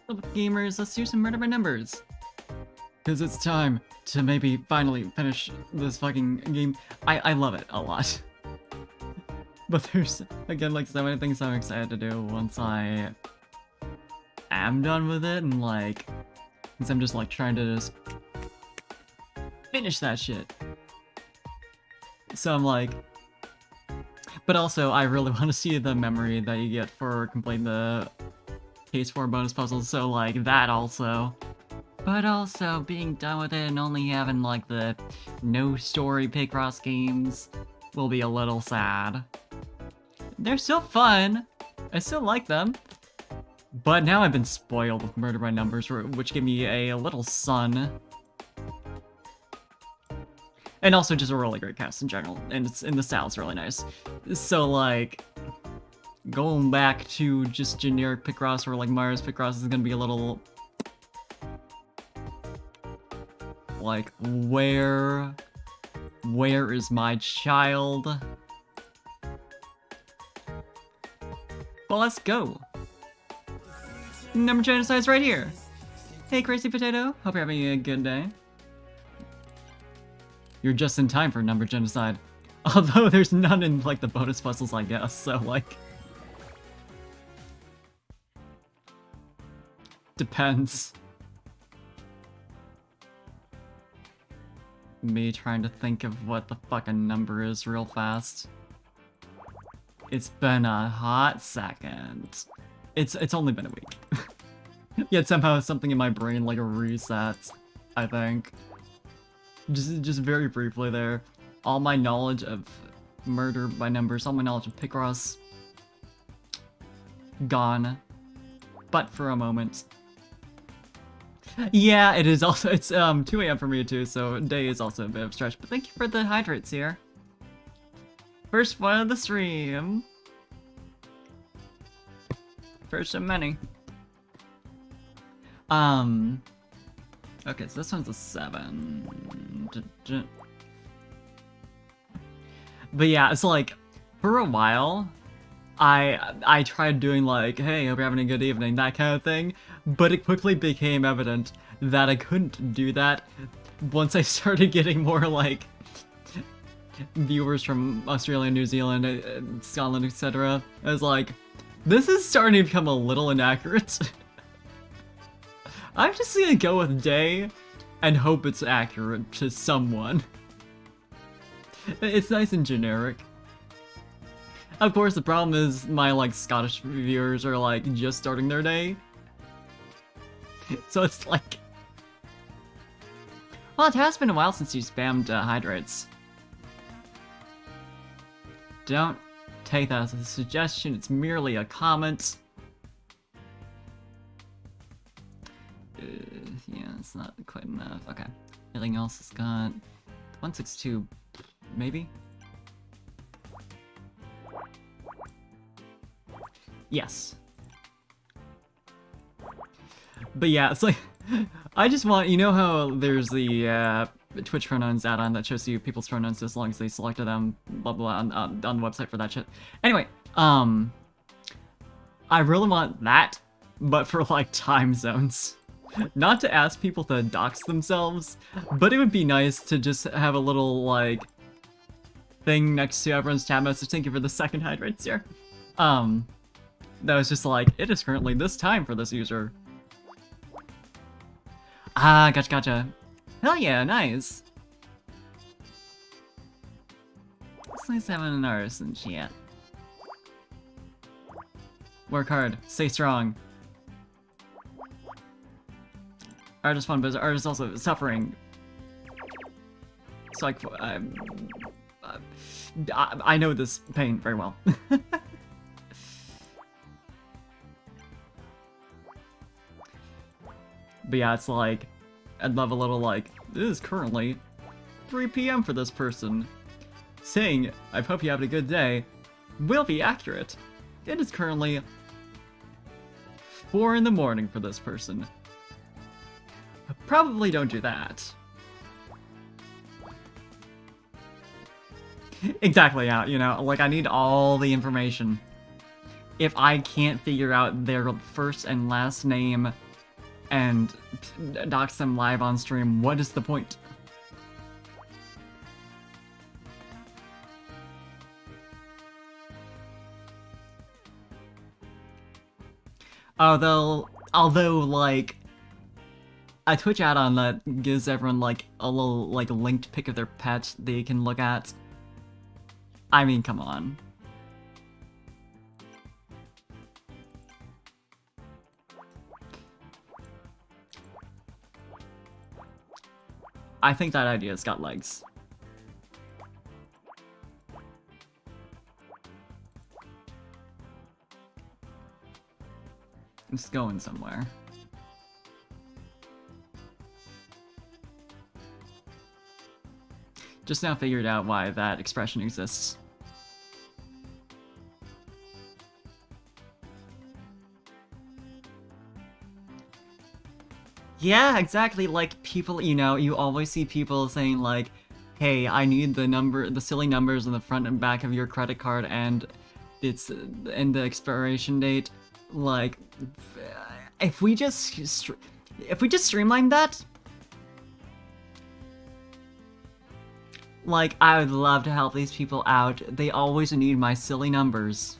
What's up, gamers? Let's do some murder by numbers. Because it's time to maybe finally finish this fucking game. I love it a lot. But there's, again, like so many things I'm excited to do once I am done with it. And like, because I'm just like trying to just finish that shit. So I'm like, but also I really want to see the memory that you get for completing the case 4 bonus puzzles. So like that also. But also, being done with it and only having, like, the no-story picross games will be a little sad. They're still fun. I still like them. But now I've been spoiled with Murder by Numbers, which gave me a little son. And also just a really great cast in general, and the style's really nice. So, like, going back to just generic picross or, like, Mario's picross is gonna be a little... like, where is my child? Well, let's go. Number genocide's right here. Hey, Crazy Potato. Hope you're having a good day. You're just in time for number genocide. Although there's none in, like, the bonus puzzles, I guess, so, like... depends. Me trying to think of what the fucking number is real fast. It's been a hot second. It's only been a week. Yet somehow something in my brain like resets, I think. Just very briefly there. All my knowledge of murder by numbers, all my knowledge of picross, gone. But for a moment. Yeah, it is also, it's 2 AM for me too, so day is also a bit of a stretch, but thank you for the hydrates here. First one of the stream. First of many. Okay, so this one's a 7. But yeah, it's like, for a while, I tried doing like, hey, hope you're having a good evening, that kind of thing, but it quickly became evident that I couldn't do that once I started getting more like viewers from Australia, New Zealand, Scotland, etc. I was like, this is starting to become a little inaccurate. I'm just gonna go with day and hope it's accurate to someone. It's nice and generic. Of course, the problem is my, like, Scottish viewers are, like, just starting their day. So it's like... Well, it has been a while since you spammed hydrates. Don't take that as a suggestion, it's merely a comment. Yeah, it's not quite enough. Okay. Everything else has got... 162, maybe? Yes. But yeah, it's like, I just want, you know how there's the Twitch pronouns add-on that shows you people's pronouns as long as they selected them, blah blah, on the website for that shit. Anyway, I really want that, but for like time zones. Not to ask people to dox themselves, but it would be nice to just have a little, like, thing next to everyone's chat message. Thank you for the second hydrates here. That was just like, it is currently this time for this user. Ah, gotcha. Hell yeah, nice. It's nice having an artist in chat. Work hard, stay strong. Art is fun, but art is also suffering. So I know this pain very well. But yeah, it's like, I'd love a little like, this is currently 3 PM for this person. Saying, I hope you have a good day, will be accurate. It is currently 4 in the morning for this person. Probably don't do that. Exactly, yeah, you know, like I need all the information. If I can't figure out their first and last name and dox them live on stream, what is the point? Although, like, a Twitch add-on that gives everyone, like, a little, like, linked pic of their pet they can look at. I mean, come on. I think that idea's got legs. It's going somewhere. Just now figured out why that expression exists. Yeah, exactly. Like, people, you know, you always see people saying, like, hey, I need the silly numbers on the front and back of your credit card and the expiration date. Like, if we just streamline that, like, I would love to help these people out. They always need my silly numbers.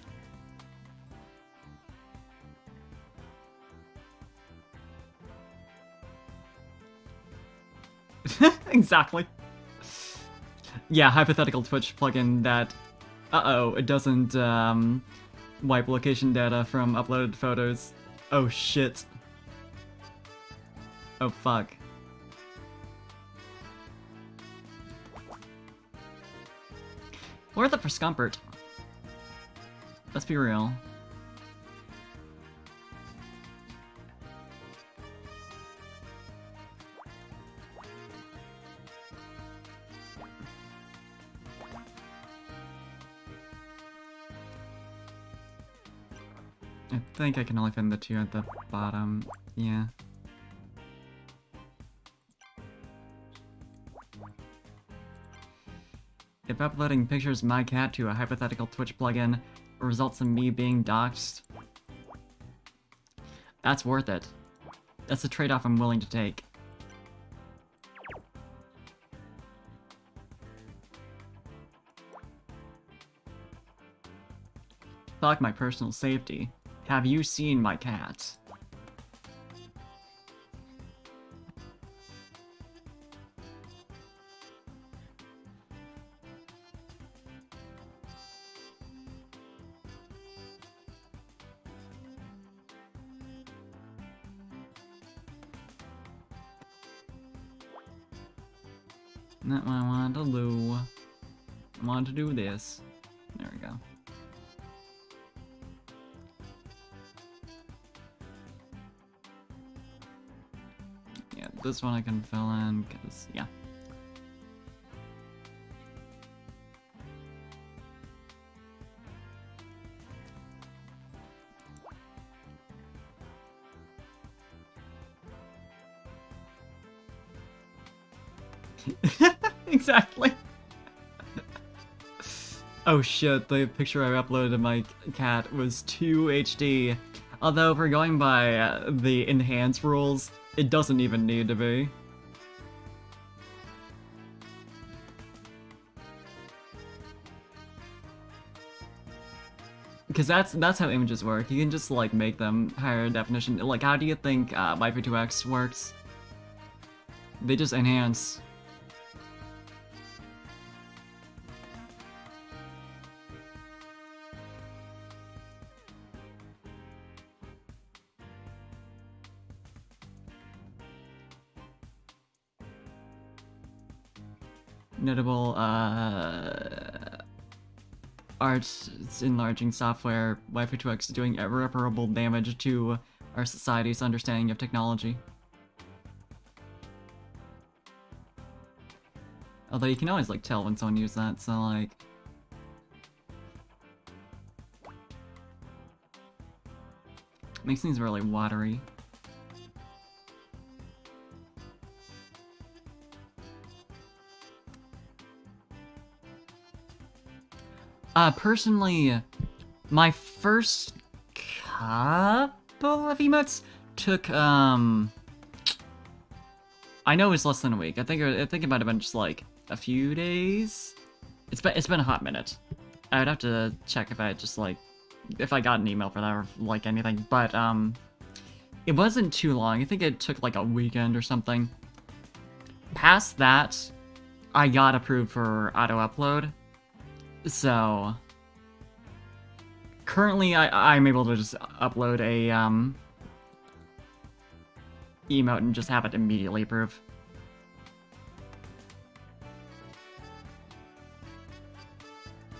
Exactly. Yeah, hypothetical Twitch plugin that, it doesn't wipe location data from uploaded photos. Oh shit. Oh fuck. Worth it for Scumpert. Let's be real. I think I can only fit the two at the bottom. Yeah. If uploading pictures of my cat to a hypothetical Twitch plugin results in me being doxxed, that's worth it. That's a trade-off I'm willing to take. Fuck my personal safety. Have you seen my cat? Not what I want to do. I want to do this. There we go. Yeah, this one I can fill in, because, yeah. Exactly. Oh shit, the picture I uploaded of my cat was too HD. Although, if we're going by the enhance rules, it doesn't even need to be. Because that's how images work. You can just, like, make them higher definition. Like, how do you think Wi-Fi2X works? They just enhance. Notable art enlarging software. Wi-Fi2X is doing irreparable damage to our society's understanding of technology. Although you can always, like, tell when someone uses that, so, like... Makes things really watery. Personally, my first couple of emotes took I know it's less than a week. I think it might have been just like a few days. It's been a hot minute. I would have to check if I just like if I got an email for that or like anything, but it wasn't too long. I think it took like a weekend or something. Past that, I got approved for auto upload. So currently I'm able to just upload a emote and just have it immediately approved.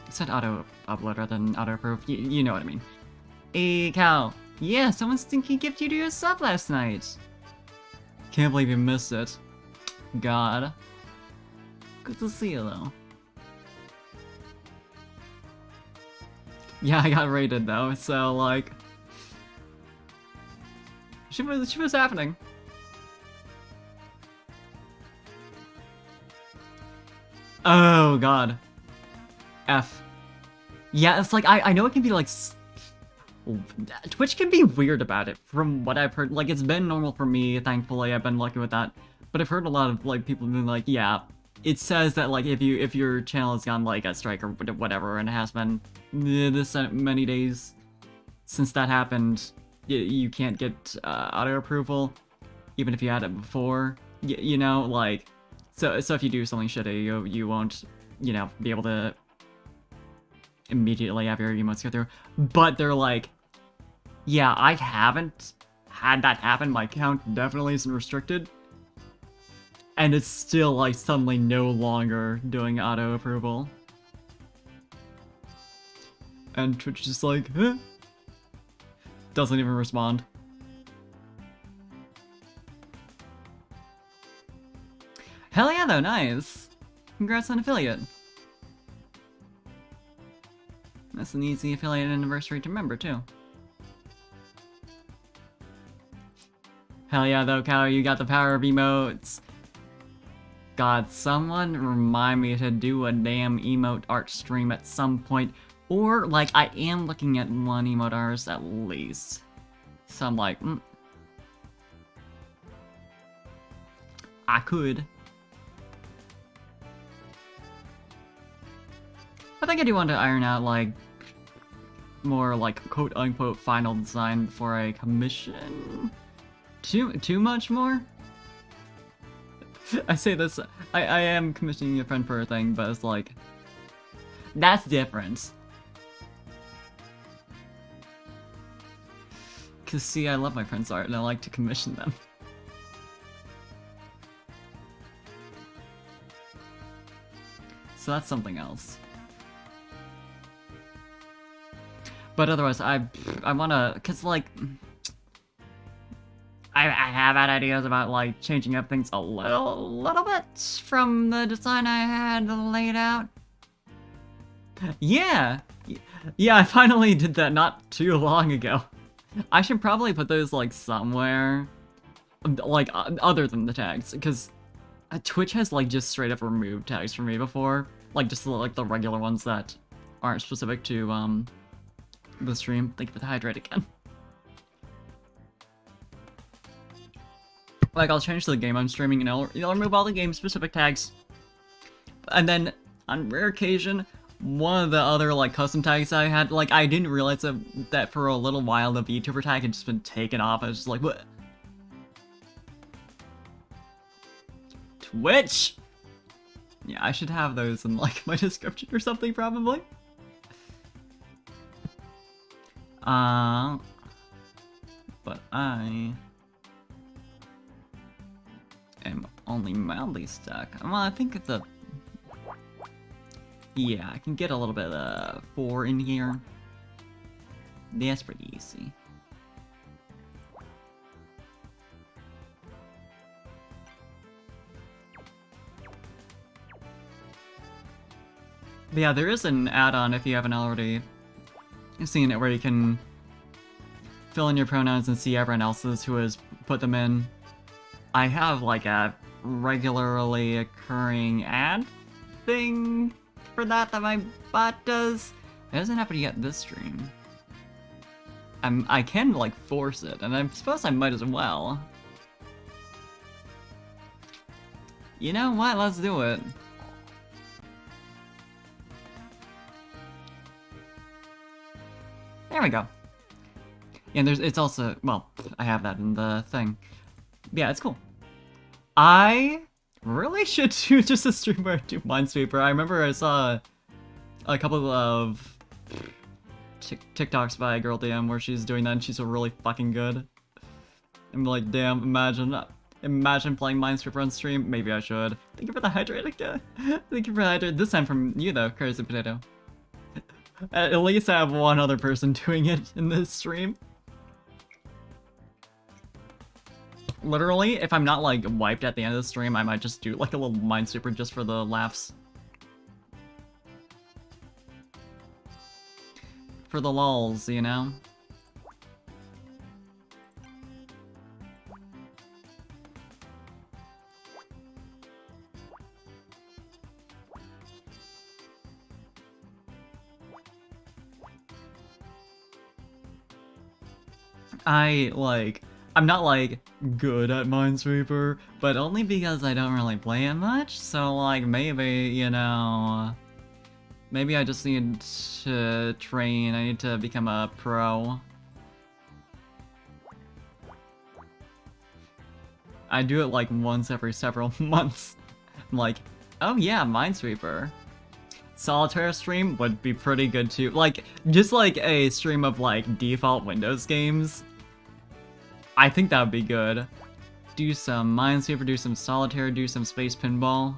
It said auto upload rather than auto approve. You know what I mean. Hey Cal, yeah, someone stinky gifted you a sub last night. Can't believe you missed it. God. Good to see you though. Yeah, I got rated though, so like she was happening. Oh god. F. Yeah, it's like I know it can be like Twitch can be weird about it from what I've heard. Like it's been normal for me, thankfully. I've been lucky with that. But I've heard a lot of like people being like, yeah, it says that like if your channel has gone like a strike or whatever and it has been this many days since that happened, you can't get auto approval even if you had it before. You know, like so if you do something shitty, you won't, you know, be able to immediately have your emotes go through. But they're like, yeah, I haven't had that happen. My account definitely isn't restricted. And it's still like suddenly no longer doing auto approval. And Twitch is just like, huh? Doesn't even respond. Hell yeah though, nice. Congrats on affiliate. That's an easy affiliate anniversary to remember, too. Hell yeah, though, Cal, you got the power of emotes. God, someone remind me to do a damn emote art stream at some point. Or, like, I am looking at one emote artist at least. So I'm like, I could. I think I do want to iron out, like, more, like, quote-unquote final design before I commission. Too much more? I say this, I am commissioning a friend for a thing, but it's like, that's different. Cause see, I love my friends' art and I like to commission them. So that's something else. But otherwise, I wanna, cause like, I have had ideas about like changing up things a little bit from the design I had laid out. Yeah, yeah, I finally did that not too long ago. I should probably put those like somewhere, like other than the tags, because Twitch has like just straight up removed tags for me before, like just like the regular ones that aren't specific to the stream. Thank you for the hydrate again. Like, I'll change the game I'm streaming and it'll remove all the game-specific tags. And then, on rare occasion, one of the other, like, custom tags I had, like, I didn't realize that for a little while the VTuber tag had just been taken off. I was just like, what? Twitch! Yeah, I should have those in, like, my description or something, probably. But I am only mildly stuck. Well, I think it's a... Yeah, I can get a little bit of 4 in here. That's pretty easy. But yeah, there is an add-on if you haven't already seen it where you can fill in your pronouns and see everyone else's who has put them in. I have like a regularly occurring ad thing for that my bot does. It doesn't happen to get this stream. I can, like, force it, and I suppose I might as well. You know what? Let's do it. There we go. And it's also, well, I have that in the thing. Yeah, it's cool. I really should do just a stream where I do Minesweeper. I remember I saw a couple of TikToks by Girl DM where she's doing that and she's really fucking good. I'm like, damn, imagine playing Minesweeper on stream. Maybe I should. Thank you for the hydrate again. Thank you for the hydrate. This time from you though, Crazy Potato. At least I have one other person doing it in this stream. Literally, if I'm not like wiped at the end of the stream, I might just do like a little Minesweeper just for the laughs. For the lulz, you know? I'm not like good at Minesweeper, but only because I don't really play it much, so like maybe, you know, maybe I just need to train, I need to become a pro. I do it like once every several months. I'm like, oh yeah, Minesweeper. Solitaire stream would be pretty good too. Like, just like a stream of like default Windows games. I think that would be good. Do some Minesweeper, do some Solitaire, do some Space Pinball.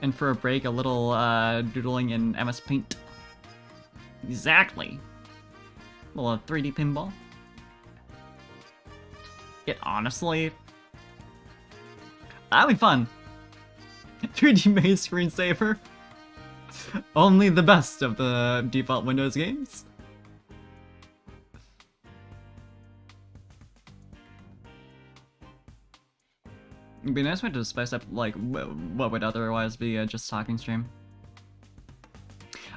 And for a break, a little doodling in MS Paint. Exactly. A little 3D pinball. It honestly... that'd be fun. 3D maze screensaver. Only the best of the default Windows games. It'd be a nice way to spice up, like, what would otherwise be a just talking stream.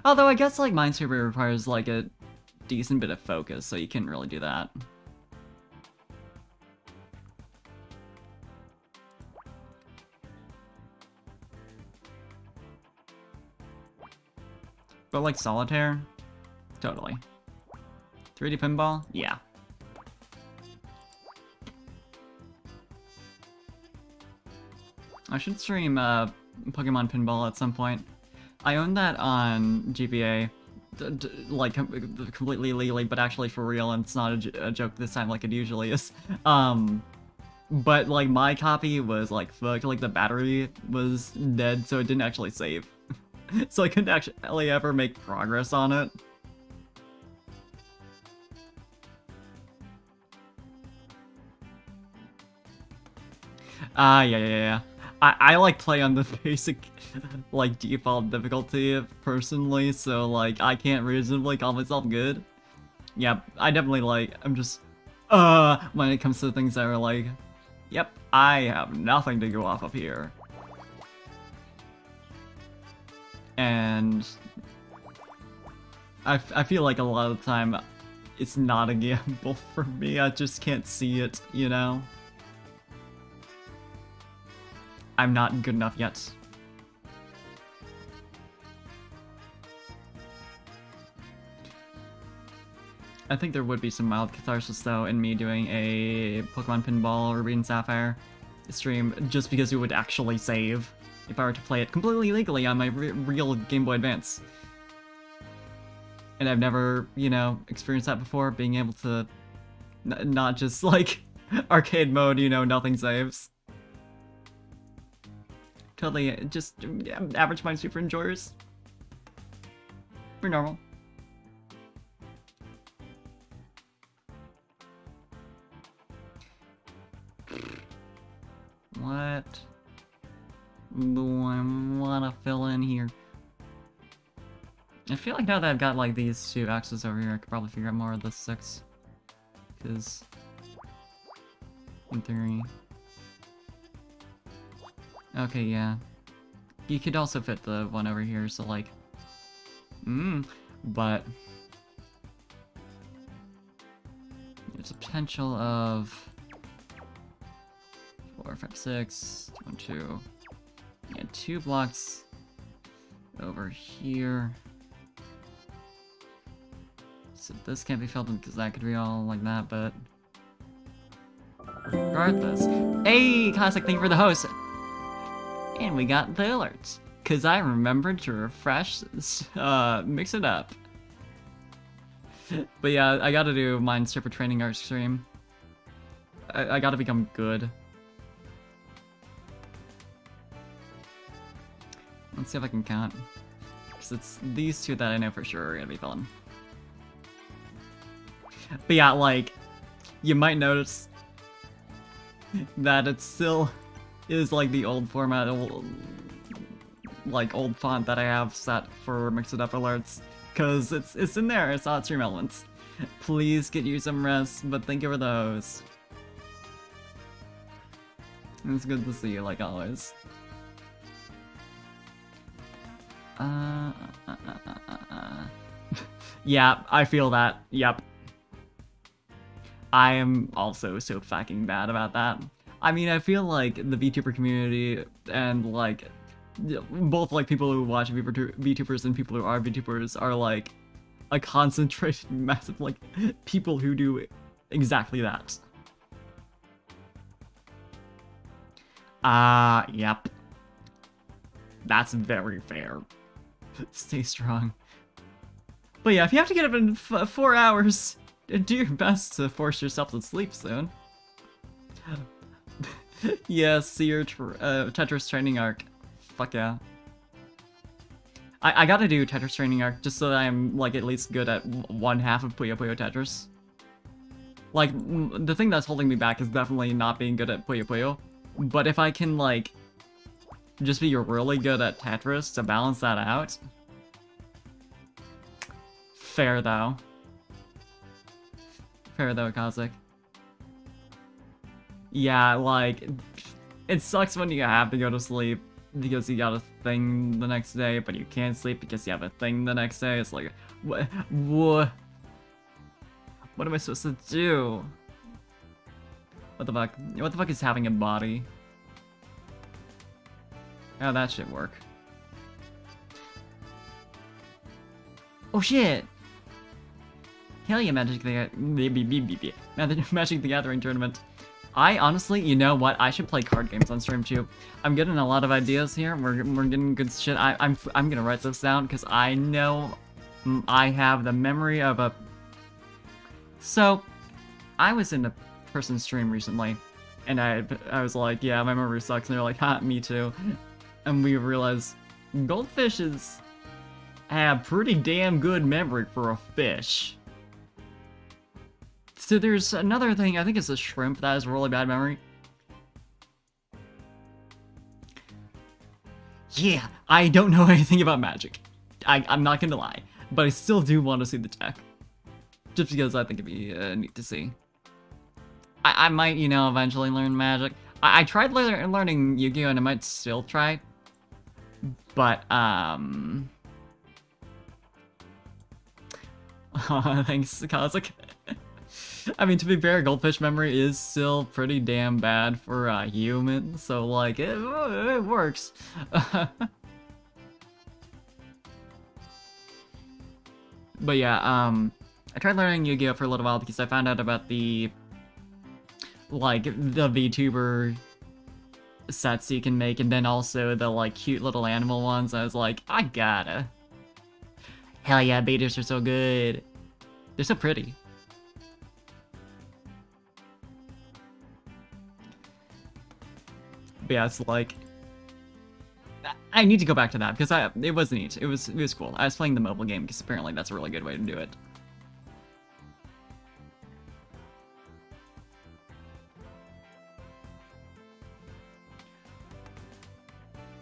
Although I guess, like, Minesweeper requires, like, a decent bit of focus, so you can't really do that. But, like, Solitaire? Totally. 3D pinball? Yeah. I should stream Pokemon Pinball at some point. I own that on GBA, like completely legally, but actually for real, and it's not a joke this time like it usually is. But like my copy was like fucked, like the battery was dead, so it didn't actually save. So I couldn't actually ever make progress on it. Yeah. I like play on the basic, like, default difficulty personally, so, like, I can't reasonably call myself good. Yeah, I definitely, like, I'm just, when it comes to things that are like, yep, I have nothing to go off of here. And I feel like a lot of the time, it's not a gamble for me, I just can't see it, you know? I'm not good enough yet. I think there would be some mild catharsis though in me doing a Pokemon Pinball Ruby and Sapphire stream just because it would actually save if I were to play it completely legally on my real Game Boy Advance. And I've never, you know, experienced that before, being able to not just like arcade mode, you know, nothing saves. Totally, just average Minesweeper enjoyers. We're normal. What do I want to fill in here? I feel like now that I've got like these two axes over here, I could probably figure out more of the 6. Because, in theory... okay, yeah. You could also fit the one over here, so like... but... potential of 4, 5, 6, 1, 2. Yeah, 2 blocks over here. So this can't be filled in because that could be all like that, but regardless. Hey, Classic, thank you for the host. And we got the alerts. Cause I remembered to refresh, mix it up. But yeah, I gotta do Mind Stripper Training Art stream. I gotta become good. Let's see if I can count. Cause it's these 2 that I know for sure are gonna be fun. But yeah, like, you might notice that it still is like the old format, like old font that I have set for Mix It Up alerts. Cause it's in there, it's not stream elements. Please get you some rest, but thank you for those. It's good to see you like always. Yeah, I feel that. Yep. I am also so fucking bad about that. I mean, I feel like the VTuber community and like both like people who watch VTubers and people who are VTubers are like a concentrated massive like people who do exactly that. Yep. That's very fair. Stay strong. But yeah, if you have to get up in 4 hours, do your best to force yourself to sleep soon. Yes, see your Tetris training arc. Fuck yeah. I gotta do Tetris training arc just so that I'm like at least good at 1/2 of Puyo Puyo Tetris. Like, the thing that's holding me back is definitely not being good at Puyo Puyo. But if I can like just be really good at Tetris to balance that out. Fair though. Fair though, Kazik. Yeah, like, it sucks when you have to go to sleep because you got a thing the next day, but you can't sleep because you have a thing the next day. It's like, what am I supposed to do? What the fuck? What the fuck is having a body? How'd that shit work? Oh shit! Hell yeah, Magic the Gathering tournament. I honestly, you know what? I should play card games on stream too. I'm getting a lot of ideas here. We're getting good shit. I'm gonna write this down because I know I have the memory of a. So, I was in a person's stream recently, and I was like, yeah, my memory sucks, and they're like, ha, me too. And we realized goldfishes have pretty damn good memory for a fish. So there's another thing, I think it's a shrimp that has really bad memory. Yeah, I don't know anything about magic. I'm not gonna lie, but I still do want to see the deck. Just because I think it'd be neat to see. I might, you know, eventually learn magic. I tried learning Yu-Gi-Oh! And I might still try. But, thanks, Kazik. I mean, to be fair, goldfish memory is still pretty damn bad for a human, so, like, it works. But yeah, I tried learning Yu-Gi-Oh! For a little while because I found out about the, like, the VTuber sets you can make, and then also the, like, cute little animal ones. I was like, I gotta. Hell yeah, betas are so good. They're so pretty. But yeah, it's like, I need to go back to that because it was neat. It was cool. I was playing the mobile game because apparently that's a really good way to do it.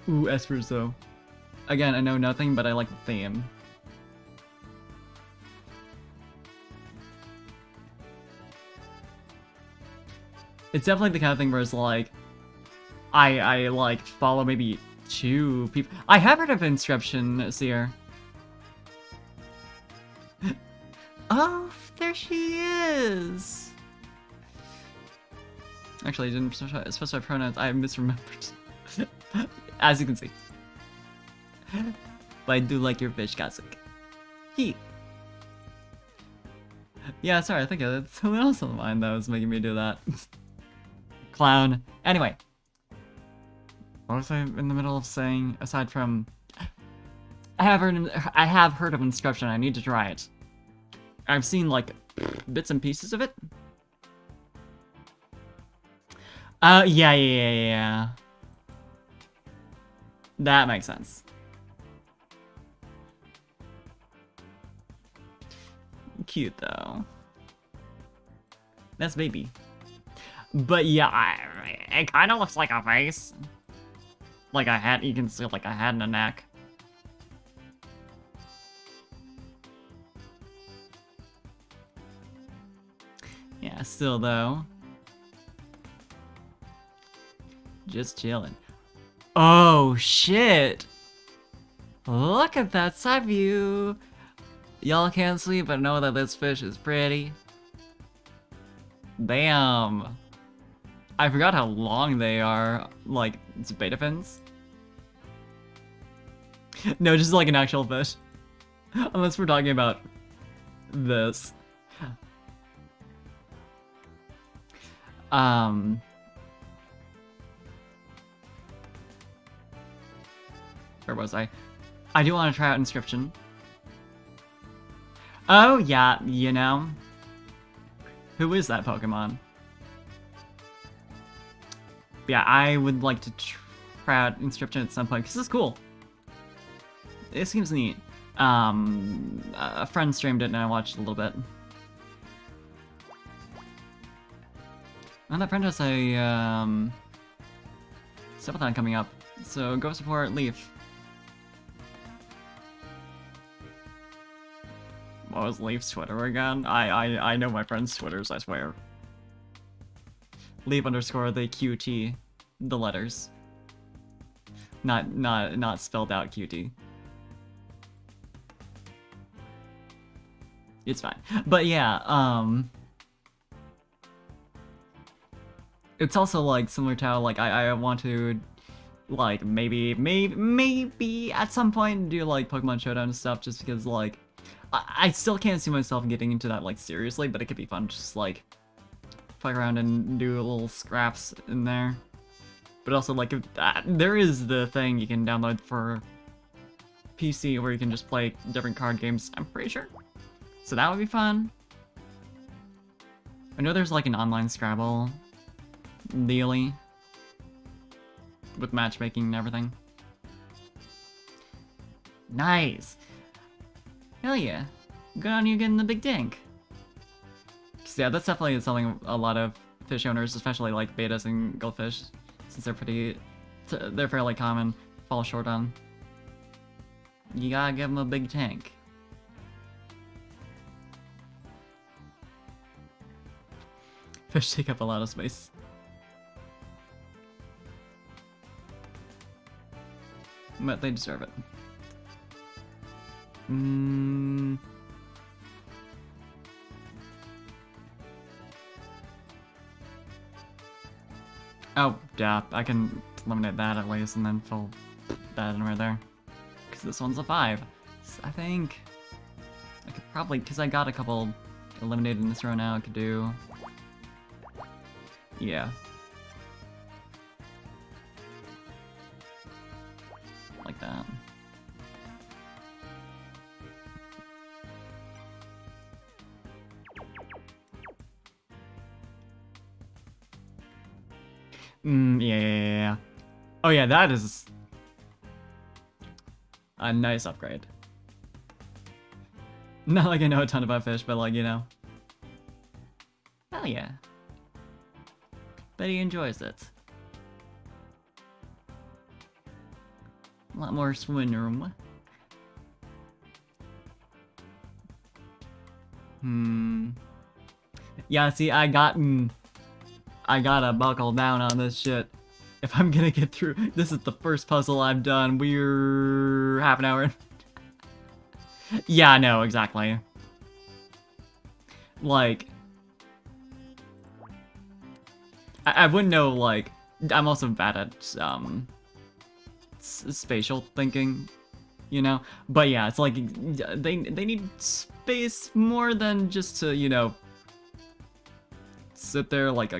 Ooh, Espers though. Again, I know nothing, but I like the theme. It's definitely the kind of thing where it's like, I like follow maybe 2 people. I have heard of Inscription Seer. Oh, there she is. Actually, I didn't specify pronouns. I misremembered. As you can see. But I do like your fish, Kazuk. He. Yeah, sorry, I think it's something else on mine that was making me do that. Clown. Anyway. What was I in the middle of saying, aside from... I have heard of Inscription, I need to try it. I've seen, like, bits and pieces of it. Yeah. That makes sense. Cute, though. That's baby. But yeah, it kind of looks like a face. Like a hat, you can see like a head and a neck. Yeah, still though. Just chilling. Oh shit! Look at that side view! Y'all can't see, but know that this fish is pretty. Damn. I forgot how long they are. Like, it's beta fins? No, just like an actual fish. Unless we're talking about this. Where was I? I do want to try out Inscription. Oh, yeah, you know. Who is that Pokemon? Yeah, I would like to try out Inscription at some point, because it's cool. It seems neat. A friend streamed it and I watched a little bit. And that friend has a, subathon coming up, so go support Leaf. What was Leaf's Twitter again? I know my friend's Twitters, I swear. Leaf underscore the QT, the letters. Not spelled out QT. It's fine. But yeah, it's also like similar to how like I want to like maybe at some point do like Pokemon Showdown and stuff, just because like I still can't see myself getting into that like seriously, but it could be fun just like fuck around and do little scraps in there. But also like there is the thing you can download for PC where you can just play different card games, I'm pretty sure. So that would be fun. I know there's like an online Scrabble dealy with matchmaking and everything. Nice. Hell yeah. Good on you getting the big tank. So yeah, that's definitely something a lot of fish owners, especially like betas and goldfish, since they're fairly common, fall short on. You gotta give them a big tank. Fish take up a lot of space. But they deserve it. Oh, yeah, I can eliminate that at least and then fill that in right there. Because this one's a 5. So I think I could probably, because I got a couple eliminated in this row now, I could do... Yeah. Like that. Yeah. Oh yeah, that is a nice upgrade. Not like I know a ton about fish, but like, you know. Hell yeah. Bet he enjoys it. A lot more swimming room. Yeah, see, I gotta buckle down on this shit. If I'm gonna get through, this is the first puzzle I've done. We're half an hour in. Yeah, no, exactly. Like, I wouldn't know, like, I'm also bad at, spatial thinking, you know? But yeah, it's like, they need space more than just to, you know, sit there like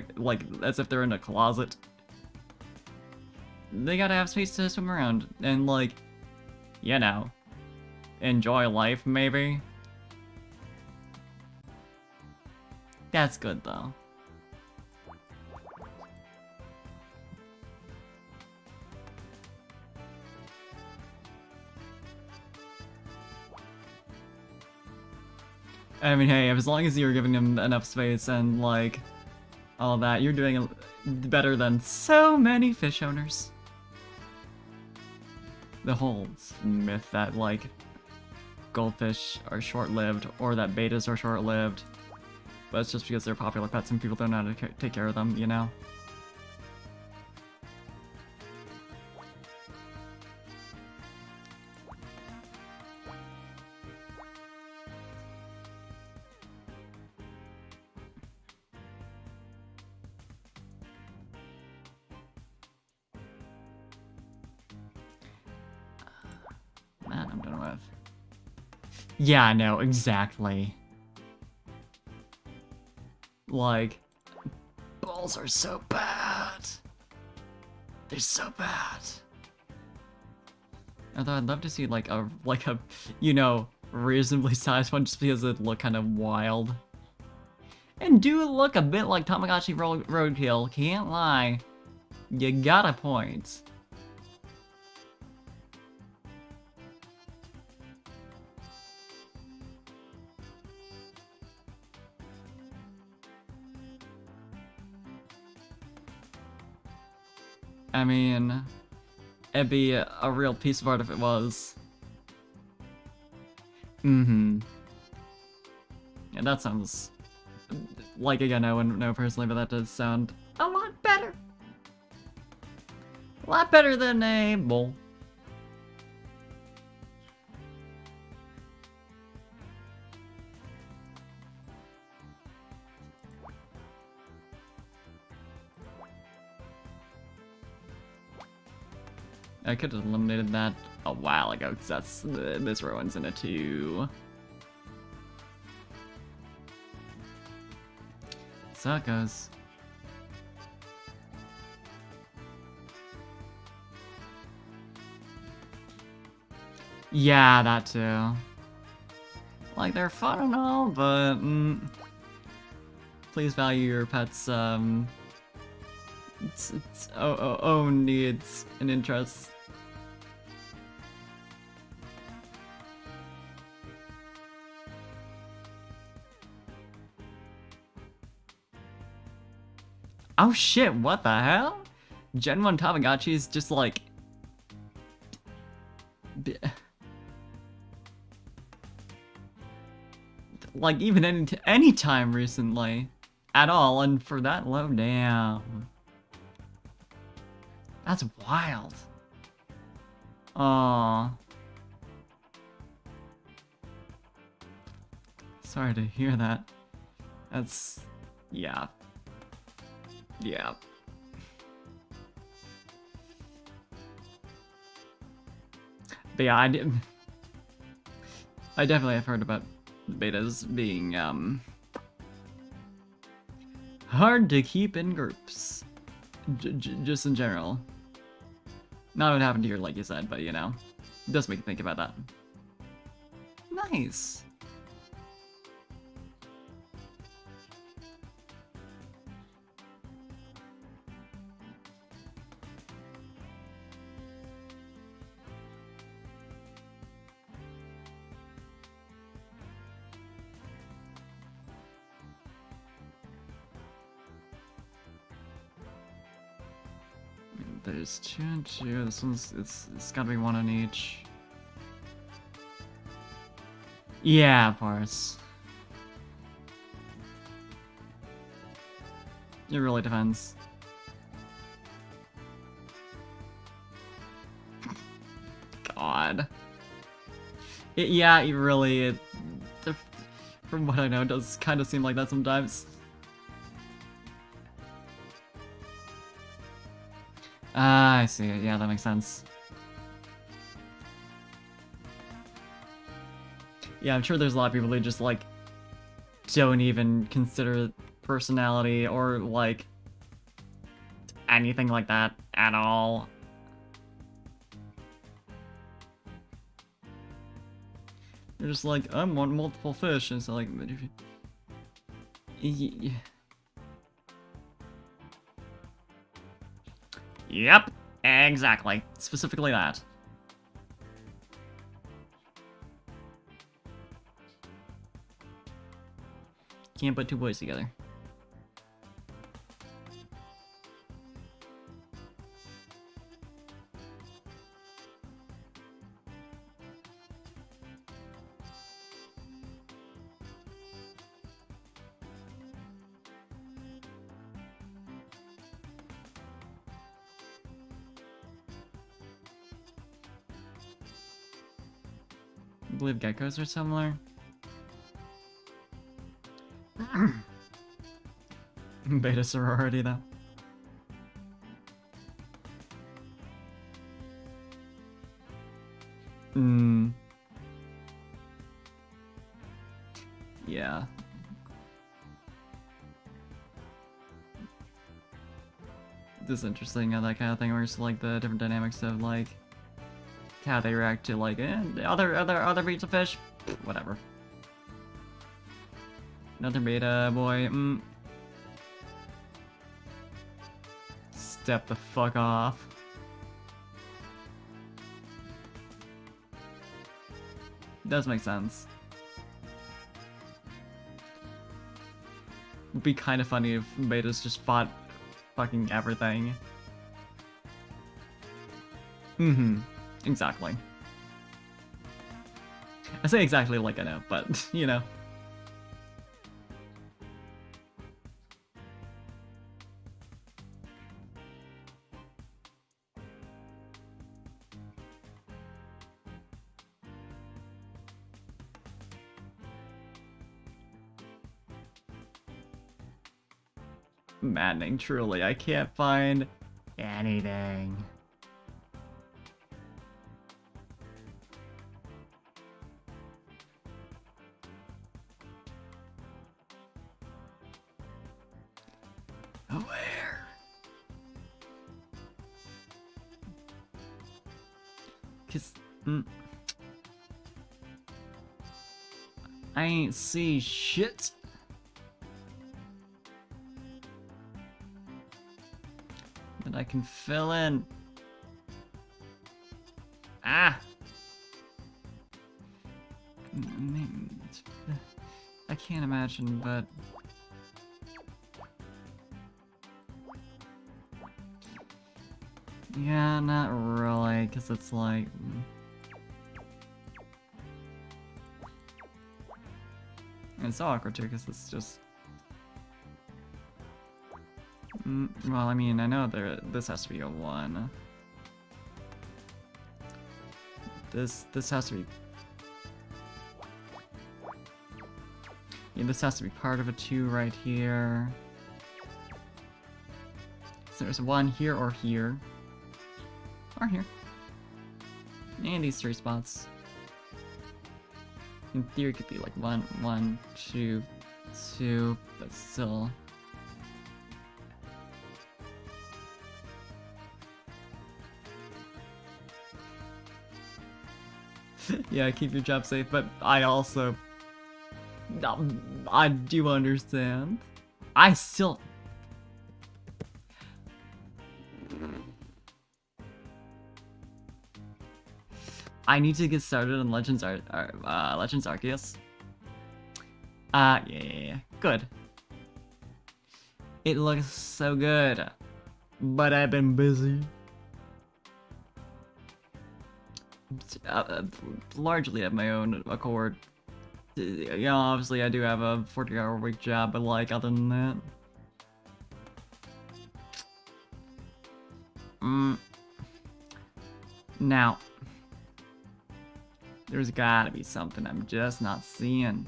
as if they're in a closet. They gotta have space to swim around and, like, you know, enjoy life, maybe? That's good, though. I mean, hey, as long as you're giving them enough space and, like, all that, you're doing better than so many fish owners. The whole myth that, like, goldfish are short-lived, or that betas are short-lived, but it's just because they're popular pets and people don't know how to take care of them, you know? That I'm done with. Yeah, I know, exactly. Like, balls are so bad. They're so bad. Although I'd love to see like a you know, reasonably sized one just because it'd look kind of wild. And do look a bit like Tamagotchi Roadkill, can't lie. You got a point. I mean, it'd be a real piece of art if it was. Mm-hmm. Yeah, that sounds... Like, again, I wouldn't know personally, but that does sound a lot better. A lot better than a bowl. I could have eliminated that a while ago, because that's... this Rowan's in it too. So it goes. Yeah, that too. Like, they're fun and all, but... please value your pet's, its own needs and interests. Oh shit, what the hell? Gen 1 Tamagotchi is just like... like, even any time recently. At all, and for that low, damn. That's wild. Aww. Sorry to hear that. That's... yeah. Yeah. But yeah, I definitely have heard about betas being, hard to keep in groups. Just in general. Not what happened here, like you said, but you know. It does make you think about that. Nice. There's 2 and 2. This one's it's gotta be 1 on each. Yeah, of course. It really depends. God. Yeah, it really... from what I know, it does kind of seem like that sometimes. Ah, I see. Yeah, that makes sense. Yeah, I'm sure there's a lot of people who just, like, don't even consider personality or, like, anything like that at all. They're just like, I want multiple fish, and it's like, yep, exactly. Specifically that. Can't put two boys together. I believe geckos are similar. Beta sorority, though. Yeah. This is interesting how that kind of thing works, like the different dynamics of like how they react to like other breeds of fish. Whatever. Another beta boy. Step the fuck off. Does make sense. Would be kind of funny if betas just fought fucking everything. Exactly. I say exactly like I know, but you know. Maddening, truly. I can't find anything. Where? Cause I ain't see shit. That I can fill in. Ah! I can't imagine, but... yeah, not really, because it's like... it's so awkward too, because it's just... well, I mean, I know this has to be a 1. This has to be... yeah, this has to be part of a 2 right here. So there's 1 here or here. Or here. And these 3 spots. In theory, it could be like 1, 1, 2, 2, but still... yeah, keep your job safe, but I also... I do understand. I still... I need to get started on Legends Arceus. Yeah. Good. It looks so good. But I've been busy. Largely at my own accord. You know, obviously I do have a 40-hour-a-week job, but like, other than that... Now... there's gotta be something I'm just not seeing.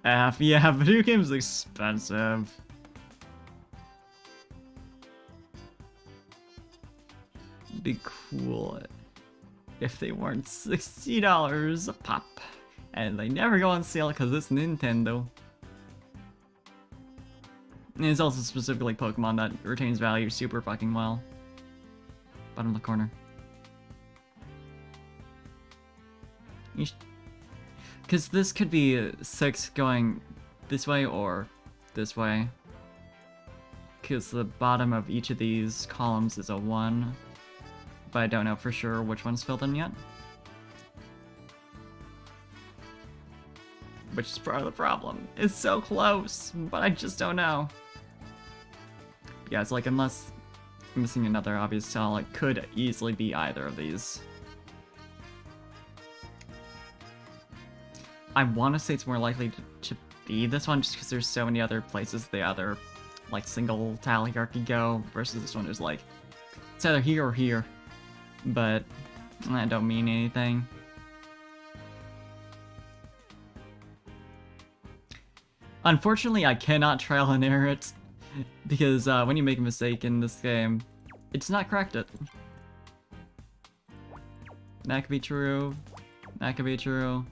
Yeah, video games expensive. Be cool if they weren't $60 a pop. And they never go on sale because it's Nintendo. And it's also specifically Pokemon that retains value super fucking well. Bottom of the corner. Because this could be 6 going this way or this way. Because the bottom of each of these columns is a 1. But I don't know for sure which one's filled in yet. Which is part of the problem. It's so close, but I just don't know. Yeah, it's like unless I'm missing another obvious cell, it could easily be either of these. I want to say it's more likely to be this one just because there's so many other places the other like single tile hierarchy go versus this one is like it's either here or here. But that don't mean anything. Unfortunately, I cannot trial and error it, because when you make a mistake in this game, it's not correct it. That could be true. That could be true.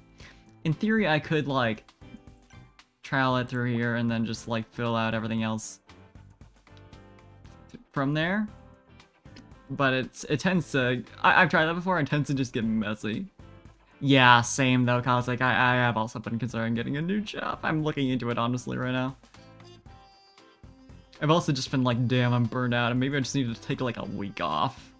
In theory, I could, like, trial it through here and then just, like, fill out everything else from there. But it tends to... I've tried that before, it tends to just get messy. Yeah, same though, cause like I have also been considering getting a new job. I'm looking into it honestly right now. I've also just been like, damn, I'm burned out, and maybe I just need to take like a week off.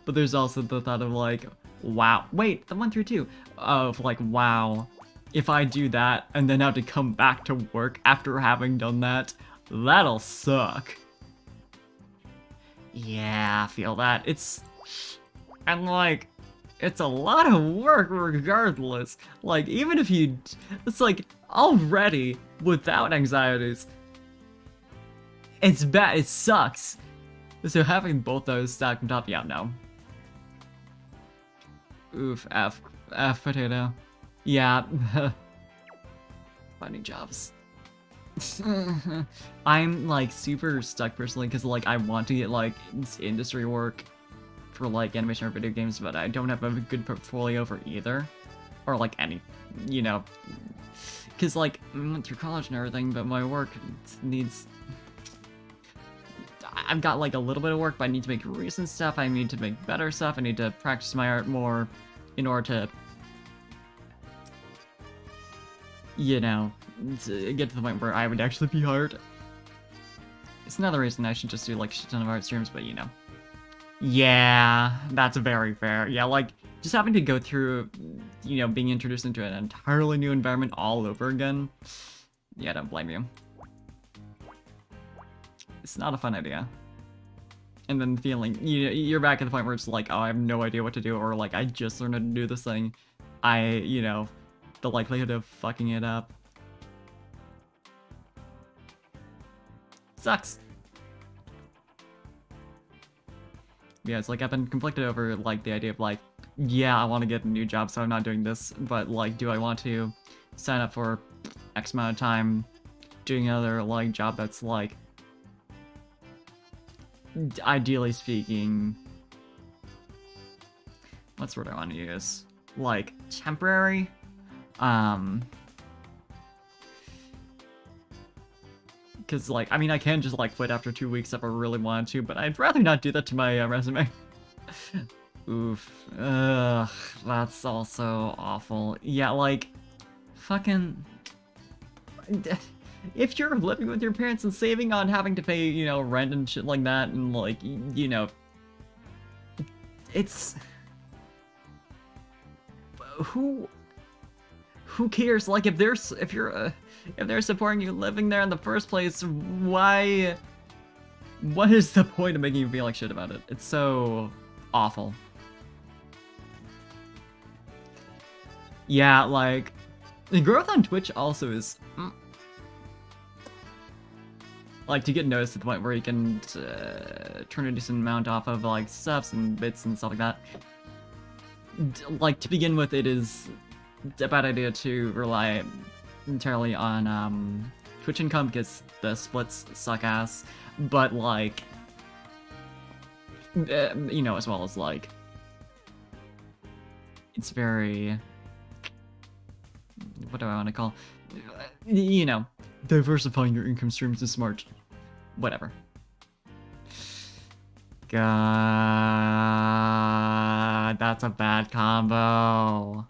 But there's also the thought of like, wow, wait, the 1 through 2 of like, wow, if I do that and then have to come back to work after having done that, that'll suck. Yeah, I feel that. And like, it's a lot of work regardless. Like, even if you, it's like, already, without anxieties, it's bad, it sucks. So having both those stacked on top, yeah, no. Oof, F potato. Yeah. Finding jobs. I'm like super stuck personally because like I want to get like industry work for like animation or video games, but I don't have a good portfolio for either, or like any, you know, because like I went through college and everything, but my work needs. I've got like a little bit of work, but I need to make recent stuff. I need to make better stuff. I need to practice my art more in order to, you know, to get to the point where I would actually be hired. It's another reason I should just do like a shit ton of art streams, but you know. Yeah, that's very fair. Yeah, like just having to go through, you know, being introduced into an entirely new environment all over again. Yeah, don't blame you. It's not a fun idea. And then feeling, you're back at the point where it's like, oh, I have no idea what to do, or like, I just learned how to do this thing. You know, the likelihood of fucking it up. Sucks. Yeah, it's like I've been conflicted over like the idea of like, yeah, I want to get a new job, so I'm not doing this, but like, do I want to sign up for X amount of time doing another like job that's like, ideally speaking, what's the word I want to use? Like, temporary? Because, like, I mean, I can just, like, quit after 2 weeks if I really wanted to, but I'd rather not do that to my resume. Oof. Ugh, that's also awful. Yeah, like, fucking... If you're living with your parents and saving on having to pay, you know, rent and shit like that, and, like, you know... It's... Who cares? Like, if they're supporting you living there in the first place, why? What is the point of making you feel like shit about it? It's so awful. Yeah, like, the growth on Twitch also is, like, to get noticed at the point where you can turn a decent amount off of, like, subs and bits and stuff like that. Like, to begin with, it is a bad idea to rely entirely on Twitch income because the splits suck ass, but like, you know, as well as like, it's very, what do I want to call, you know, diversifying your income streams is smart. Whatever. God, that's a bad combo.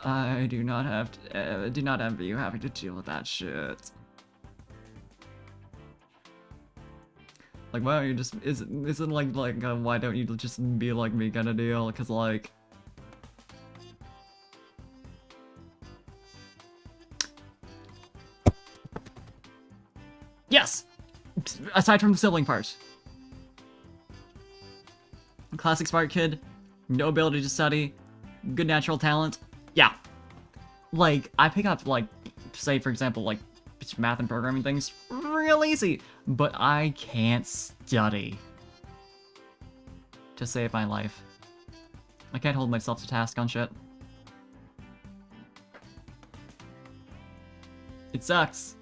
I do not have to, do not envy you having to deal with that shit. Like, why don't you just, is it like, why don't you just be like me kind of deal? Cause like, yes! Aside from the sibling part. Classic smart kid, no ability to study, good natural talent. Yeah. Like, I pick up, like, say, for example, like, math and programming things real easy, but I can't study to save my life. I can't hold myself to task on shit. It sucks.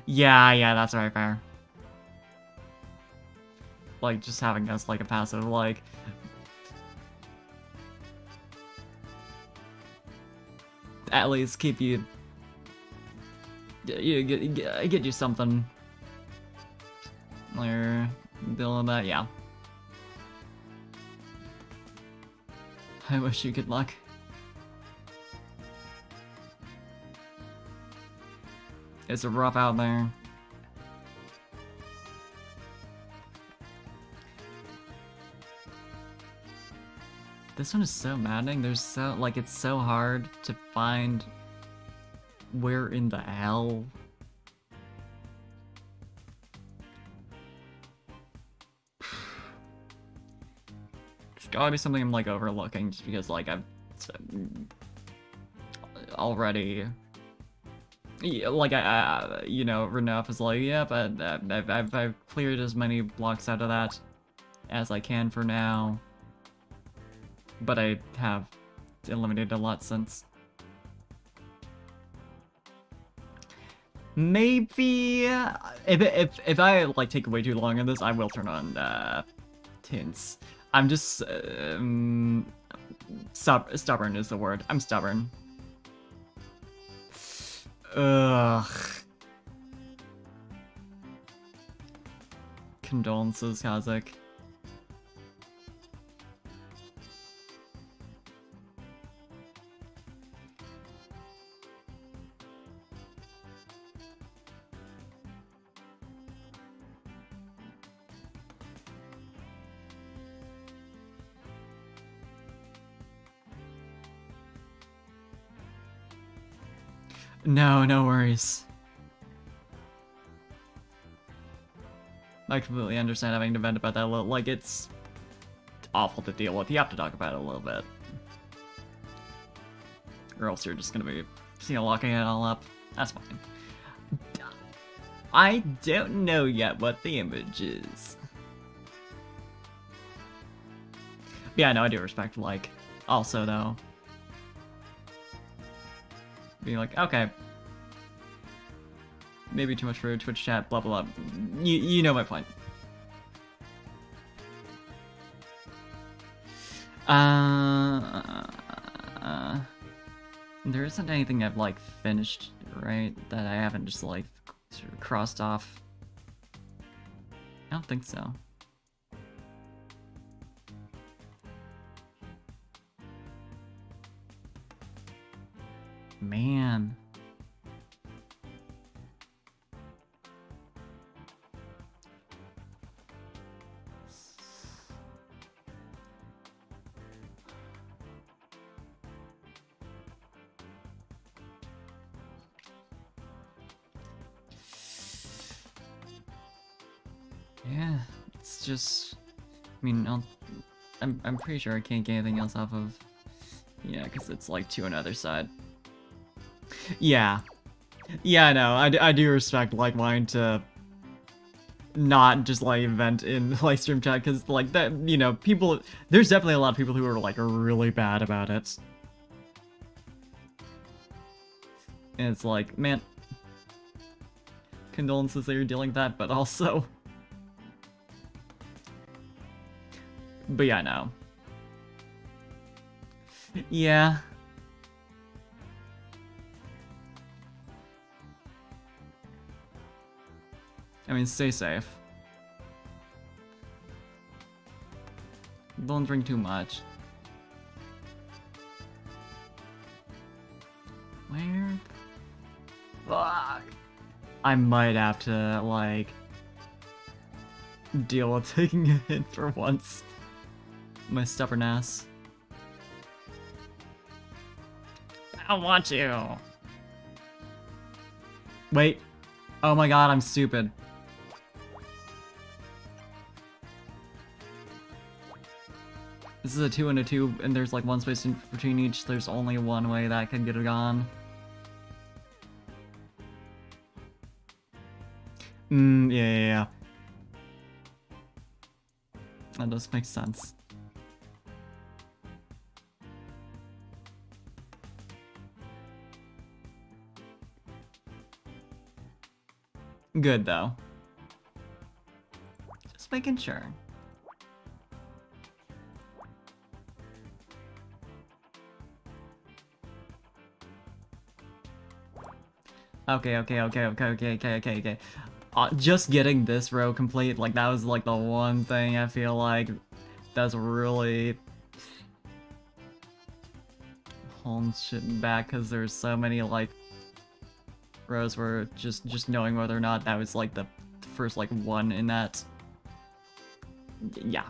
Yeah, that's very fair. Like, just having us, like, a passive, like... At least keep you... get you something. Or... dealing with that, yeah. I wish you good luck. It's rough out there. This one is so maddening. There's so, like, it's so hard to find where in the hell. There's gotta be something I'm, like, overlooking just because, like, I've already, like, you know, Renuf is like, yeah, but I've cleared as many blocks out of that as I can for now. But I have eliminated a lot since. Maybe if I like take way too long on this, I will turn on tints. I'm just stubborn is the word. I'm stubborn. Ugh. Condolences, Kazakh. No worries. I completely understand having to vent about that a little. Like, it's awful to deal with. You have to talk about it a little bit. Or else you're just gonna be, you know, locking it all up. That's fine. I don't know yet what the image is. Yeah, no, I do respect, like, also, though. Being like, okay. Maybe too much for Twitch chat, blah blah blah. You know my point. There isn't anything I've, like, finished, right? That I haven't just, like, sort of crossed off. I don't think so. Man. Yeah, it's just, I mean, I'm pretty sure I can't get anything else off of, yeah, because it's like to another side. Yeah, no, I do respect, like, wanting to not just like vent in like stream chat, because like that, you know, people, there's definitely a lot of people who are like really bad about it. And it's like, man, condolences that you're dealing with that, but also, but yeah, no. Yeah. I mean, stay safe. Don't drink too much. Where? Fuck. I might have to, like, deal with taking a hit for once. My stubbornness. I don't want to. Wait. Oh my god, I'm stupid. This is a 2 and a 2, and there's like one space in between each. There's only one way that can get it on. Yeah. That does make sense. Good, though. Just making sure. Okay. Just getting this row complete, like, that was, like, the one thing I feel like that's really holding shit back, because there's so many, like, rows where just knowing whether or not that was, like, the first, like, one in that. Yeah.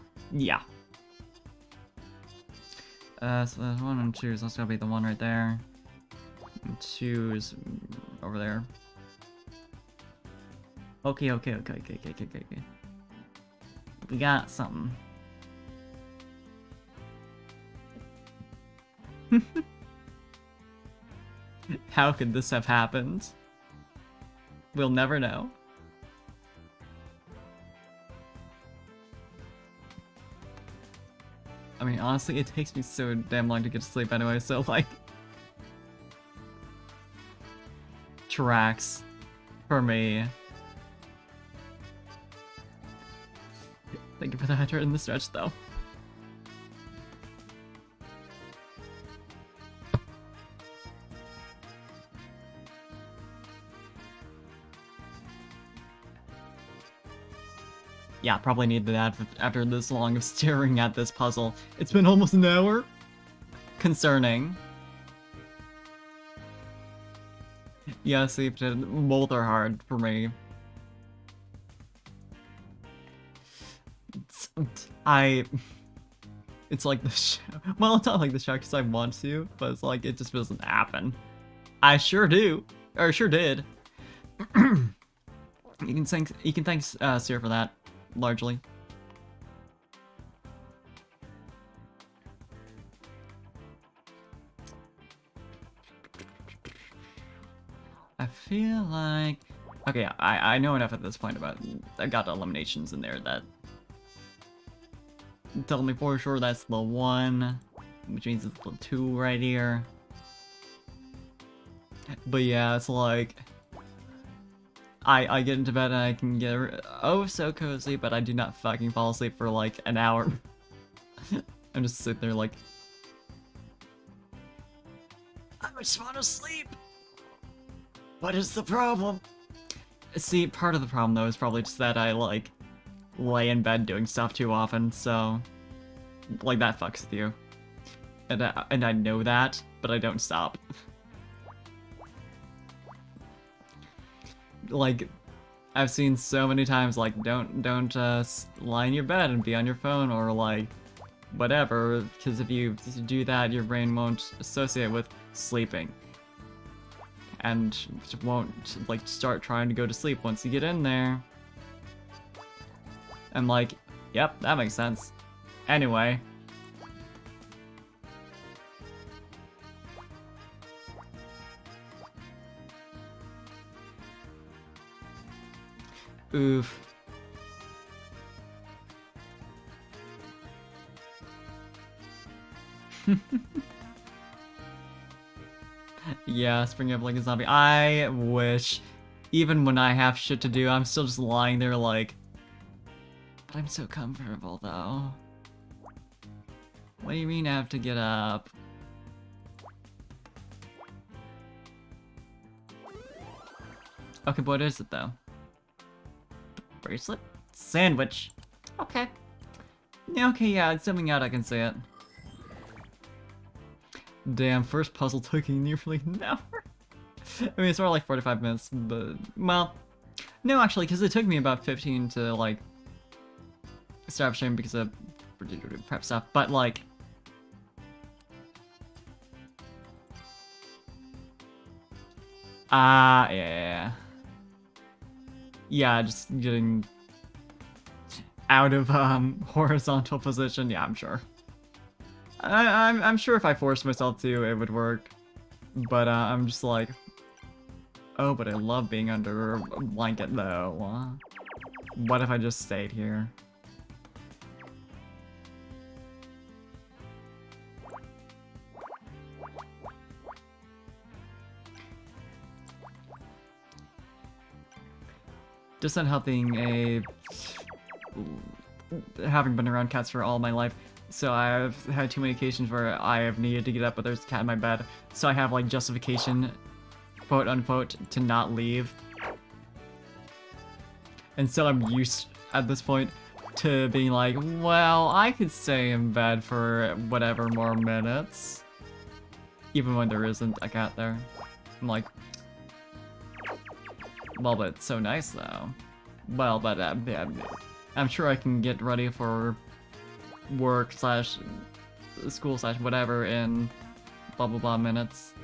So there's 1 and 2, so that's gotta be the one right there. And 2 is over there. Okay. We got something. How could this have happened? We'll never know. I mean, honestly, it takes me so damn long to get to sleep anyway, so, like... Tracks. For me. Thank you for the hydrate in the stretch, though. Yeah, probably need that after this long of staring at this puzzle. It's been almost an hour? Concerning. Yeah, see, both are hard for me. It's like the well, it's not like the show because I want to, but it's like it just doesn't happen. I sure do, or sure did. You can thank Sierra for that, largely. I feel like... Okay, I know enough at this point about... I got eliminations in there that... tell me for sure that's the 1, which means it's the 2 right here. But yeah, it's like... I get into bed and I can get oh so cozy, but I do not fucking fall asleep for like an hour. I'm just sitting there like... I just want to sleep! What is the problem? See, part of the problem though is probably just that I like lay in bed doing stuff too often, so like that fucks with you. And I know that, but I don't stop. Like, I've seen so many times like don't lie in your bed and be on your phone or like whatever, because if you do that your brain won't associate with sleeping. And won't, like, start trying to go to sleep once you get in there. I'm like, yep, that makes sense. Anyway. Oof. Yeah, spring up like a zombie. I wish, even when I have shit to do, I'm still just lying there like, but I'm so comfortable though. What do you mean I have to get up? Okay, what is it though? Bracelet? Sandwich. Okay. Yeah, okay, yeah, it's zooming out, I can see it. Damn, first puzzle taking nearly an hour. I mean, it's more like 45 minutes, but, well, no, actually, because it took me about 15 to, like, start streaming because of prep stuff, but, like, yeah. Yeah, just getting out of, horizontal position, yeah, I'm sure. I'm sure if I forced myself to, it would work, but, I'm just like, oh, but I love being under a blanket, though. What if I just stayed here? Just not helping having been around cats for all my life, so I've had too many occasions where I have needed to get up, but there's a cat in my bed, so I have, like, justification, quote unquote, to not leave. And so I'm used, at this point, to being like, well, I could stay in bed for whatever more minutes. Even when there isn't a cat there. I'm like, well, but it's so nice, though. Well, but, yeah, I'm sure I can get ready for work slash school slash whatever in blah blah blah minutes.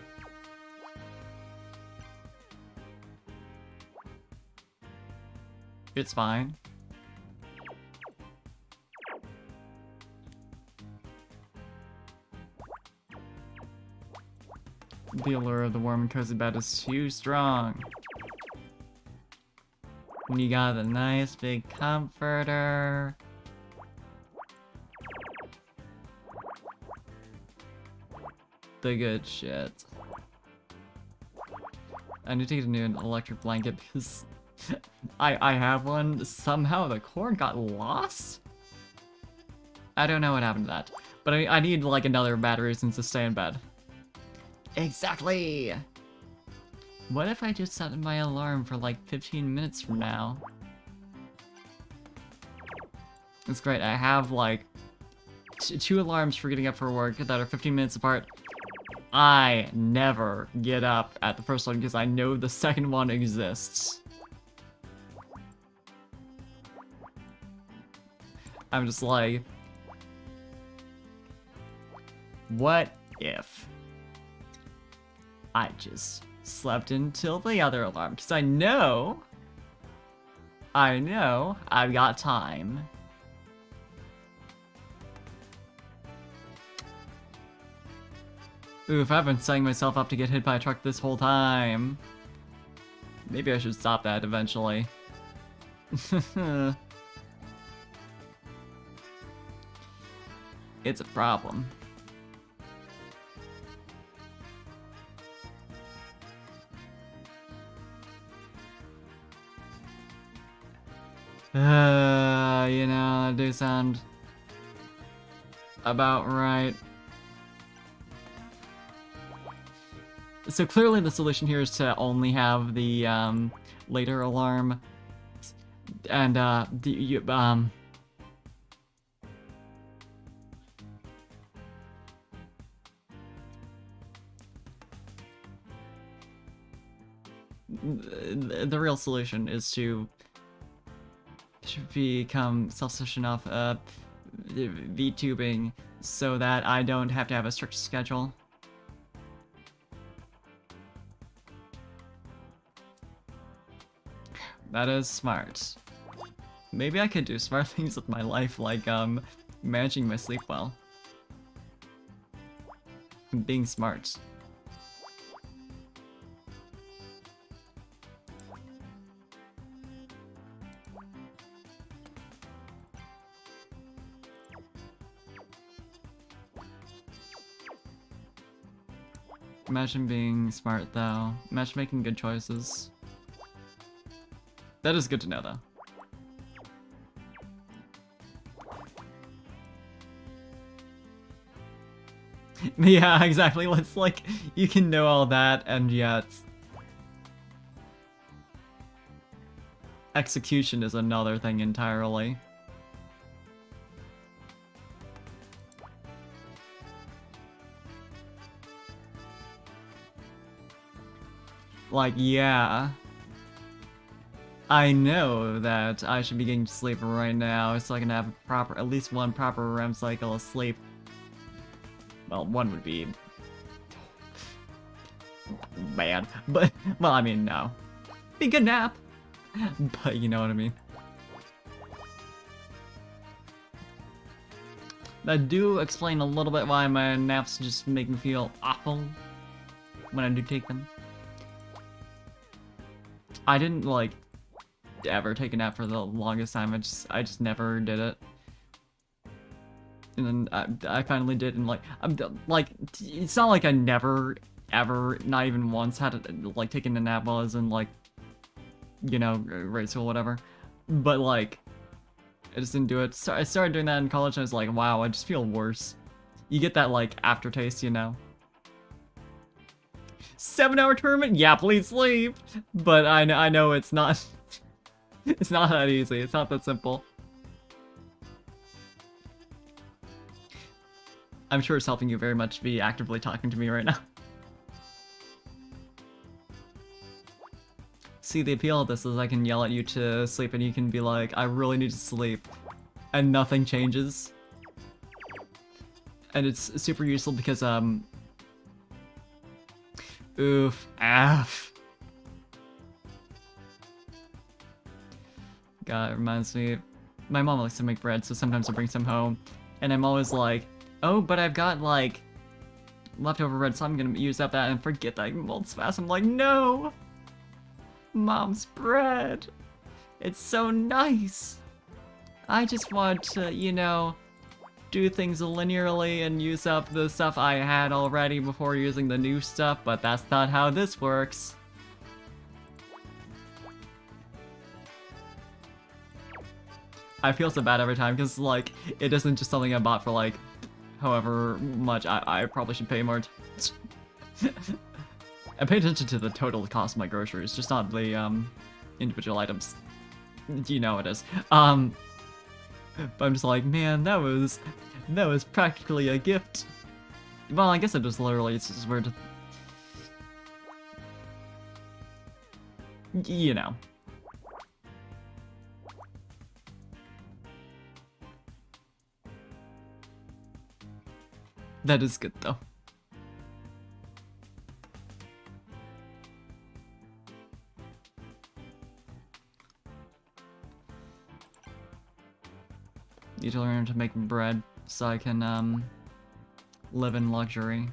It's fine. The allure of the warm and cozy bed is too strong. When you got a nice big comforter. The good shit. I need to get a new electric blanket because I have one. Somehow the cord got lost? I don't know what happened to that. But I need like another battery since to stay in bed. Exactly! What if I just set my alarm for like 15 minutes from now? It's great. I have like two alarms for getting up for work that are 15 minutes apart. I never get up at the first one because I know the second one exists. I'm just like, what if I just slept until the other alarm? Because I know I've got time. Oof, I've been setting myself up to get hit by a truck this whole time. Maybe I should stop that eventually. It's a problem. You know, that do sound about right. So clearly the solution here is to only have the later alarm and the real solution is to become self-sufficient off VTubing so that I don't have to have a strict schedule. That is smart. Maybe I could do smart things with my life, like managing my sleep well. And being smart. Imagine being smart, though. Imagine making good choices. That is good to know, though. Yeah, exactly. It's like, you can know all that, and yet... execution is another thing entirely. Like, yeah. I know that I should be getting to sleep right now so I can have at least one proper REM cycle of sleep. Well, one would be bad, but, well, I mean, no. Be a good nap, but you know what I mean. That do explain a little bit why my naps just make me feel awful when I do take them. I didn't, like, ever take a nap for the longest time. I just never did it. And then I finally did, and like, it's not like I never, ever, not even once had to, like, taken a nap while I was in, like, you know, grade school, whatever. But, like, I just didn't do it. So I started doing that in college, and I was like, wow, I just feel worse. You get that, like, aftertaste, you know? 7-hour tournament? Yeah, please sleep! But I know it's not... it's not that easy. It's not that simple. I'm sure it's helping you very much be actively talking to me right now. See, the appeal of this is I can yell at you to sleep and you can be like, I really need to sleep. And nothing changes. And it's super useful because, oof, af. God, it reminds me, my mom likes to make bread, so sometimes I bring some home. And I'm always like, oh, but I've got, like, leftover bread, so I'm gonna use up that and forget that it molds fast. I'm like, no! Mom's bread! It's so nice! I just want to, you know, do things linearly and use up the stuff I had already before using the new stuff, but that's not how this works. I feel so bad every time, because, like, it isn't just something I bought for, like, however much. I probably should pay more I pay attention to the total cost of my groceries, just not the, individual items. You know it is. But I'm just like, man, that was practically a gift. Well, I guess it was literally, it's just weird. You know. That is good, though. Need to learn to make bread so I can, live in luxury.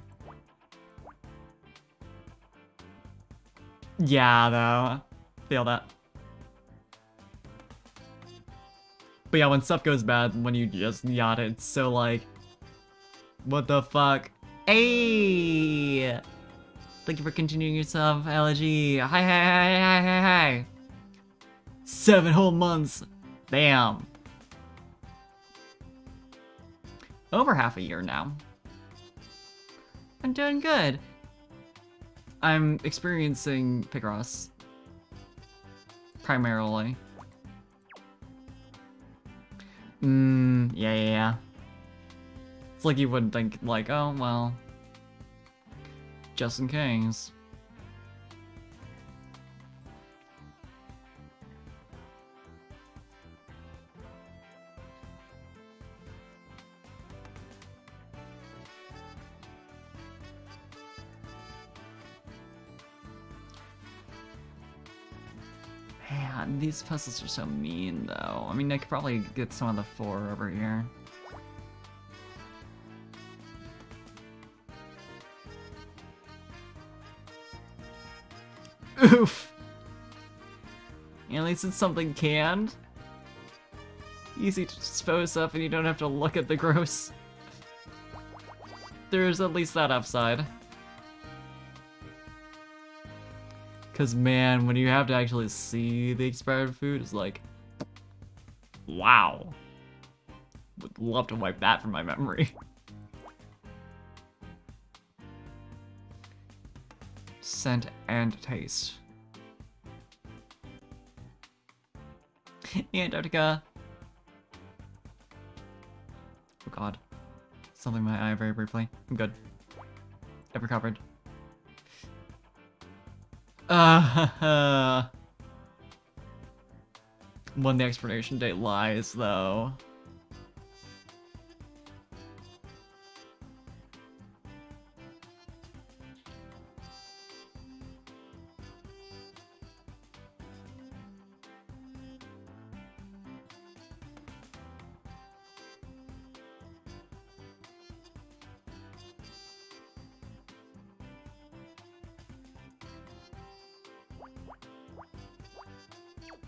Yeah, though. Feel that. But yeah, when stuff goes bad, when you just yacht it, it's so like... What the fuck? Hey! Thank you for continuing yourself, LG. Hi. 7 whole months. Bam. Over half a year now. I'm doing good. I'm experiencing picross. Primarily. Yeah. It's like you wouldn't think, like, oh, well, just in case. Man, these puzzles are so mean, though. I mean, I could probably get some of the 4 over here. Oof! At least it's something canned. Easy to dispose of and you don't have to look at the gross. There's at least that upside. Cause man, when you have to actually see the expired food, it's like, wow. Would love to wipe that from my memory. Scent and taste. Antarctica. Oh god. Something in my eye very briefly. I'm good. I've recovered. When the expiration date lies, though.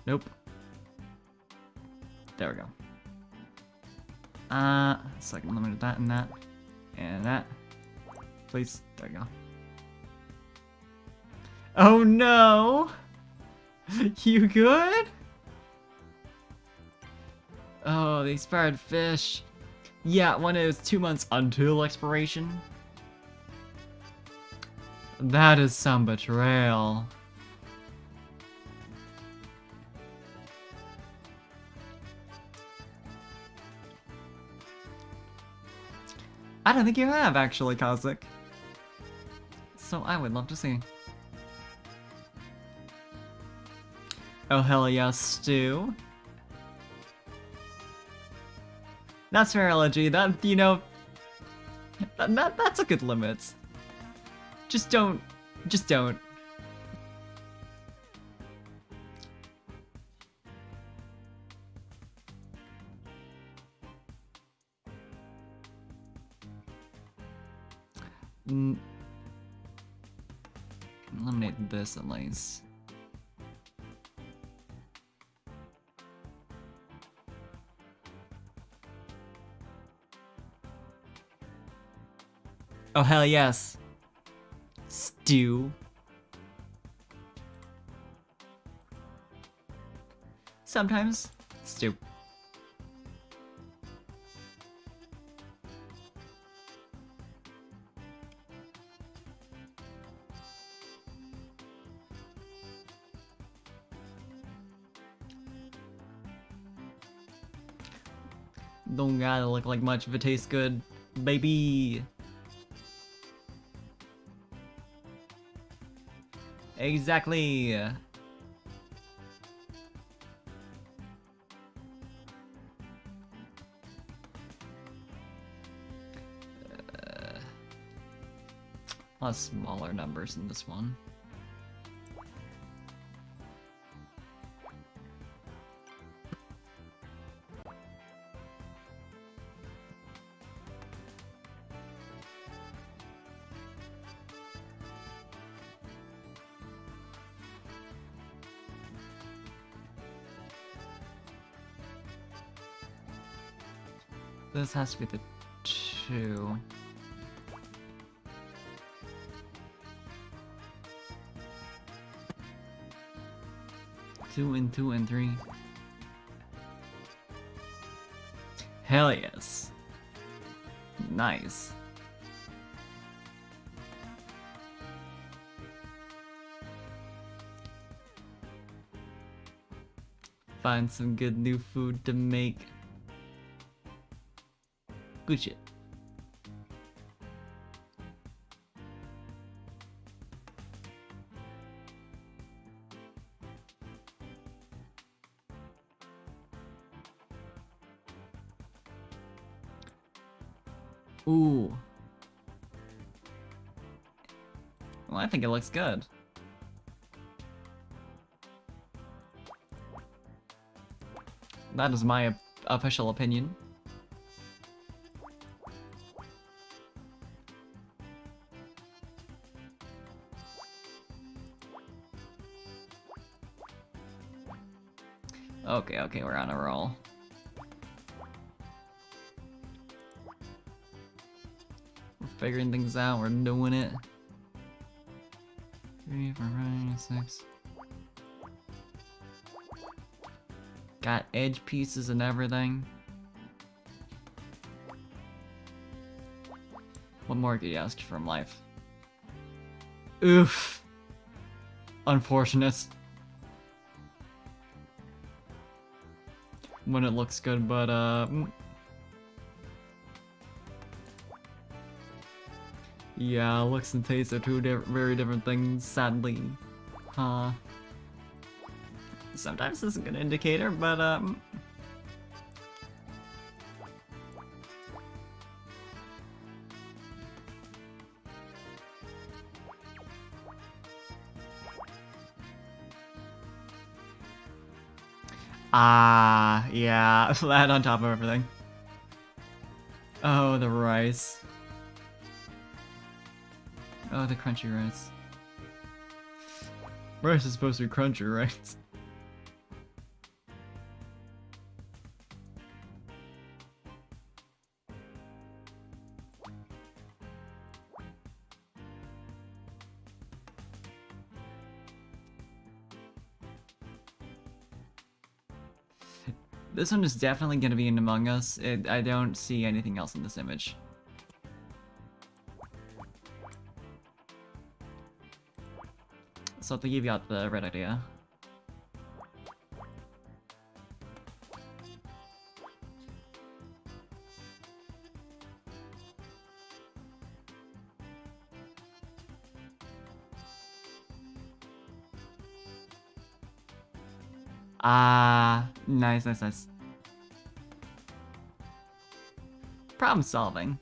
Nope. There we go. So I can limit that and that. And that. Please. There we go. Oh no! You good? Oh, the expired fish. Yeah, when it was 2 months until expiration. That is some betrayal. I don't think you have, actually, Kazik. So I would love to see. Oh, hell yeah, stew. That's fair, LG. That, you know, that's a good limit. Just don't. Just don't. Eliminate this at least. Oh hell yes. Stew. Sometimes stew. Don't gotta look like much if it tastes good, baby. Exactly. A lot smaller numbers in this one. This has to be the 2. Two and 2 and 3. Hell yes. Nice. Find some good new food to make. Good shit. Ooh. Well, I think it looks good. That is my official opinion. Okay, we're on a roll. We're figuring things out, we're doing it. 3, 4, 5, 6. Got edge pieces and everything. What more could you ask from life? Oof. Unfortunate. When it looks good, but yeah, looks and taste are two very different things, sadly. Huh. Sometimes this is a good indicator, but yeah, that on top of everything. Oh, the rice. Oh, the crunchy rice. Rice is supposed to be crunchy, right? This one is definitely gonna be in Among Us. I don't see anything else in this image. So I think you've got the right idea. Nice, nice, nice. Problem solving.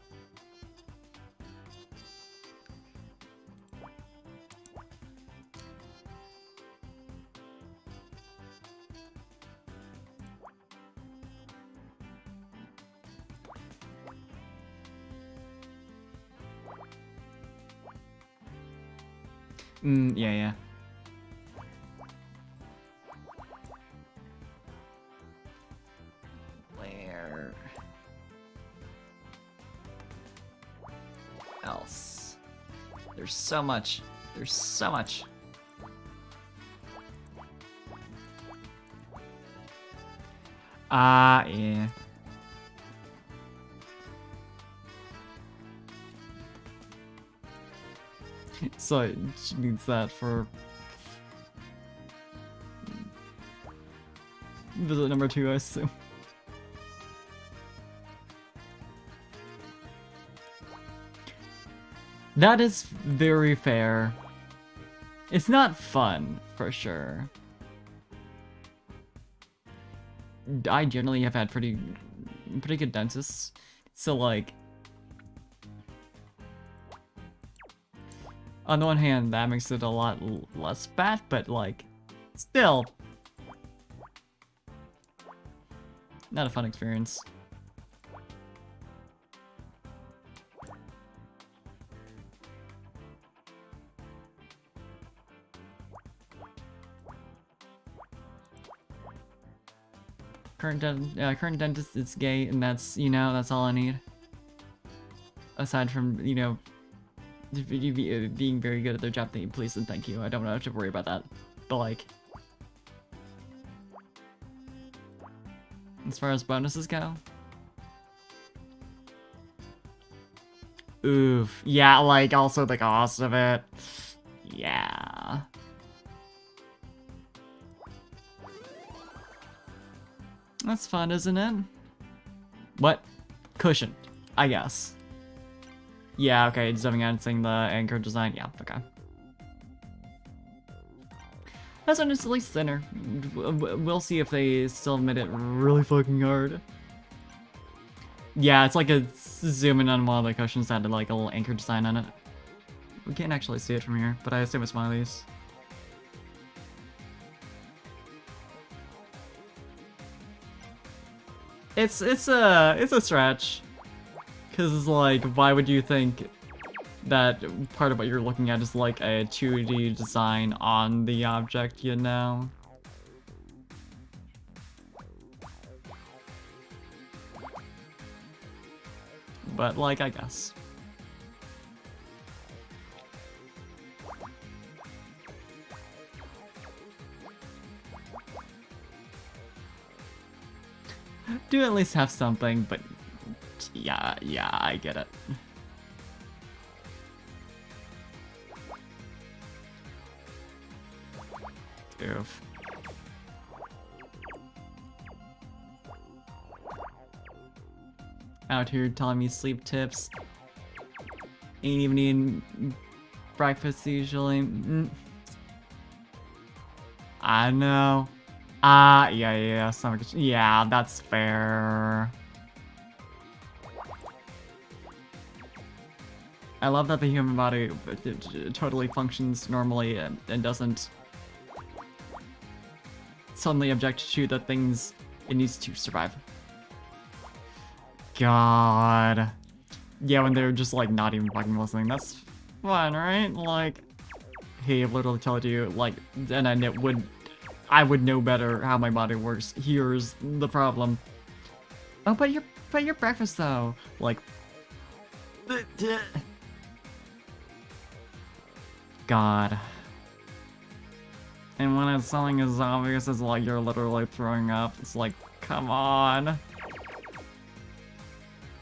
Yeah, yeah. Where else? There's so much. There's so much. Yeah. So she needs that for visit number 2, I assume. That is very fair. It's not fun, for sure. I generally have had pretty good dentists, so like, on the one hand, that makes it a lot less bad, but like, still, not a fun experience. Current dentist is gay, and that's, you know, that's all I need. Aside from, you know, being very good at their job, please and thank you. I don't have to worry about that. But like, as far as bonuses go, oof. Yeah, like also the cost of it. Yeah. That's fun, isn't it? What? Cushion, I guess. Yeah, okay, zooming out and seeing the anchor design. Yeah, okay. That's one is at least thinner. We'll see if they still made it really fucking hard. Yeah, it's like a zoom in on one of the cushions that had like a little anchor design on it. We can't actually see it from here, but I assume it's one of these. It's a stretch, cause it's like, why would you think that part of what you're looking at is like a 2D design on the object, you know? But like, I guess. do at least have something, but yeah, I get it. Oof. Out here telling me sleep tips. Ain't even eating breakfast usually. I know. Yeah, yeah, that's fair. I love that the human body totally functions normally and doesn't suddenly object to the things it needs to survive. God. Yeah, when they're just like not even fucking listening, that's fine, right? Like, hey, I've literally told you, like, and I would know better how my body works. Here's the problem. Oh, but your breakfast though, like, God. And when it's something as obvious as like you're literally throwing up, it's like, come on.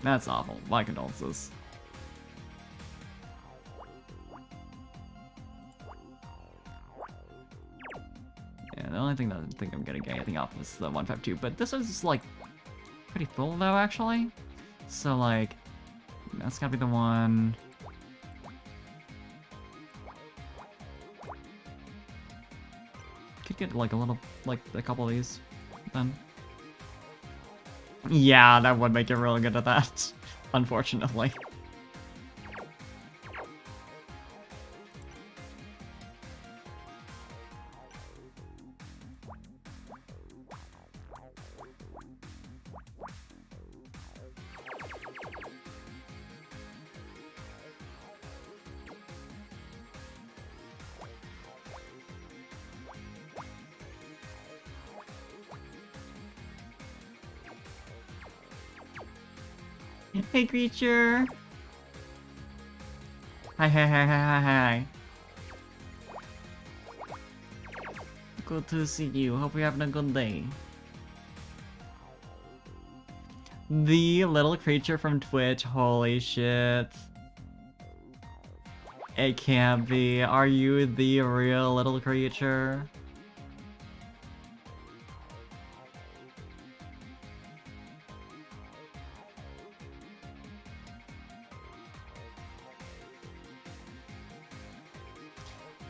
That's awful. My condolences. Yeah, the only thing that I think I'm gonna get anything off is the 152, but this is like pretty full though, actually. So like, that's gotta be the one. Could get like a little, like a couple of these, then. Yeah, that would make it really good at that, unfortunately. Hey, creature! Hi. Good to see you. Hope you're having a good day. The little creature from Twitch. Holy shit. It can't be. Are you the real little creature?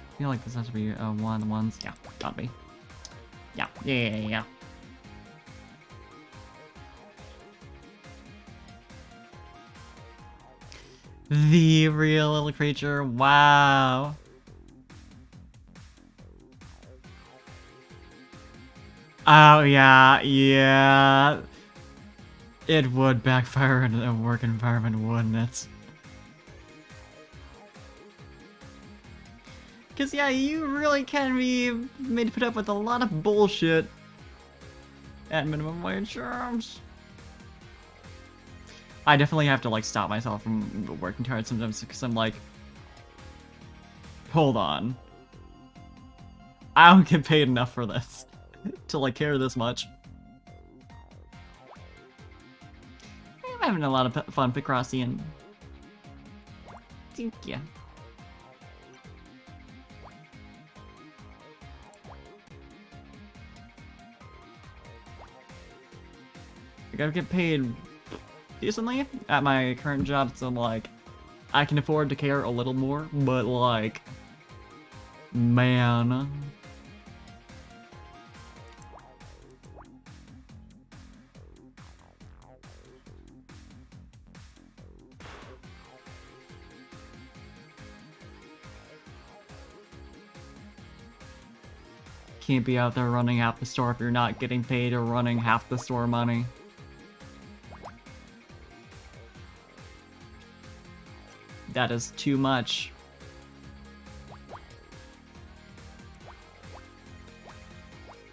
I feel like this has to be one of the ones. Yeah, gotta be. Yeah. The real little creature. Wow. Oh, yeah. It would backfire in a work environment, wouldn't it? Because, yeah, you really can be made to put up with a lot of bullshit at minimum wage terms. I definitely have to, like, stop myself from working too hard sometimes because I'm like, hold on. I don't get paid enough for this to, like, care this much. I'm having a lot of fun picrossing. Thank you. I gotta get paid decently at my current job, so like, I can afford to care a little more, but like, man. Can't be out there running half the store if you're not getting paid or running half the store money. That is too much.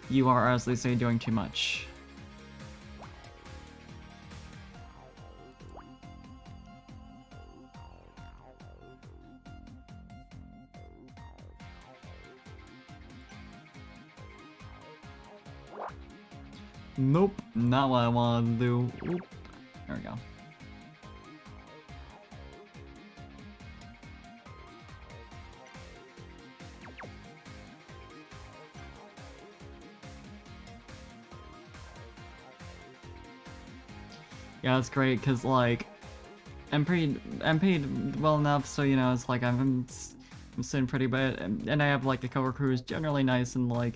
You are, as they say, doing too much. Nope, not what I wanted to do. Oop. There we go. Yeah, it's great, cause like, I'm paid well enough, so you know, it's like I'm sitting pretty, but and I have like a coworker who's generally nice and like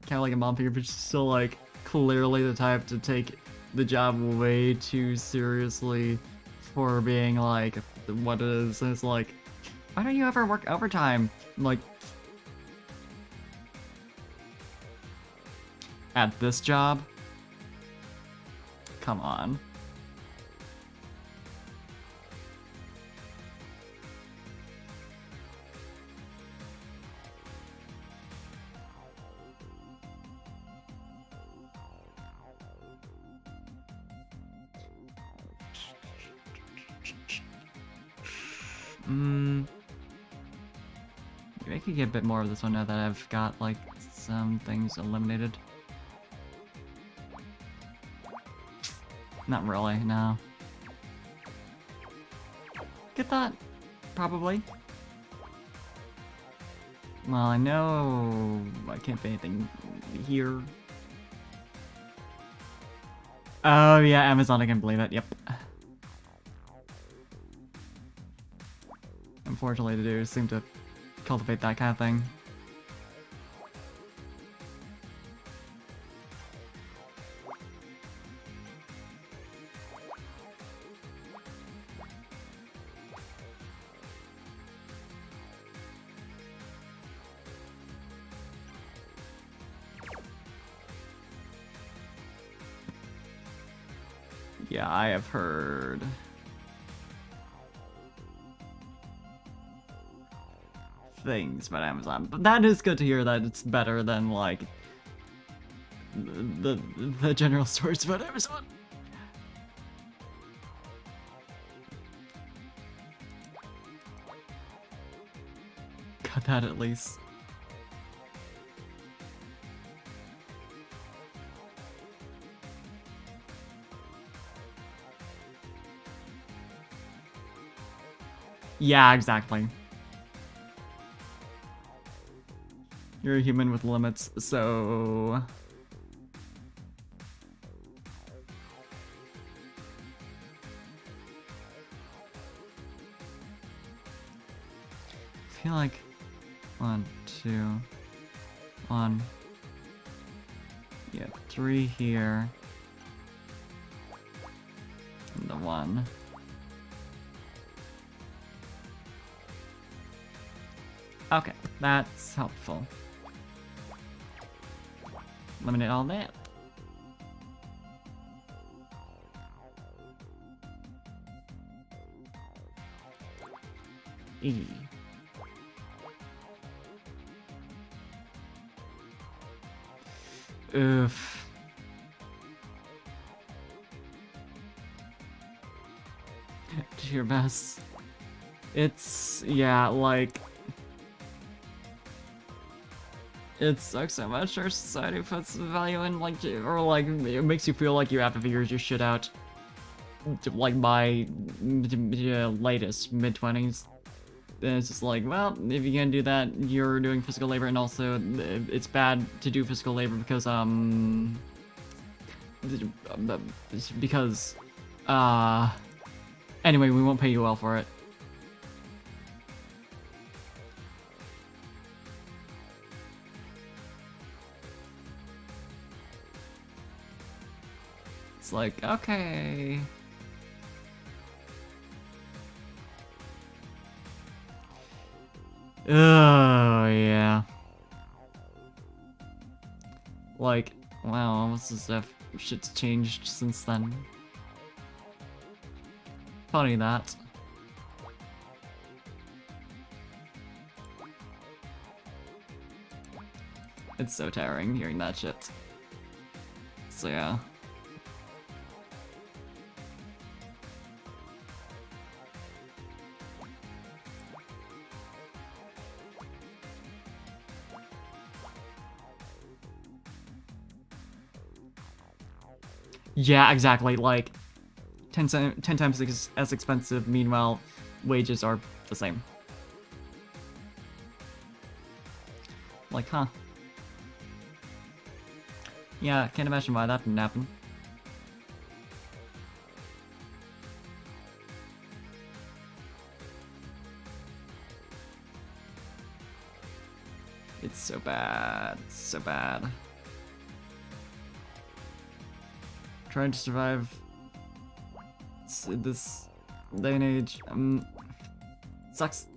kind of like a mom figure, but she's still like clearly the type to take the job way too seriously for being like what it is. And it's like, why don't you ever work overtime? I'm like, at this job? Come on. Maybe I could get a bit more of this one now that I've got like some things eliminated. Not really, no. Get that? Probably. Well, I know I can't fit anything here. Oh yeah, Amazon, I can believe it, yep. Unfortunately, they do seem to cultivate that kind of thing. Yeah, I have heard. Things about Amazon, but that is good to hear that it's better than like the general stories about Amazon. Got that at least. Yeah, exactly. You're a human with limits, so... I feel like... 1, 2... 1... Yeah, 3 here. And the 1. Okay, that's helpful. Eliminate all that. E. Oof. Do your best. It's, yeah, like... It sucks so much our society puts value in, like, or, like, it makes you feel like you have to figure your shit out, like, by latest mid-20s. And it's just like, well, if you can do that, you're doing physical labor, and also, it's bad to do physical labor because, anyway, we won't pay you well for it. It's like, okay. Oh, yeah. Like, wow, almost as if shit's changed since then. Funny that. It's so tiring hearing that shit. So yeah. Yeah, exactly. Like 10 times as expensive. Meanwhile, wages are the same. Like, huh? Yeah, can't imagine why that didn't happen. It's so bad. It's so bad. Trying to survive this day and age. Sucks.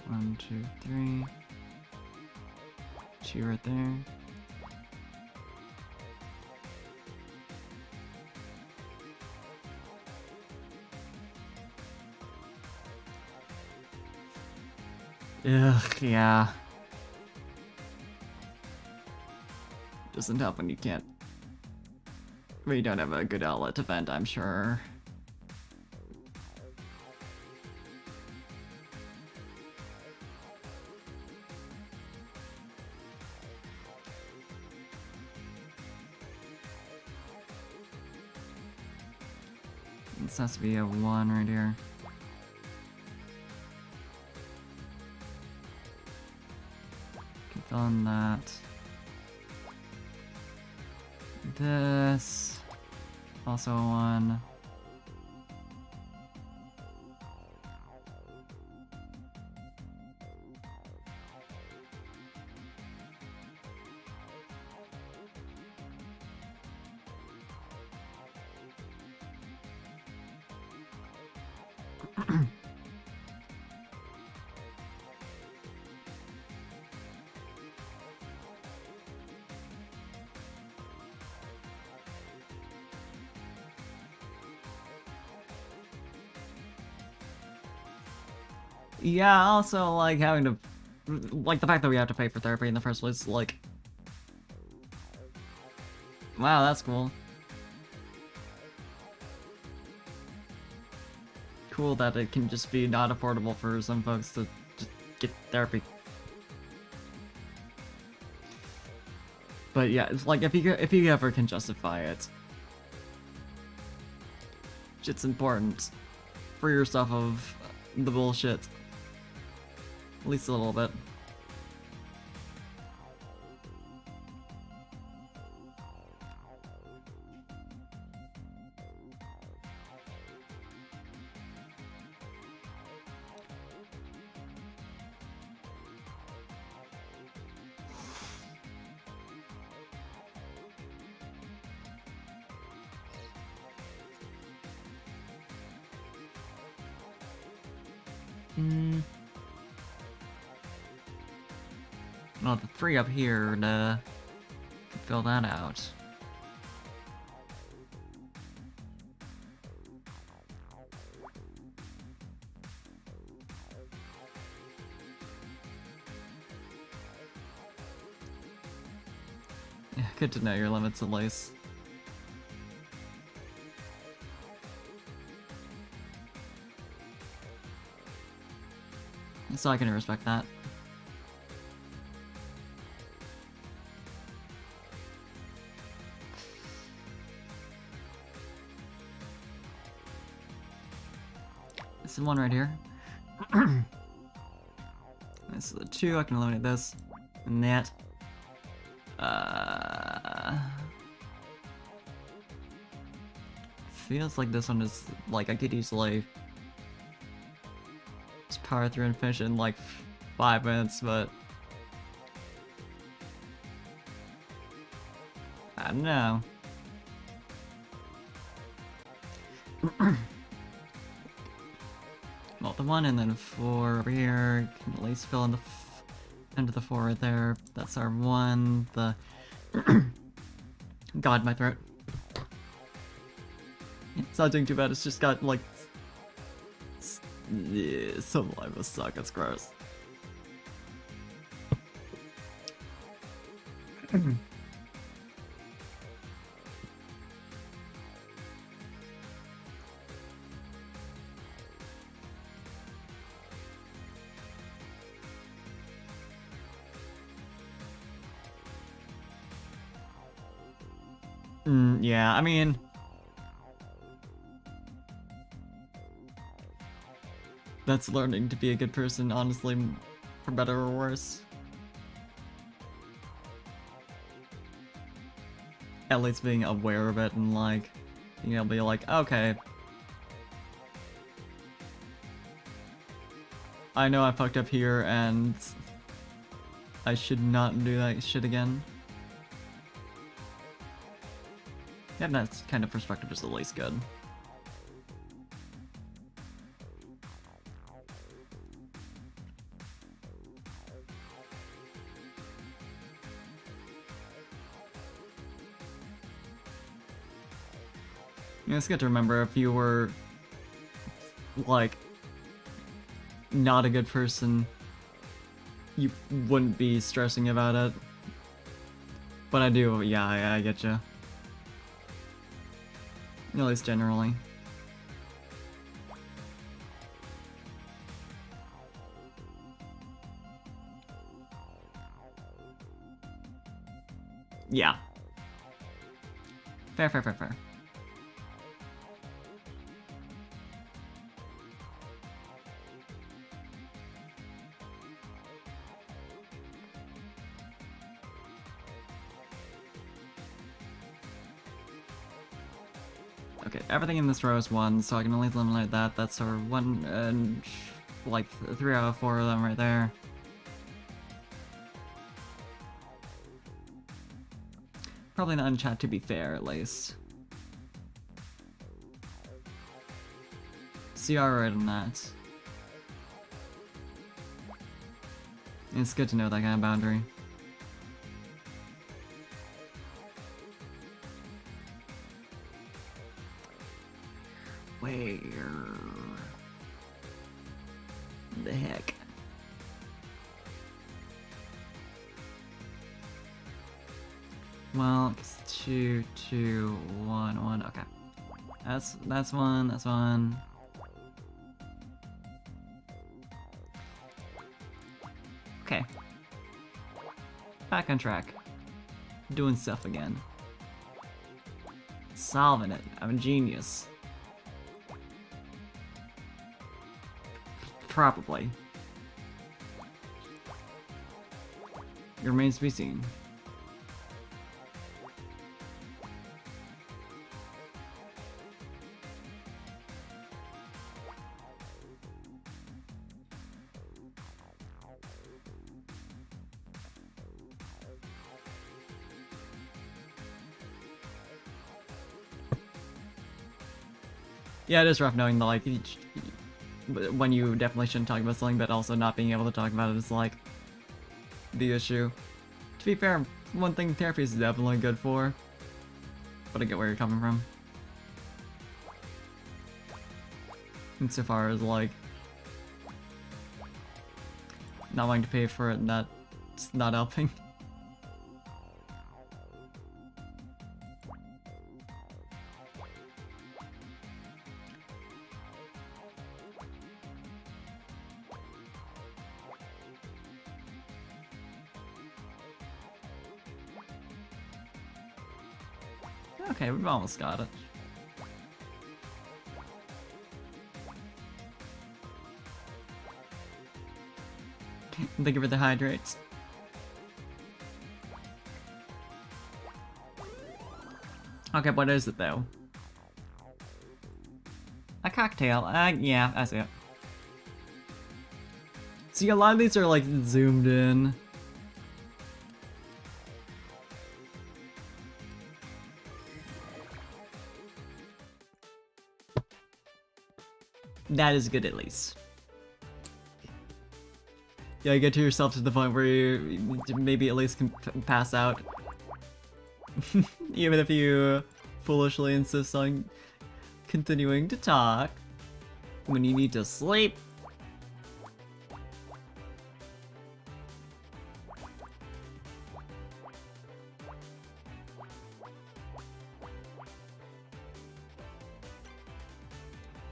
One, two, three. Two right there. Ugh, yeah. Doesn't help when you can't. When you don't have a good outlet to vent, I'm sure. This has to be a 1 right here. Can fill in that. This. Also a 1. Yeah, also, like, having to... Like, the fact that we have to pay for therapy in the first place, like... Wow, that's cool. Cool that it can just be not affordable for some folks to just get therapy. But yeah, it's like, if you ever can justify it... It's important. Free yourself of the bullshit. At least a little bit. Well, the 3 up here to fill that out. Yeah, good to know your limits at least. So I can respect that. This is 1 right here. This is a 2, I can eliminate this. And that. Feels like this one is, like, I could easily just power through and finish it in like 5 minutes, but I don't know. Well, the 1 and then 4 over here. Can at least fill in the end of the 4 right there. That's our 1. The God, my throat. It's not doing too bad. It's just got like saliva suck. It's gross. Yeah, I mean... That's learning to be a good person, honestly, for better or worse. At least being aware of it and, like, being able to be like, okay, I know I fucked up here and I should not do that shit again. Yeah, that kind of perspective is at least good. Yeah, it's good to remember if you were, like, not a good person, you wouldn't be stressing about it. But I do, yeah, I get you. At least generally. Yeah. Fair, fair, fair, fair. Okay, everything in this row is 1, so I can only eliminate that. That's our 1, and like 3 out of 4 of them right there. Probably not in chat, to be fair, at least. So you are right on that. It's good to know that kind of boundary. Where the heck? Well, it's 2, 2, 1, 1. Okay, that's one. That's one. Okay, back on track. Doing stuff again. Solving it. I'm a genius. Probably. It remains to be seen. Yeah, it is rough knowing that, like, when you definitely shouldn't talk about something, but also not being able to talk about it is, like, the issue. To be fair, one thing therapy is definitely good for, but I get where you're coming from. Insofar as, like, not wanting to pay for it and that's not helping. Okay, we've almost got it. Thank you for the hydrates. Okay, what is it though? A cocktail. Yeah, I see it. See, a lot of these are like zoomed in. That is good at least. Yeah, get to yourself to the point where you maybe at least can pass out. Even if you foolishly insist on continuing to talk when you need to sleep.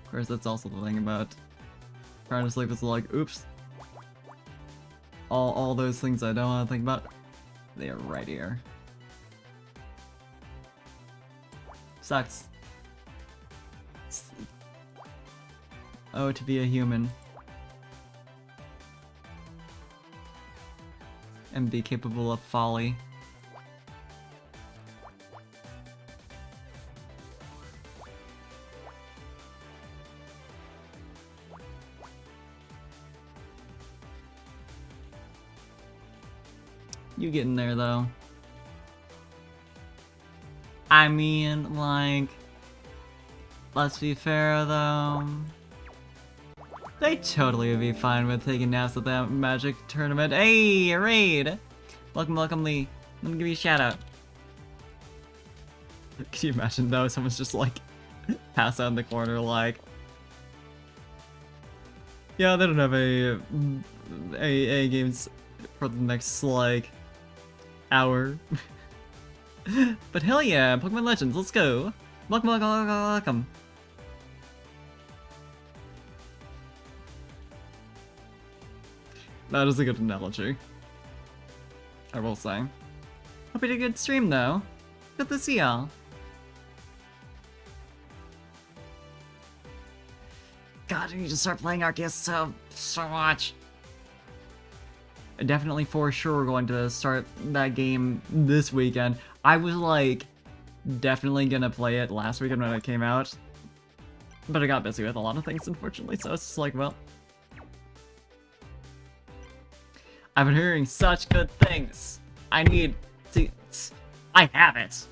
Of course, that's also the thing about trying to sleep is like, oops. All those things I don't want to think about, they are right here. Sucks. Oh, to be a human. And be capable of folly. You get in there, though. I mean, like... Let's be fair, though. They totally would be fine with taking naps at that magic tournament. Hey, a raid! Welcome, welcome, Lee. Let me give you a shout out. Can you imagine, though, someone's just, like, pass out in the corner, like... Yeah, they don't have a games for the next, like... hour. But hell yeah, Pokemon Legends, let's go. Welcome, welcome, welcome, welcome. That is a good analogy, I will say. Hope you did a good stream, though. Good to see y'all. God, I need to start playing Arceus so much. Definitely for sure going to start that game this weekend. I was like, definitely gonna play it last weekend when it came out. But I got busy with a lot of things, unfortunately, so it's just like, well. I've been hearing such good things. I need to... I have it.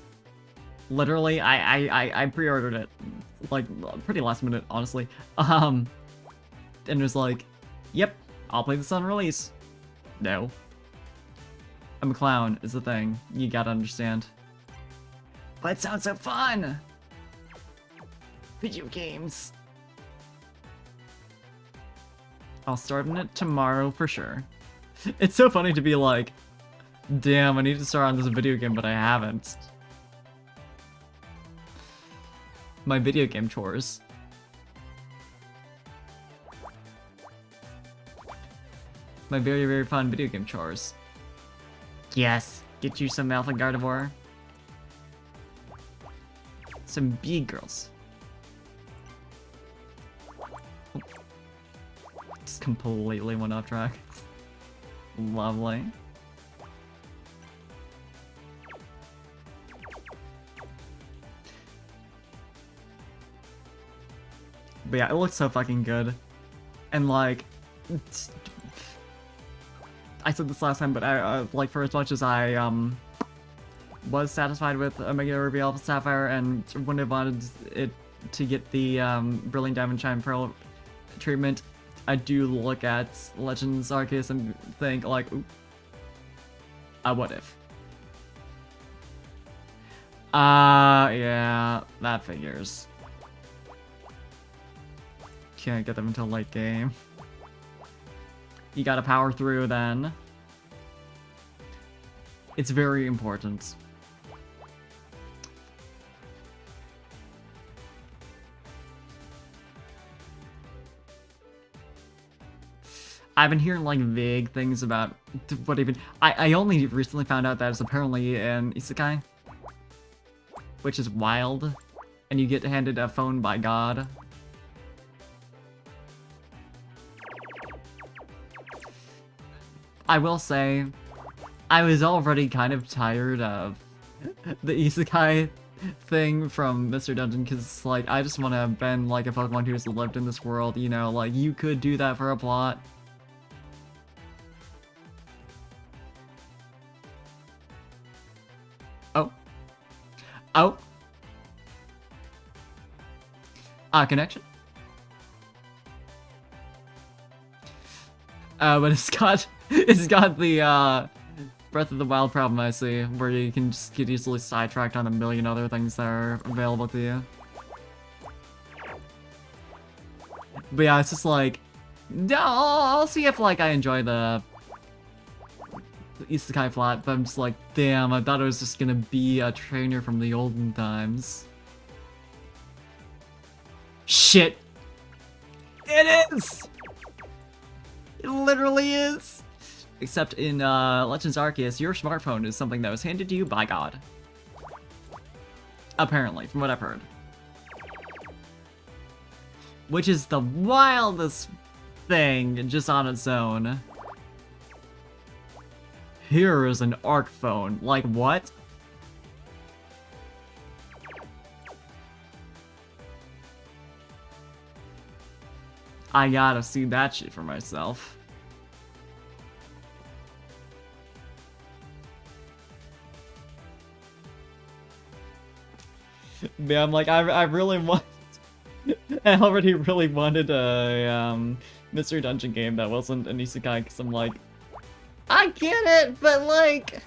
Literally, I pre-ordered it. Like, pretty last minute, honestly. And it was like, yep, I'll play this on release. No. I'm a clown, is the thing. You gotta understand. But it sounds so fun! Video games. I'll start on it tomorrow for sure. It's so funny to be like, damn, I need to start on this video game, but I haven't. My video game chores. My very, very fun video game chores. Yes, get you some Alpha Gardevoir. Some bee girls. Oh. Just completely went off track. Lovely. But yeah, it looks so fucking good. And like... I said this last time, but I like for as much as I was satisfied with Omega Ruby Alpha Sapphire and when I wanted it to get the Brilliant Diamond Shine Pearl treatment, I do look at Legends Arceus and think like, ooh, what if? Yeah, that figures. Can't get them until late game. You gotta power through then. It's very important. I've been hearing like vague things about what even... I only recently found out that it's apparently an isekai. Which is wild. And you get handed a phone by God. I will say, I was already kind of tired of the isekai thing from Mr. Dungeon, because, like, I just want to have been, like, a Pokemon who's lived in this world, you know, like, you could do that for a plot. Oh. Oh. Connection. But it's got the, Breath of the Wild problem, I see, where you can just get easily sidetracked on a million other things that are available to you. But yeah, it's just like, I'll see if, like, I enjoy the isekai plot, but I'm just like, damn, I thought it was just gonna be a trainer from the olden times. Shit! It is! It literally is! Except in Legends Arceus, your smartphone is something that was handed to you by God. Apparently, from what I've heard. Which is the wildest thing just on its own. Here is an ARC phone. Like, what? I gotta see that shit for myself. Yeah, I'm like, I really want... I already really wanted a Mystery Dungeon game that wasn't an isekai, because I'm like, I get it, but like,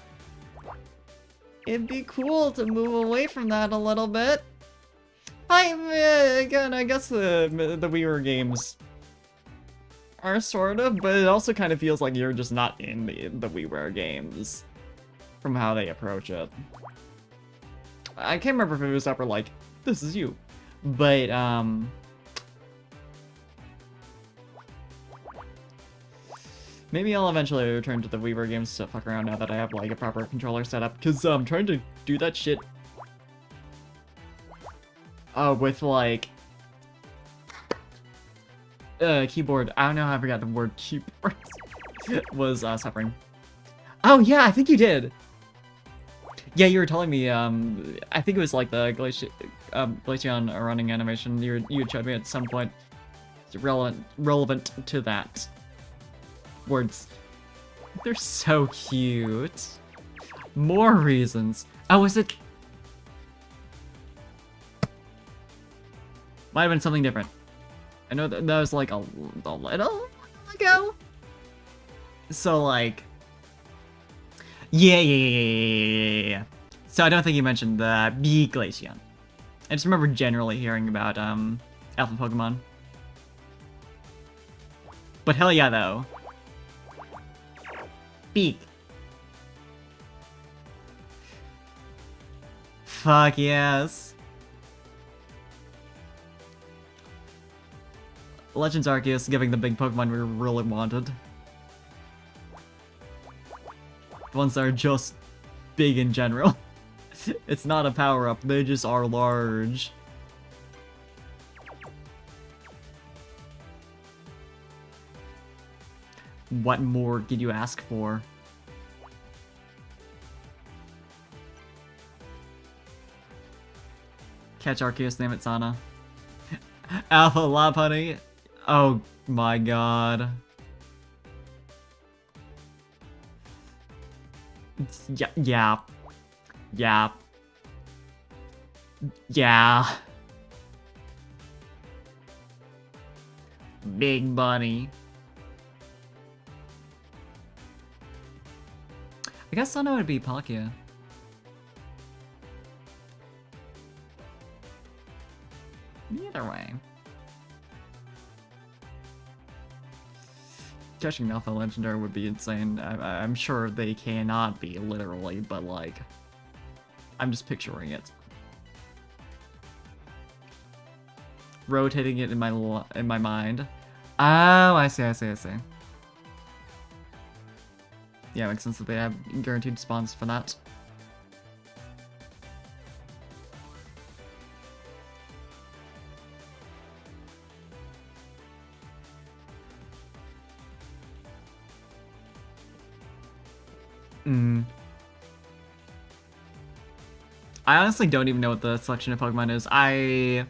it'd be cool to move away from that a little bit. Again, I guess the WiiWare games are sort of, but it also kind of feels like you're just not in the WiiWare games from how they approach it. I can't remember if it was upper like, this is you, but maybe I'll eventually return to the WiiWare games to fuck around now that I have like a proper controller setup, because I'm trying to do that shit with like keyboard. I don't know how I forgot the word keyboard was suffering. Oh yeah, I think you did. Yeah, you were telling me, I think it was like the Glaceon running animation you had showed me at some point. It's relevant to that. Words. They're so cute. More reasons. Oh, is it? Might have been something different. I know that was like a little ago. So like, yeah. So I don't think you mentioned the big Glaceon. I just remember generally hearing about Alpha Pokemon. But hell yeah, though. Beak. Fuck yes. Legends Arceus giving the big Pokemon we really wanted. The ones that are just big in general. It's not a power-up, they just are large. What more could you ask for? Catch Arceus, name it Sana. Alpha Lopunny. Oh my god. Yeah. Big Bunny. I guess Sana would be Palkia. Either way. Catching Alpha Legendary would be insane. I'm sure they cannot be, literally, but like, I'm just picturing it. Rotating it in my mind. Oh, I see. Yeah, makes sense that they have guaranteed spawns for that. I honestly don't even know what the selection of Pokemon is. I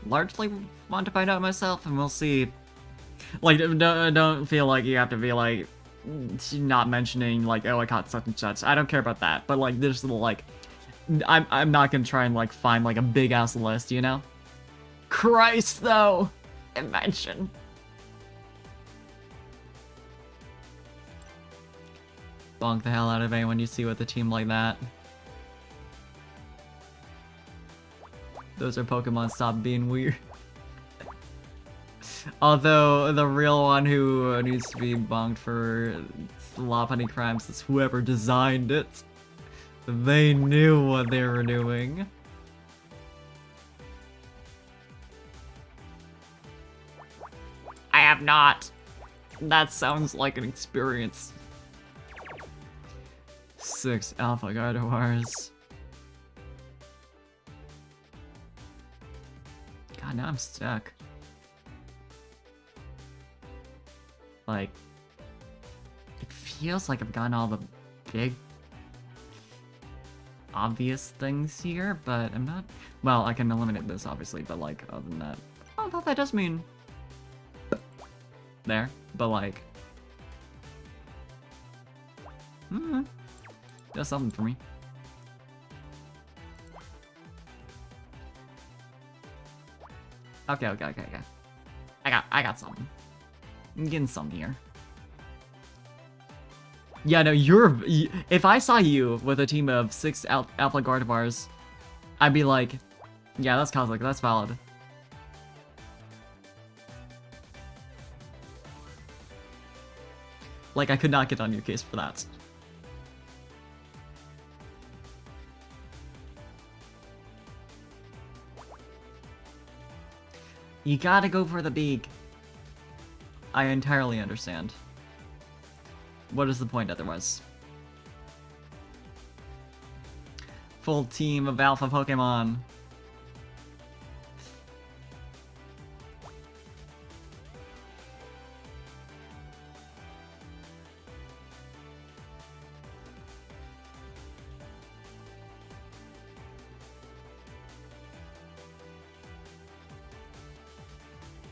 largely want to find out myself, and we'll see. Like, don't feel like you have to be like not mentioning like, oh, I caught such and such. I don't care about that. But like, there's little like, I'm not gonna try and like find like a big ass list, you know? Christ, though, imagine. Bonk the hell out of anyone you see with a team like that. Those are Pokemon, stop being weird. Although, the real one who needs to be bonked for Lopunny crimes is whoever designed it. They knew what they were doing. I have not. That sounds like an experience. 6 Alpha Gardevoirs. now I'm stuck. Like, it feels like I've gotten all the big, obvious things here, but I'm not... Well, I can eliminate this, obviously, but, like, other than that... Oh, that does mean... There, but, like... Does something for me. Okay. I got something. I'm getting some here. Yeah, no, if I saw you with a team of 6 Alpha Gardevoirs, I'd be like, yeah, that's Cosmic, that's valid. Like, I could not get on your case for that. You gotta go for the big. I entirely understand. What is the point otherwise? Full team of Alpha Pokemon.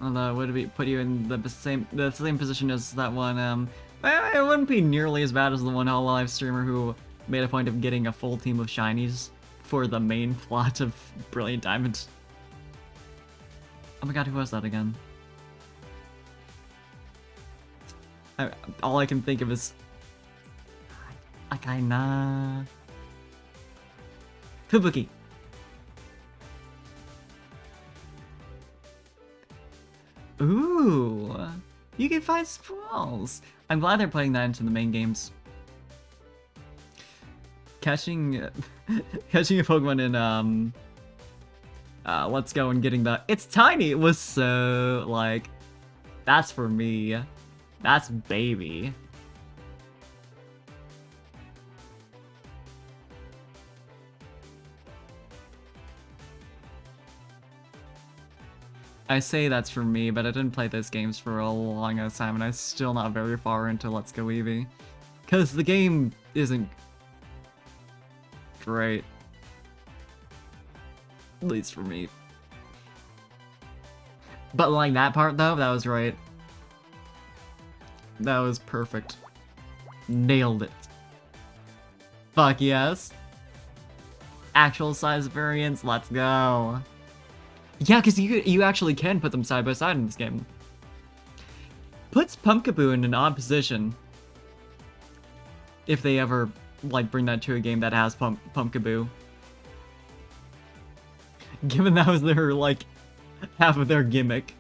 Although, would it put you in the same position as that one, it wouldn't be nearly as bad as the one live streamer who made a point of getting a full team of shinies for the main plot of Brilliant Diamond. Oh my god, who was that again? All I can think of is... Akaina... Fubuki. Ooh, you can find spawls. I'm glad they're putting that into the main games. Catching a Pokemon in Let's Go and getting the it's tiny was so like that's for me. That's baby. I say that's for me, but I didn't play those games for a long ass time, and I'm still not very far into Let's Go Eevee. Because the game isn't great. At least for me. But like that part though, that was right. That was perfect. Nailed it. Fuck yes. Actual size variants, let's go. Yeah, because you actually can put them side by side in this game. Puts Pumpkaboo in an odd position. If they ever, like, bring that to a game that has Pumpkaboo. Given that was their, like, half of their gimmick.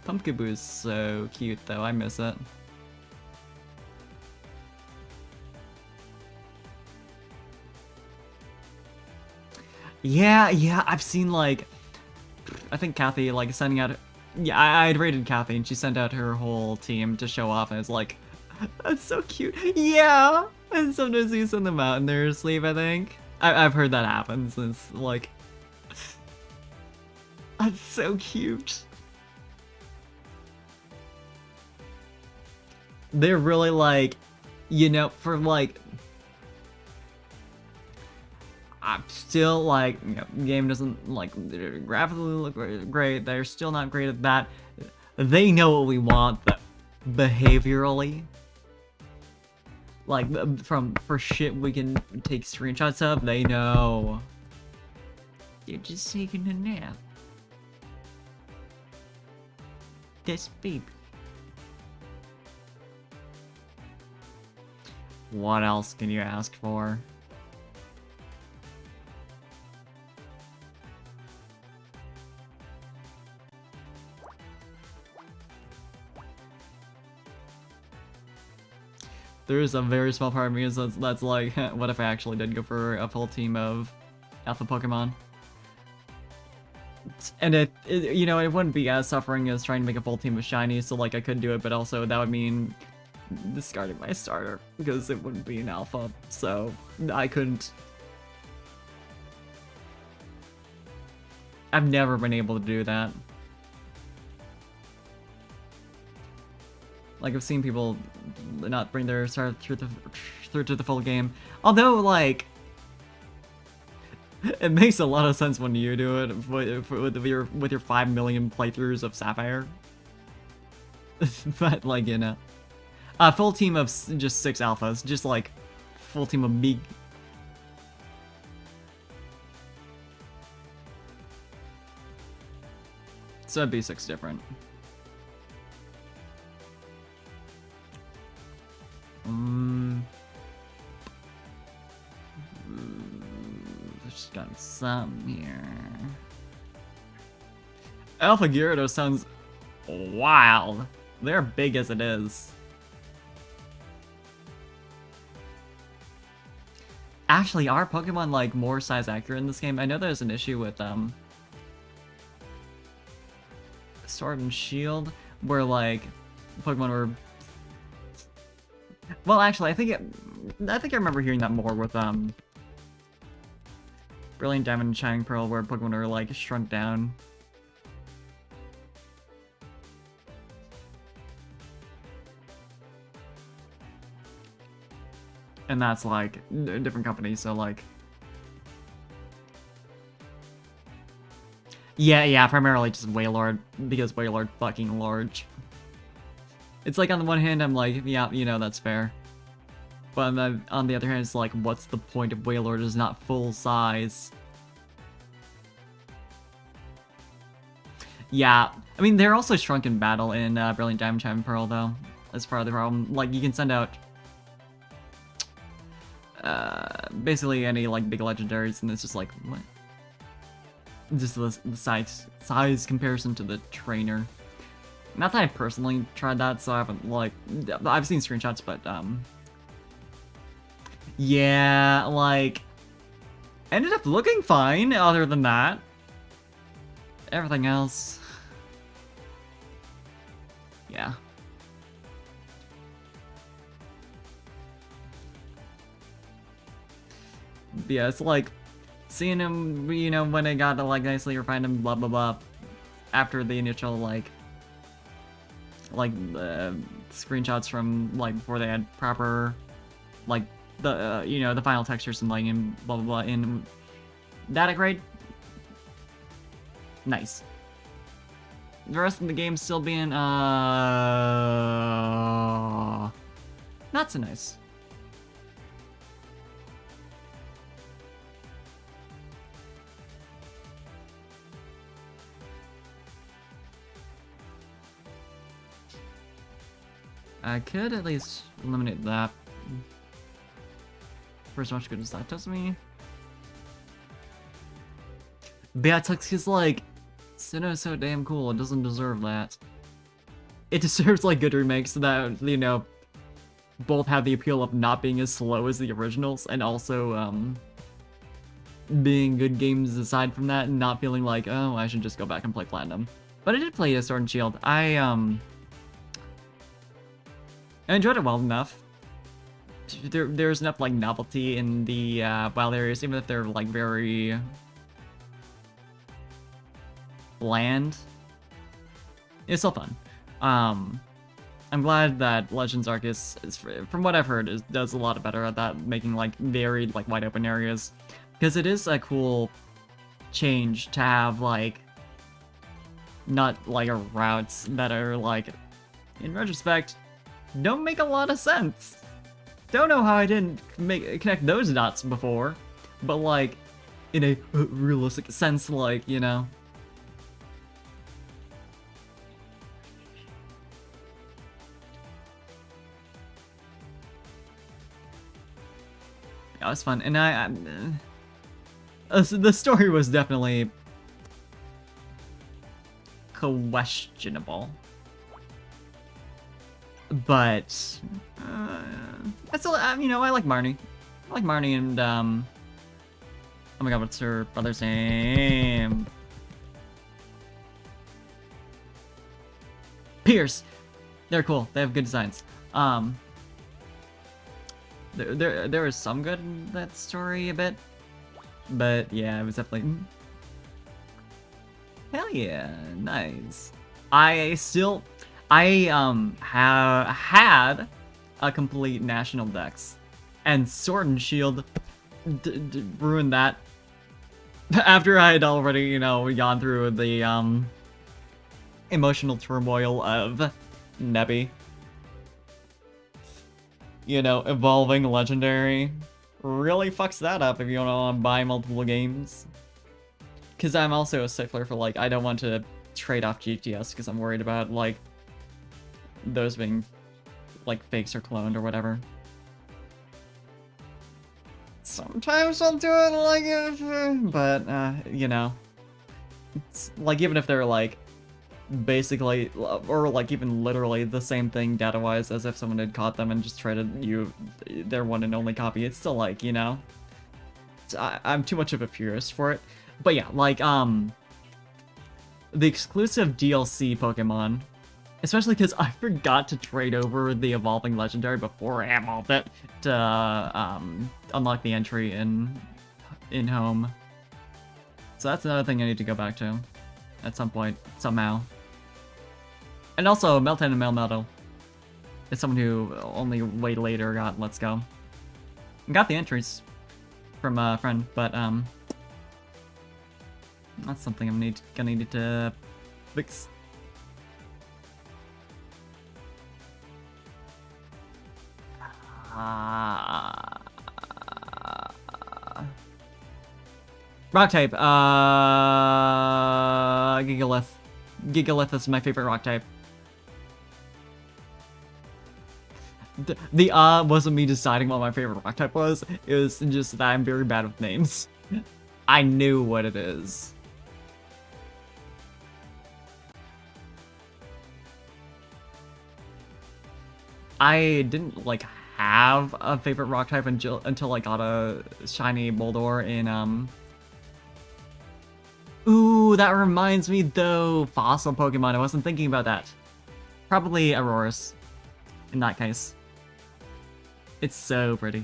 Pumpkaboo is so cute, though. I miss it. Yeah, I've seen, like, I think Kathy, like, sending out, yeah, I'd rated Kathy, and she sent out her whole team to show off, and it's like, that's so cute. Yeah, and sometimes you send them out in their sleep, I think. I've heard that happens, and it's like, that's so cute. They're really, like, you know, for, like, I'm still, like, you know, the game doesn't, like, graphically look great. They're still not great at that. They know what we want, but behaviorally. Like, for shit we can take screenshots of, they know. You're just taking a nap. This baby. What else can you ask for? There is a very small part of me that's like, what if I actually did go for a full team of Alpha Pokemon? And it you know, it wouldn't be as suffering as trying to make a full team of Shiny, so like I could do it, but also that would mean discarding my starter because it wouldn't be an alpha, so I couldn't. I've never been able to do that. Like, I've seen people not bring their starter through to the full game. Although, like, it makes a lot of sense when you do it with your 5 million playthroughs of Sapphire. But, like, you know. A full team of just 6 alphas. Just, like, full team of big. So it'd be 6 different. There's got some here. Alpha Gyarados sounds wild. They're big as it is. Actually, are Pokemon like more size accurate in this game? I know there's an issue with Sword and Shield, where like Pokemon were. Well, actually, I think I remember hearing that more with Brilliant Diamond and Shining Pearl, where Pokemon are like shrunk down. And that's like a different company, so like. Yeah, primarily just Wailord, because Wailord fucking large. It's like on the one hand, I'm like, yeah, you know, that's fair. But on the other hand, it's like, what's the point of Wailord is not full size? Yeah, I mean, they're also shrunk in battle in Brilliant Diamond, Shining Pearl, though. As part of the problem. Like, you can send out basically any, like, big legendaries, and it's just like, what? Just the size comparison to the trainer. Not that I personally tried that, so I haven't, like, I've seen screenshots, but, yeah, like, ended up looking fine, other than that. Everything else, yeah. But yeah, it's like, seeing him, you know, when it got to, like, nicely refined and blah, blah, blah, after the initial, like, screenshots from, like, before they had proper, like, the, you know, the final textures and lighting and blah, blah, blah, in data grade. Nice. The rest of the game still being, not so nice. I could at least eliminate that. For as much good as that does me. But yeah, Tuxie's like, Sinnoh's so damn cool, it doesn't deserve that. It deserves like good remakes that, you know, both have the appeal of not being as slow as the originals, and also, being good games aside from that, and not feeling like, oh, I should just go back and play Platinum. But I did play Sword and Shield. I enjoyed it well enough. There's enough, like, novelty in the wild areas, even if they're, like, very bland. It's still fun. I'm glad that Legends Arceus is, from what I've heard, does a lot better at that, making, like, very, like, wide open areas. Because it is a cool change to have, like, not, like, routes that are, like, in retrospect, don't make a lot of sense. Don't know how I didn't connect those dots before, but like, in a realistic sense, like, you know. Yeah, it was fun, and the story was definitely questionable. But, I still, you know, I like Marnie. I like Marnie and, oh my god, what's her brother's name? Pierce! They're cool. They have good designs. There was some good in that story a bit, but yeah, it was definitely hell yeah, nice. I had a complete national dex, and Sword and Shield ruined that. After I had already, you know, gone through the emotional turmoil of Nebby. You know, evolving legendary really fucks that up if you want to buy multiple games. Because I'm also a stickler for, like, I don't want to trade off GTS because I'm worried about, like, those being, like, fakes or cloned or whatever. Sometimes I'll do it, like, but, you know. It's, like, even if they're, like, basically, or, like, even literally the same thing data-wise as if someone had caught them and just traded you their one and only copy, it's still, like, you know. I'm too much of a purist for it. But yeah, like, the exclusive DLC Pokemon, especially because I forgot to trade over the Evolving Legendary before I evolved it to, unlock the entry in Home. So that's another thing I need to go back to at some point, somehow. And also, Meltan and Melmetal is someone who only way later got Let's Go. Got the entries from a friend, but, that's something I'm gonna need to fix. Rock type, Gigalith. Gigalith is my favorite rock type. The wasn't me deciding what my favorite rock type was, it was just that I'm very bad with names. I knew what it is. I didn't, like, have a favorite rock type until I got a shiny Boldore in, Ooh, that reminds me, though. Fossil Pokemon, I wasn't thinking about that. Probably Aurorus, in that case. It's so pretty.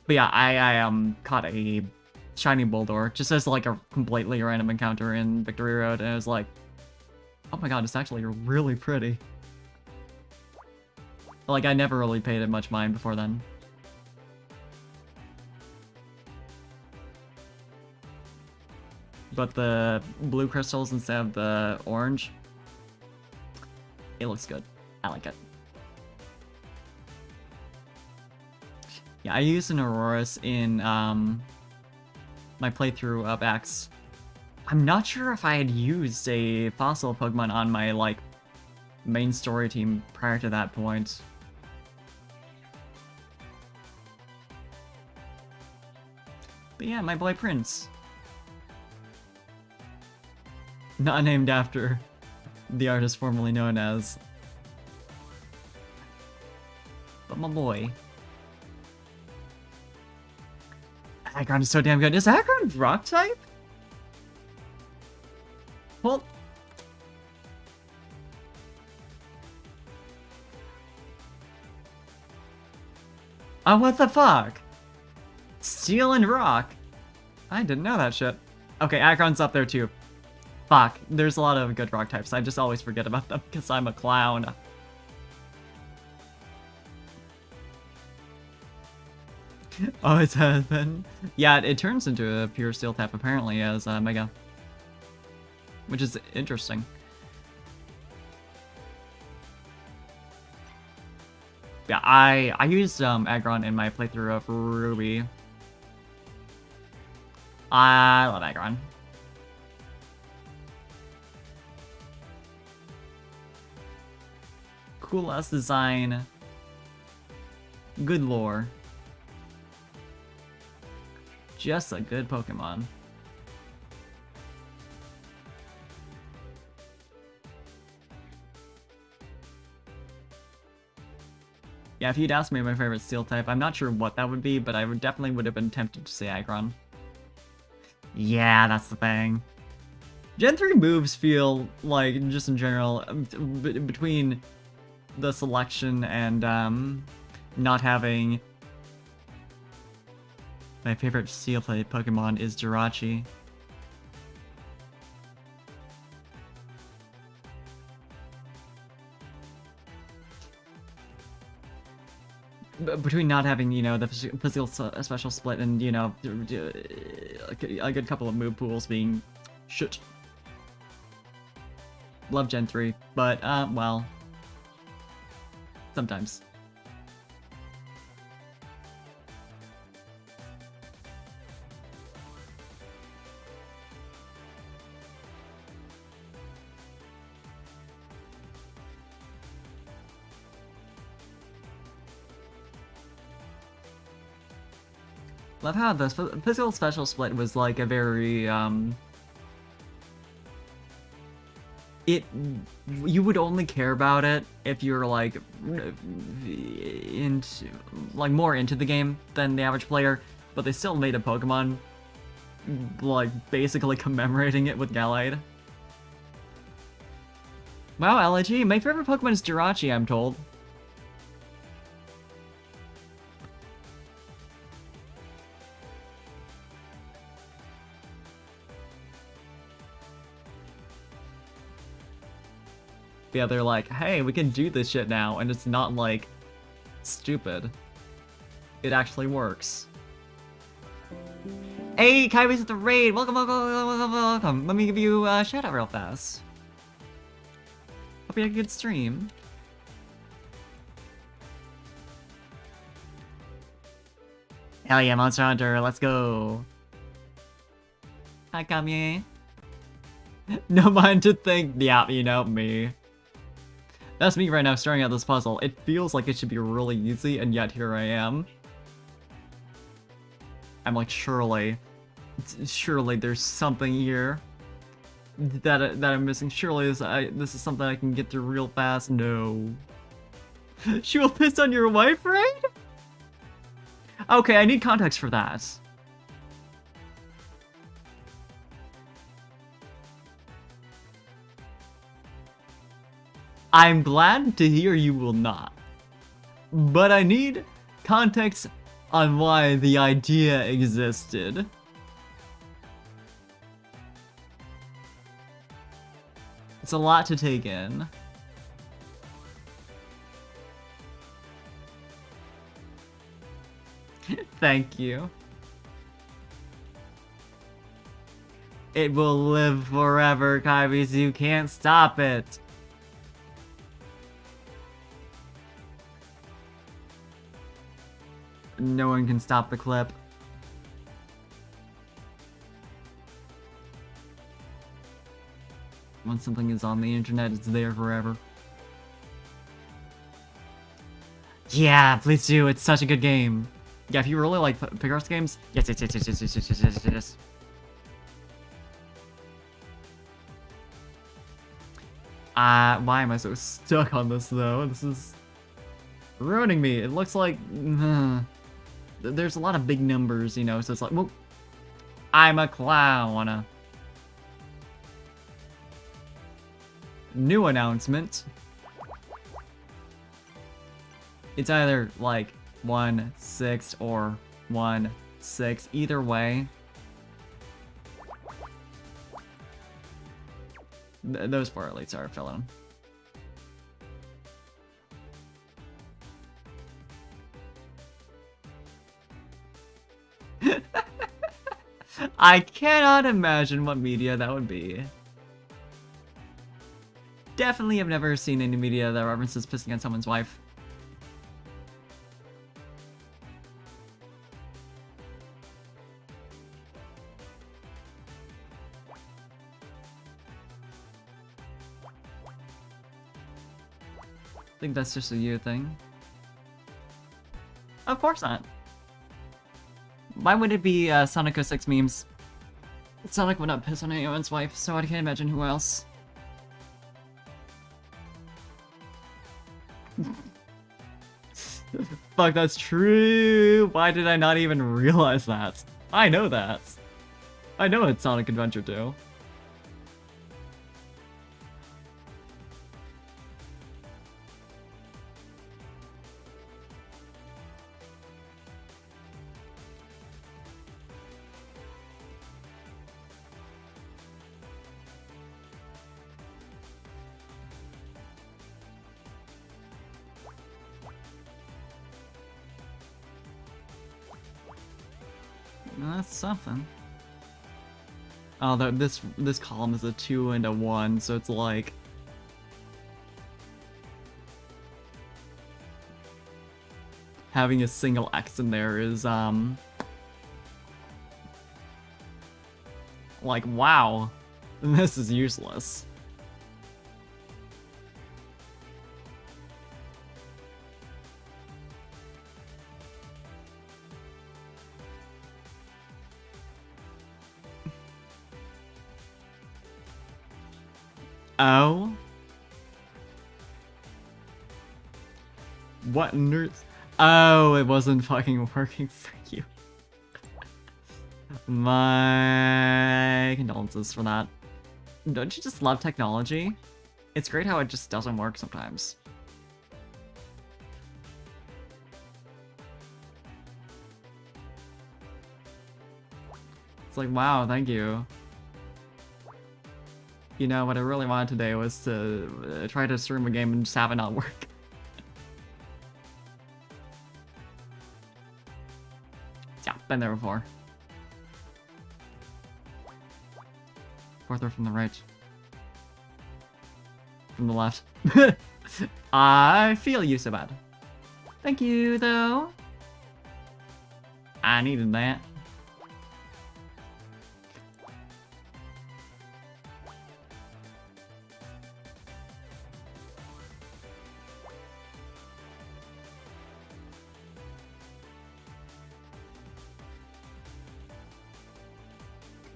But yeah, I caught a shiny Boldore, just as, like, a completely random encounter in Victory Road, and I was like, oh my god, it's actually really pretty. Like, I never really paid it much mind before then. But the blue crystals instead of the orange, it looks good. I like it. Yeah, I used an Aurorus in my playthrough of X. I'm not sure if I had used a fossil Pokemon on my, like, main story team prior to that point. But yeah, my boy Prince. Not named after the artist formerly known as. But my boy. Aggron is so damn good. Is Aggron rock type? Well, oh, what the fuck? Steel and rock? I didn't know that shit. Okay, Aggron's up there too. Fuck, there's a lot of good rock types. I just always forget about them because I'm a clown. Oh, it has been. Yeah, it turns into a pure steel type apparently as Mega. Which is interesting. Yeah, I used Aggron in my playthrough of Ruby. I love Aggron. Cool ass design. Good lore. Just a good Pokemon. Yeah, if you'd asked me my favorite steel type, I'm not sure what that would be, but I definitely would have been tempted to say Aggron. Yeah, that's the thing. Gen 3 moves feel like, just in general, between the selection and not having... My favorite Steel Play Pokemon is Jirachi. Between not having, you know, the physical special split and, you know, a good couple of move pools being shit. Love Gen 3, but, well, sometimes. Love how the physical special split was like a very, you would only care about it if you're like more into the game than the average player, but they still made a Pokemon like basically commemorating it with Gallade. Wow, LIG, my favorite Pokemon is Jirachi, I'm told. Yeah, they're like, hey, we can do this shit now, and it's not, like, stupid. It actually works. Hey, Kaiba's at the raid! Welcome, welcome, welcome, welcome! Let me give you a shout-out real fast. Hope you had a good stream. Hell yeah, Monster Hunter, let's go! Hi, Kami. No mind to think, yeah, you know me. That's me right now staring at this puzzle. It feels like it should be really easy, and yet here I am. I'm like, surely there's something here that I'm missing. Surely this is something I can get through real fast. No. She will piss on your wife, right? Okay, I need context for that. I'm glad to hear you will not. But I need context on why the idea existed. It's a lot to take in. Thank you. It will live forever, Kybis. You can't stop it. No one can stop the clip. Once something is on the internet, it's there forever. Yeah, please do. It's such a good game. Yeah, if you really like picross games, yes. Why am I so stuck on this though? This is ruining me. It looks like there's a lot of big numbers, you know, so it's like, well, I'm a clown. New announcement. It's either like 1-6 or 1-6. Either way. Those 4 elites are filling. I cannot imagine what media that would be. Definitely have never seen any media that references pissing on someone's wife. I think that's just a you thing. Of course not. Why would it be Sonic 06 memes? Sonic would not piss on anyone's wife, so I can't imagine who else. Fuck, that's true! Why did I not even realize that? I know that. I know it's Sonic Adventure 2. That's something. Although this column is a 2 and a 1, so it's like... having a single X in there is, like, wow, this is useless. Oh? What nerds? Oh, it wasn't fucking working for you. My condolences for that. Don't you just love technology? It's great how it just doesn't work sometimes. It's like, wow, thank you. You know, what I really wanted today was to try to stream a game and just have it not work. Yeah, been there before. Fourth row from the right. From the left. I feel you so bad. Thank you, though. I needed that.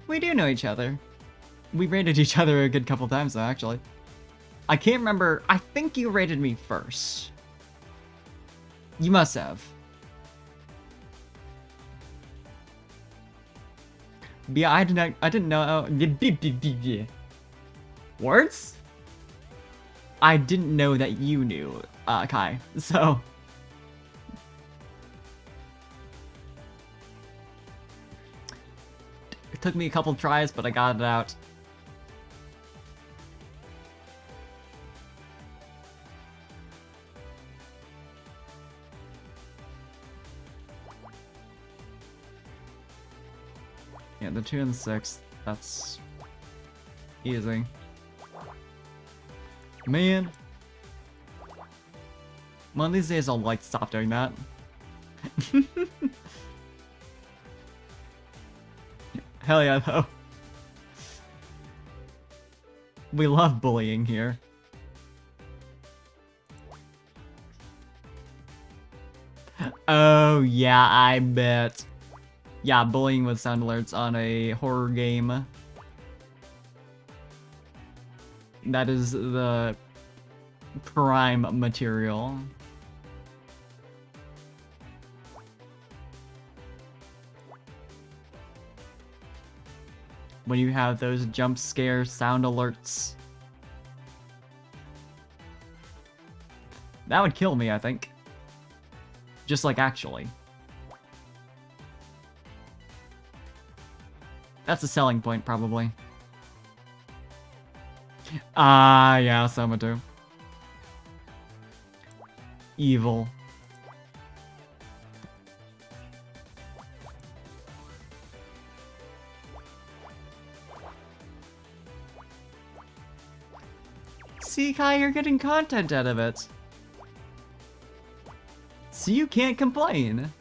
We do know each other. We rated each other a good couple times, though, actually. I can't remember. I think you rated me first. You must have. Yeah, I didn't know. Words? I didn't know that you knew, Kai. So. It took me a couple tries, but I got it out. Yeah, the 2 and the 6, that's easy. Man. One of these days I'll like stop doing that. Hell yeah, though. We love bullying here. Oh yeah, I bet. Yeah, bullying with sound alerts on a horror game. That is the prime material. When you have those jump scare sound alerts. That would kill me, I think. Just like actually. That's a selling point, probably. Ah, yeah, Soma too. Evil. See, Kai, you're getting content out of it. So you can't complain.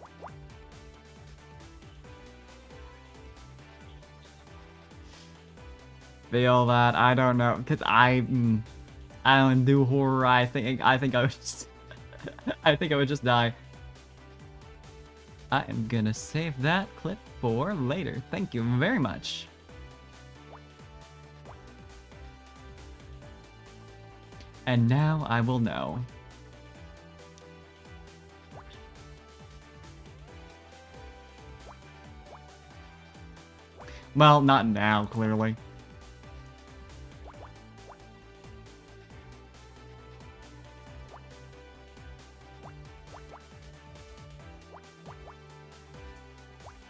Feel that, I don't know, cause I don't do horror. I think I would just I think I would just die. I am gonna save that clip for later. Thank you very much. And now I will know. Well, not now, clearly.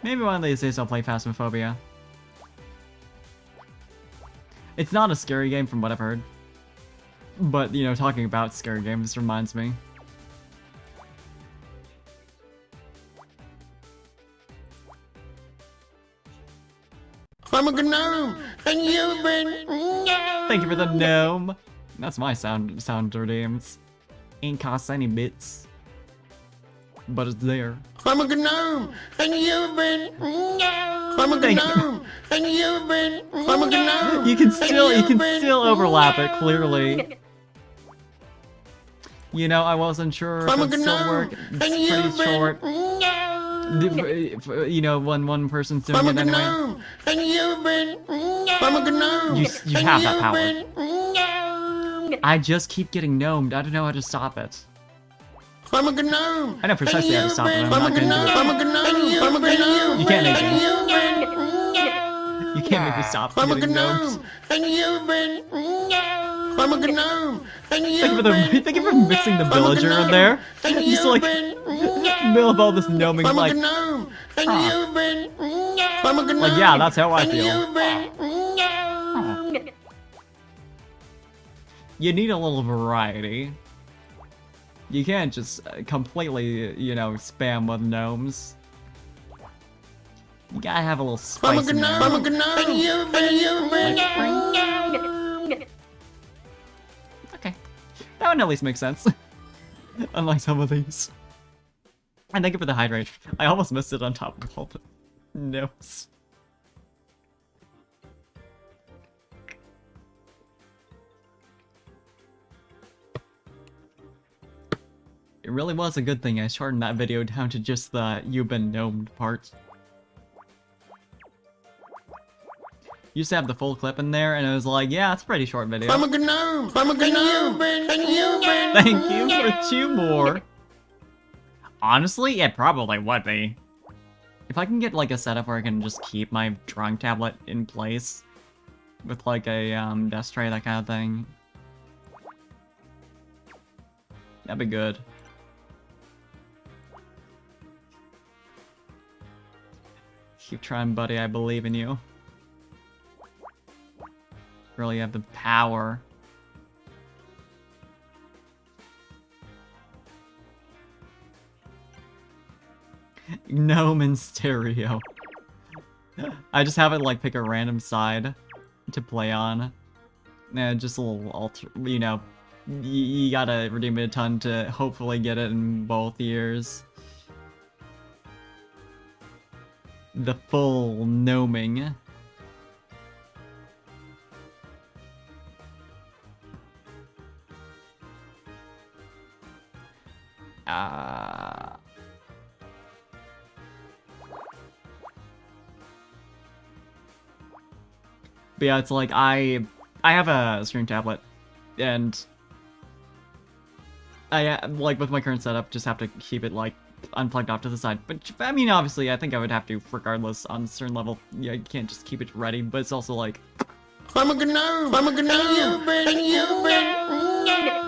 Maybe one of these days I'll play Phasmophobia. It's not a scary game from what I've heard. But, you know, talking about scary games reminds me. I'm a gnome, and you've been Thank you for the gnome. That's my sound redeems. Ain't cost any bits, but it's there. I'm a gnome, and you've been I'm a Thank you. gnome, and you've been I'm a gnome. You can still overlap it clearly. You know, I wasn't sure if I'm a it'd still gnome, work. and It's you've pretty short. been You know, when one person's doing I'm a it anyway. gnome, and you've been I'm a gnome. You and have that you've power. been I just keep getting gnomed. I don't know how to stop it. I'm a gnome. I know precisely how to stop it. I'm I'm not a gonna do gnome. it. I'm a gnome. I'm a gnome. You can't make me. You've been You can't make me stop I'm a getting gnomed. gnome, and you've been I'm a gnome, and you've Thank you for mixing the villager in there. and Just you've like been middle of all this gnoming, I'm a like gnome, and huh. you've been I'm a gnome, Like, yeah, that's how I and feel. you've been You need a little variety. You can't just completely, you know, spam with gnomes. You gotta have a little spice in there. I'm a gnome, and you've been Okay. That one at least makes sense. Unlike some of these. And thank you for the hydrate. I almost missed it on top of all the notes. It really was a good thing I shortened that video down to just the "you've been gnomed" part. Used to have the full clip in there, and I was like, yeah, it's a pretty short video. I'm a gnome, and you've been Thank you for 2 more. Honestly, it probably would be. If I can get like a setup where I can just keep my drawing tablet in place with like a desk tray, that kind of thing, that'd be good. Keep trying, buddy. I believe in you. Really have the power. Gnome in stereo. I just have it like pick a random side to play on. And just a little alter, you know, you gotta redeem it a ton to hopefully get it in both ears. The full gnoming. But yeah, it's like I have a screen tablet, and I like with my current setup just have to keep it like unplugged off to the side. But I mean, obviously, I think I would have to regardless on a certain level. Yeah, you can't just keep it ready, but it's also like I'm a gnome, and you've been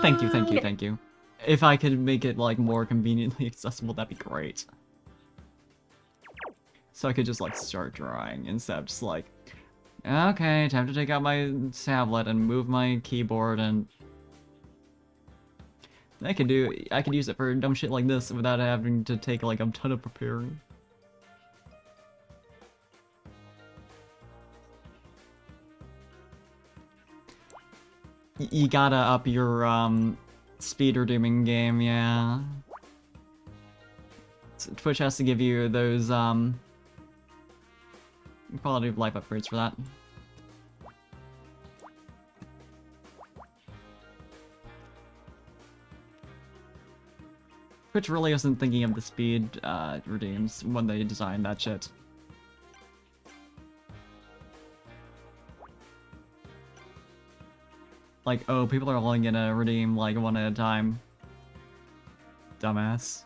thank you. If I could make it like more conveniently accessible, that'd be great. So I could just like start drawing instead of just like, okay, time to take out my tablet and move my keyboard, and I could use it for dumb shit like this without having to take like a ton of preparing. You gotta up your speed redeeming game, yeah. So Twitch has to give you those quality of life upgrades for that. Twitch really wasn't thinking of the speed redeems when they designed that shit. Like, oh, people are only gonna redeem like one at a time. Dumbass.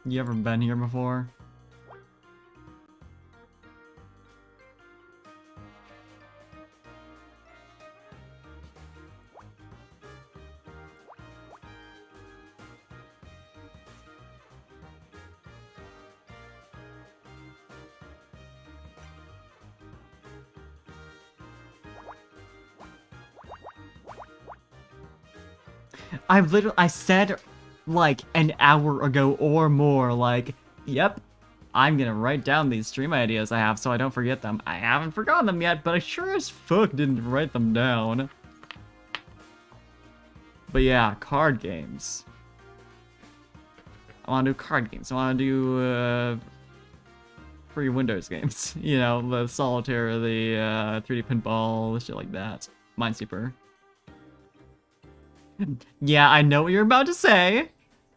You ever been here before? I said like an hour ago or more, like, yep, I'm gonna write down these stream ideas I have so I don't forget them. I haven't forgotten them yet, but I sure as fuck didn't write them down. But yeah, card games. I want to do card games. I want to do free Windows games. You know, the Solitaire, the 3D pinball, shit like that. Minesweeper. Yeah, I know what you're about to say.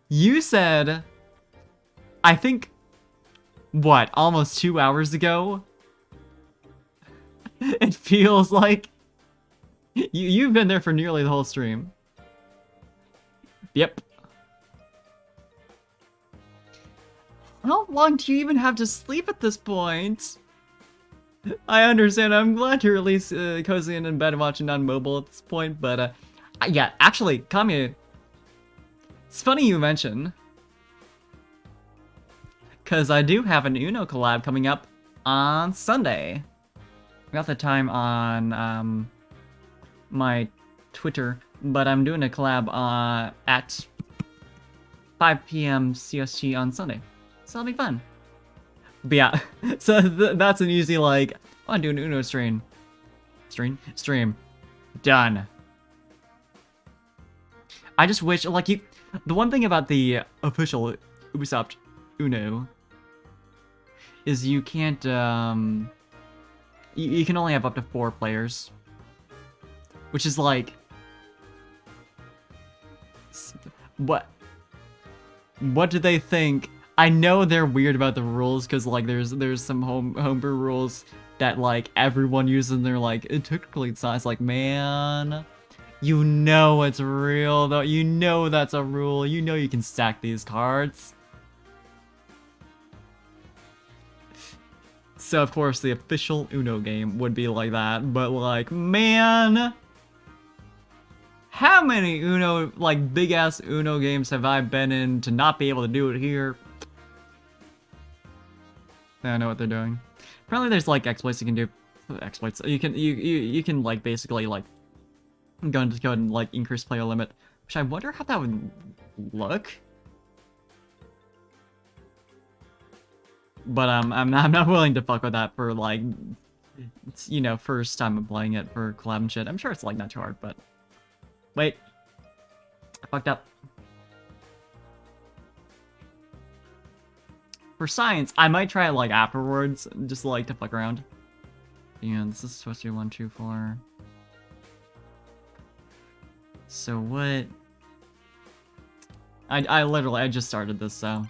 You said, I think, what, almost 2 hours ago? It feels like you've been there for nearly the whole stream. Yep. How long do you even have to sleep at this point? I understand. I'm glad you're at least cozy and in bed and watching on mobile at this point, but yeah, actually, Kami, it's funny you mention, because I do have an Uno collab coming up on Sunday. I got the time on my Twitter, but I'm doing a collab at 5 p.m. CST on Sunday. So that'll be fun. But yeah, so that's an easy, like, I want to do an Uno stream. Stream. Done. I just wish, like, the one thing about the official Ubisoft Uno is you can't, you can only have up to 4 players. Which is like, what do they think? I know they're weird about the rules because like there's some homebrew rules that like everyone uses and they're like technically it's not. It's like, man, you know it's real though. You know that's a rule. You know you can stack these cards. So of course the official Uno game would be like that, but like, man, how many Uno, like big ass Uno games have I been in to not be able to do it here? I know what they're doing. Apparently there's like exploits you can do. Exploits. You can like basically like go into code and like increase player limit, which I wonder how that would look. But I'm not willing to fuck with that for like, you know, first time I'm playing it for collab and shit. I'm sure it's like not too hard, but wait, I fucked up. For science, I might try it like afterwards, just like to fuck around. Yeah, this is supposed to be 1, 2, 4. So what? I literally, I just started this, so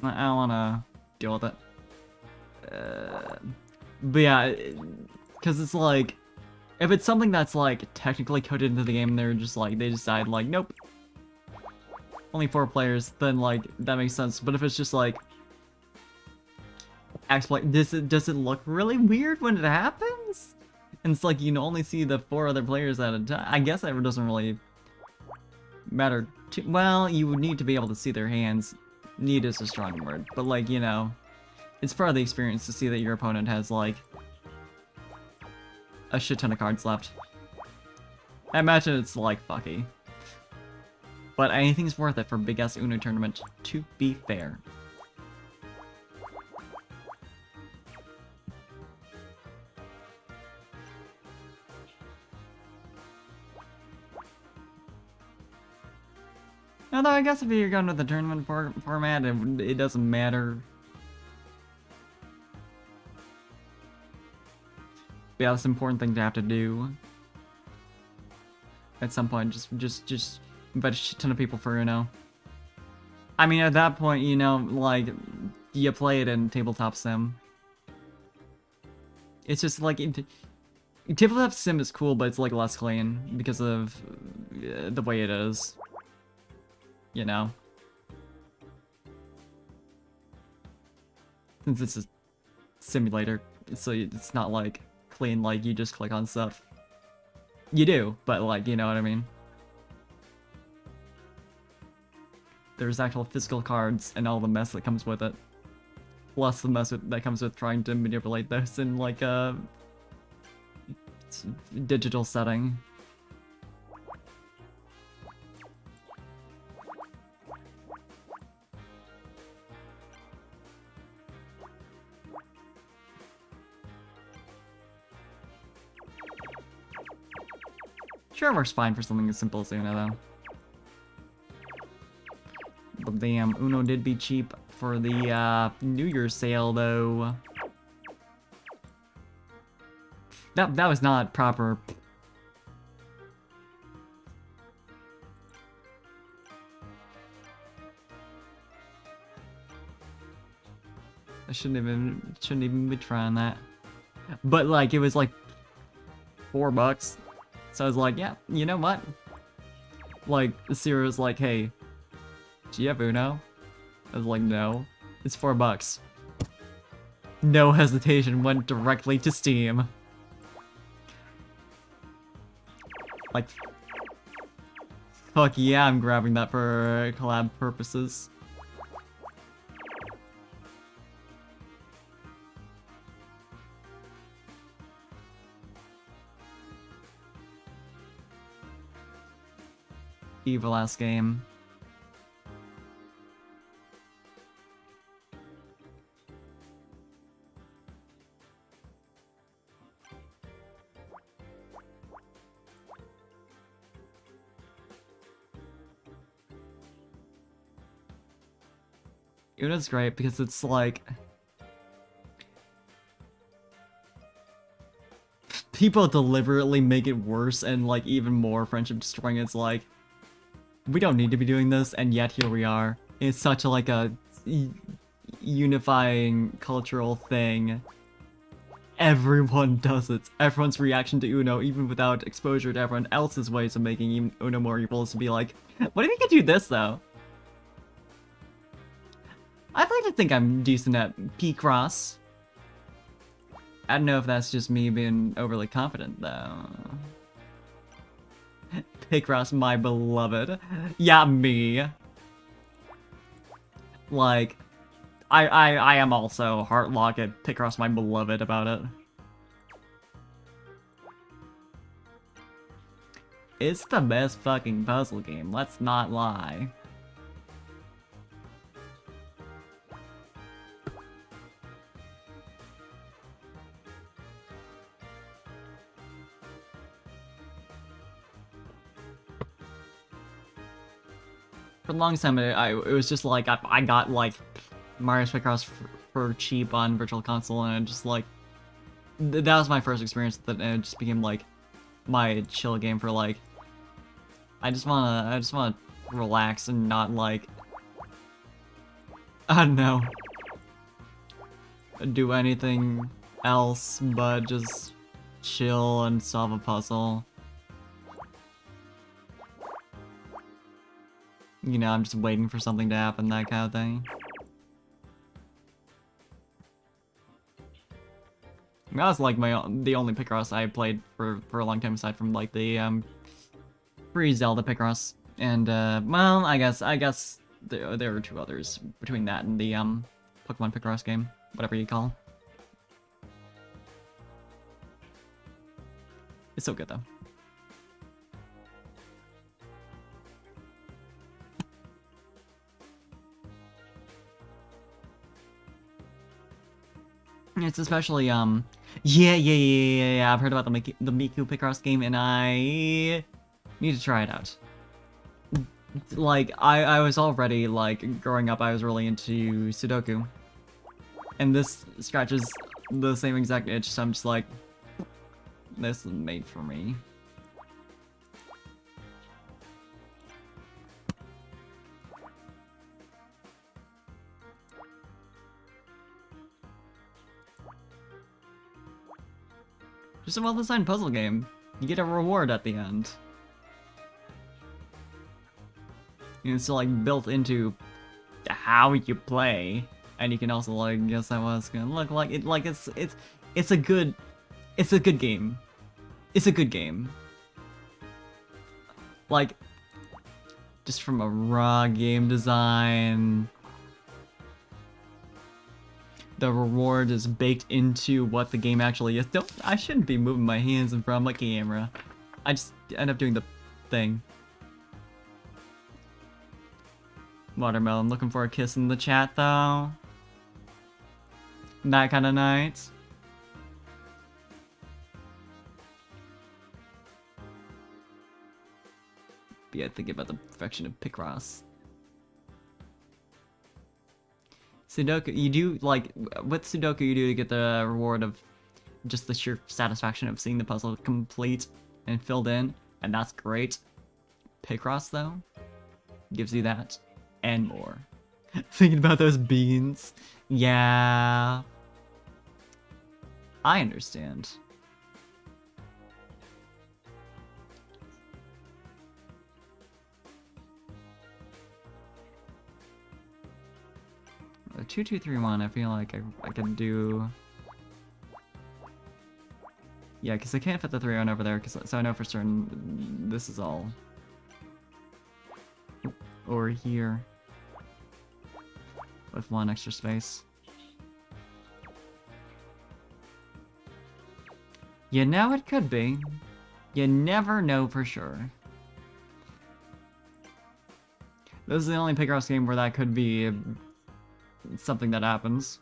I don't wanna deal with it. But yeah, because it's like, if it's something that's like technically coded into the game, they're just like, they decide like, nope, only 4 players, then like, that makes sense. But if it's just like, exploit, does it look really weird when it happens? And it's like, you can only see the 4 other players at a time. I guess that doesn't really matter too, well, you would need to be able to see their hands. Need is a strong word, but like, you know, it's part of the experience to see that your opponent has like a shit ton of cards left. I imagine it's like fucky. But anything's worth it for big ass Uno tournament, to be fair. Although I guess if you're going with the tournament format, it doesn't matter. But yeah, that's an important thing to have to do. At some point, just invite a shit ton of people for Uno. I mean, at that point, you know, like, you play it in Tabletop Sim. It's just like, Tabletop Sim is cool, but it's like less clean because of the way it is. You know? Since it's a simulator, so it's not like clean, like you just click on stuff. You do, but like, you know what I mean? There's actual physical cards and all the mess that comes with it. Plus the mess that comes with trying to manipulate those in like a digital setting. sure it works fine for something as simple as Uno, though. But damn, Uno did be cheap for the New Year's sale, though. That was not proper. I shouldn't even be trying that. But like, it was like $4. So I was like, yeah, you know what? Like, Sierra was like, hey, do you have Uno? I was like, no. It's $4. No hesitation, went directly to Steam. Like, fuck yeah, I'm grabbing that for collab purposes. Evil ass game. Uno's great because it's like people deliberately make it worse and like even more friendship destroying. It's like we don't need to be doing this, and yet here we are. It's such a like a unifying cultural thing. Everyone does it. Everyone's reaction to Uno, even without exposure to everyone else's ways of making Uno more evil, is to be like, what if you could do this though? I'd like to think I'm decent at picross. I don't know if that's just me being overly confident though. Picross, my beloved. Yeah, me. Like, I am also Heartlock at Picross, my beloved about it. It's the best fucking puzzle game, let's not lie. For the longest time, it was just like, I got like Mario Picross for cheap on Virtual Console, and it just like, that was my first experience with it, and it just became like my chill game for like, I just wanna relax and not like, I don't know, do anything else but just chill and solve a puzzle. You know, I'm just waiting for something to happen, that kind of thing. That was like the only Picross I played for a long time, aside from like the pre-Zelda Picross. And well, I guess there are two others between that and the Pokemon Picross game, whatever you call. It's so good though. It's especially yeah, I've heard about the Miku Picross game, and I need to try it out. Like, I was already, like, growing up, I was really into Sudoku. And this scratches the same exact itch, so I'm just like, this is made for me. Just a well-designed puzzle game. You get a reward at the end. And it's like built into how you play, and you can also like guess how it's gonna look like. It's a good game. It's a good game. Like, just from a raw game design, the reward is baked into what the game actually is. I shouldn't be moving my hands in front of my camera. I just end up doing the thing. Watermelon, looking for a kiss in the chat though. That kind of night. But yeah, thinking about the perfection of picross. Sudoku, you do, like, with Sudoku you do get the reward of just the sheer satisfaction of seeing the puzzle complete and filled in, and that's great. Picross, though, gives you that, and more. Thinking about those beans. Yeah. I understand. The 2-2-3-1, I feel like I can do... Yeah, because I can't fit the 3-1 over there, so I know for certain this is all... Or here. With one extra space. You know, it could be. You never know for sure. This is the only Picross game where that could be something that happens.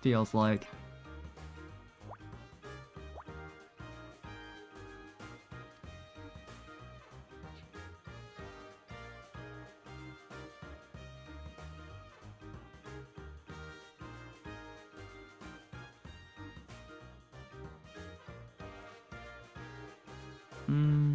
Feels like. Hmm.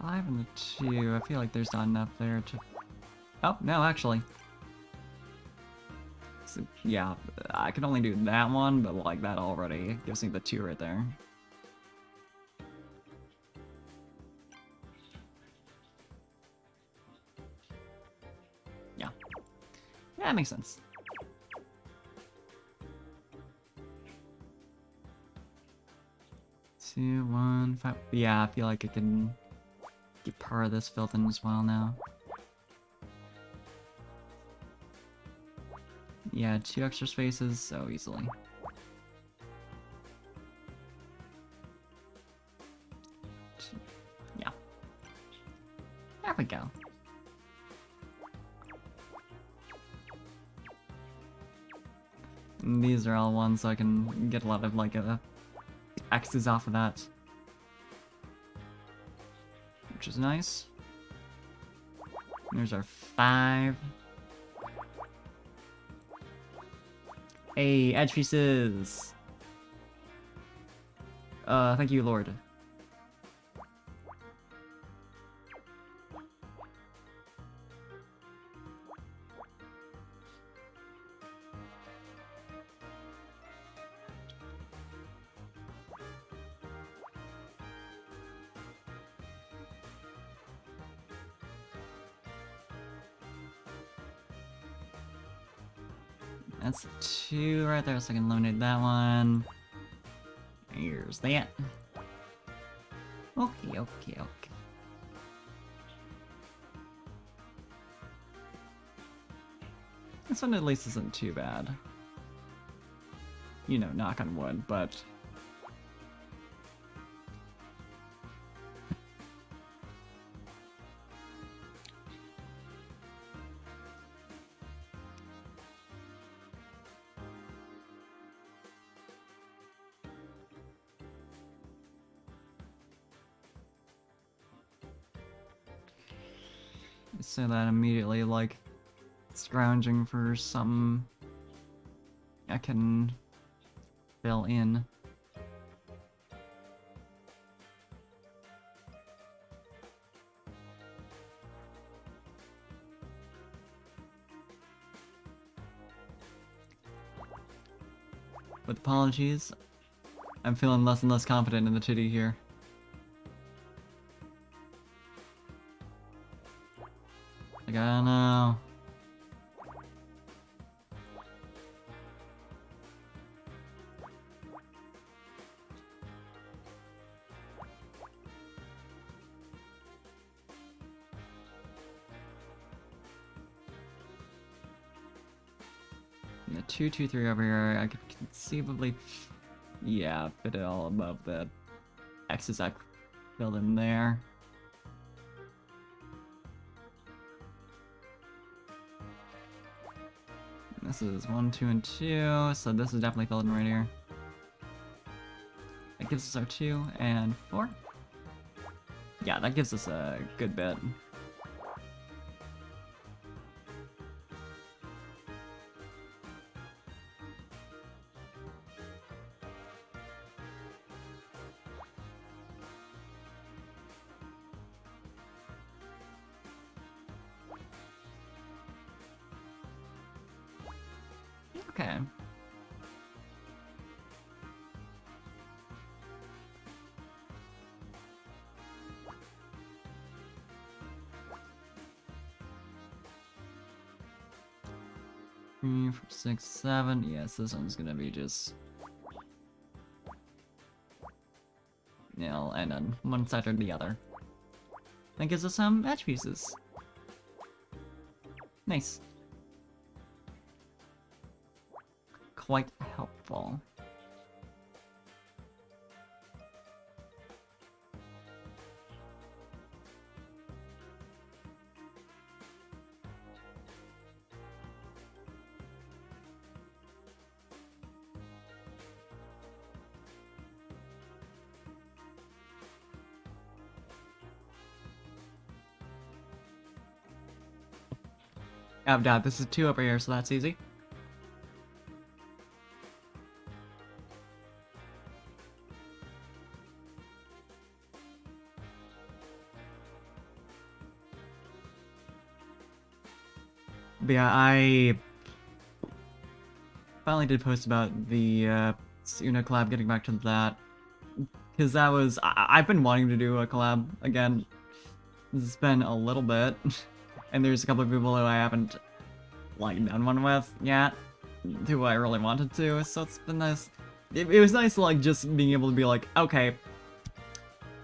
Five and the 2. I feel like there's not enough there to... Oh, no, actually. So, yeah, I can only do that one, but like that already gives me the 2 right there. Yeah. Yeah, that makes sense. Two, 1, 5. Yeah, I feel like I can get part of this filled in as well now. Yeah, 2 extra spaces so easily. Yeah. There we go. And these are all ones so I can get a lot of like X's off of that. Which is nice. There's our 5. Hey, edge pieces! Thank you, Lord. That's 2 right there, so I can eliminate that one. Here's that. Okay, okay, okay. This one at least isn't too bad. You know, knock on wood, but... So that immediately, like, scrounging for something I can fill in. With apologies, I'm feeling less and less confident in the titty here. Like, I don't know. And the 2-2-3 over here, I could conceivably, yeah, fit it all above the X's I filled in there. This is 1, 2, and 2, so this is definitely filled in right here. That gives us our 2 and 4. Yeah, that gives us a good bit. Okay. Three, 4, 6, 7. Yes, this one's gonna be just nil, and then one side or the other. That gives us some edge pieces. Nice. Quite helpful. Oh, dad, this is 2 over here, so that's easy. But yeah, I finally did post about the Una collab, getting back to that. Because that was... I've been wanting to do a collab again. It's been a little bit. And there's a couple of people who I haven't, like, done one with yet. Who I really wanted to, so it's been nice. It was nice, like, just being able to be like, okay,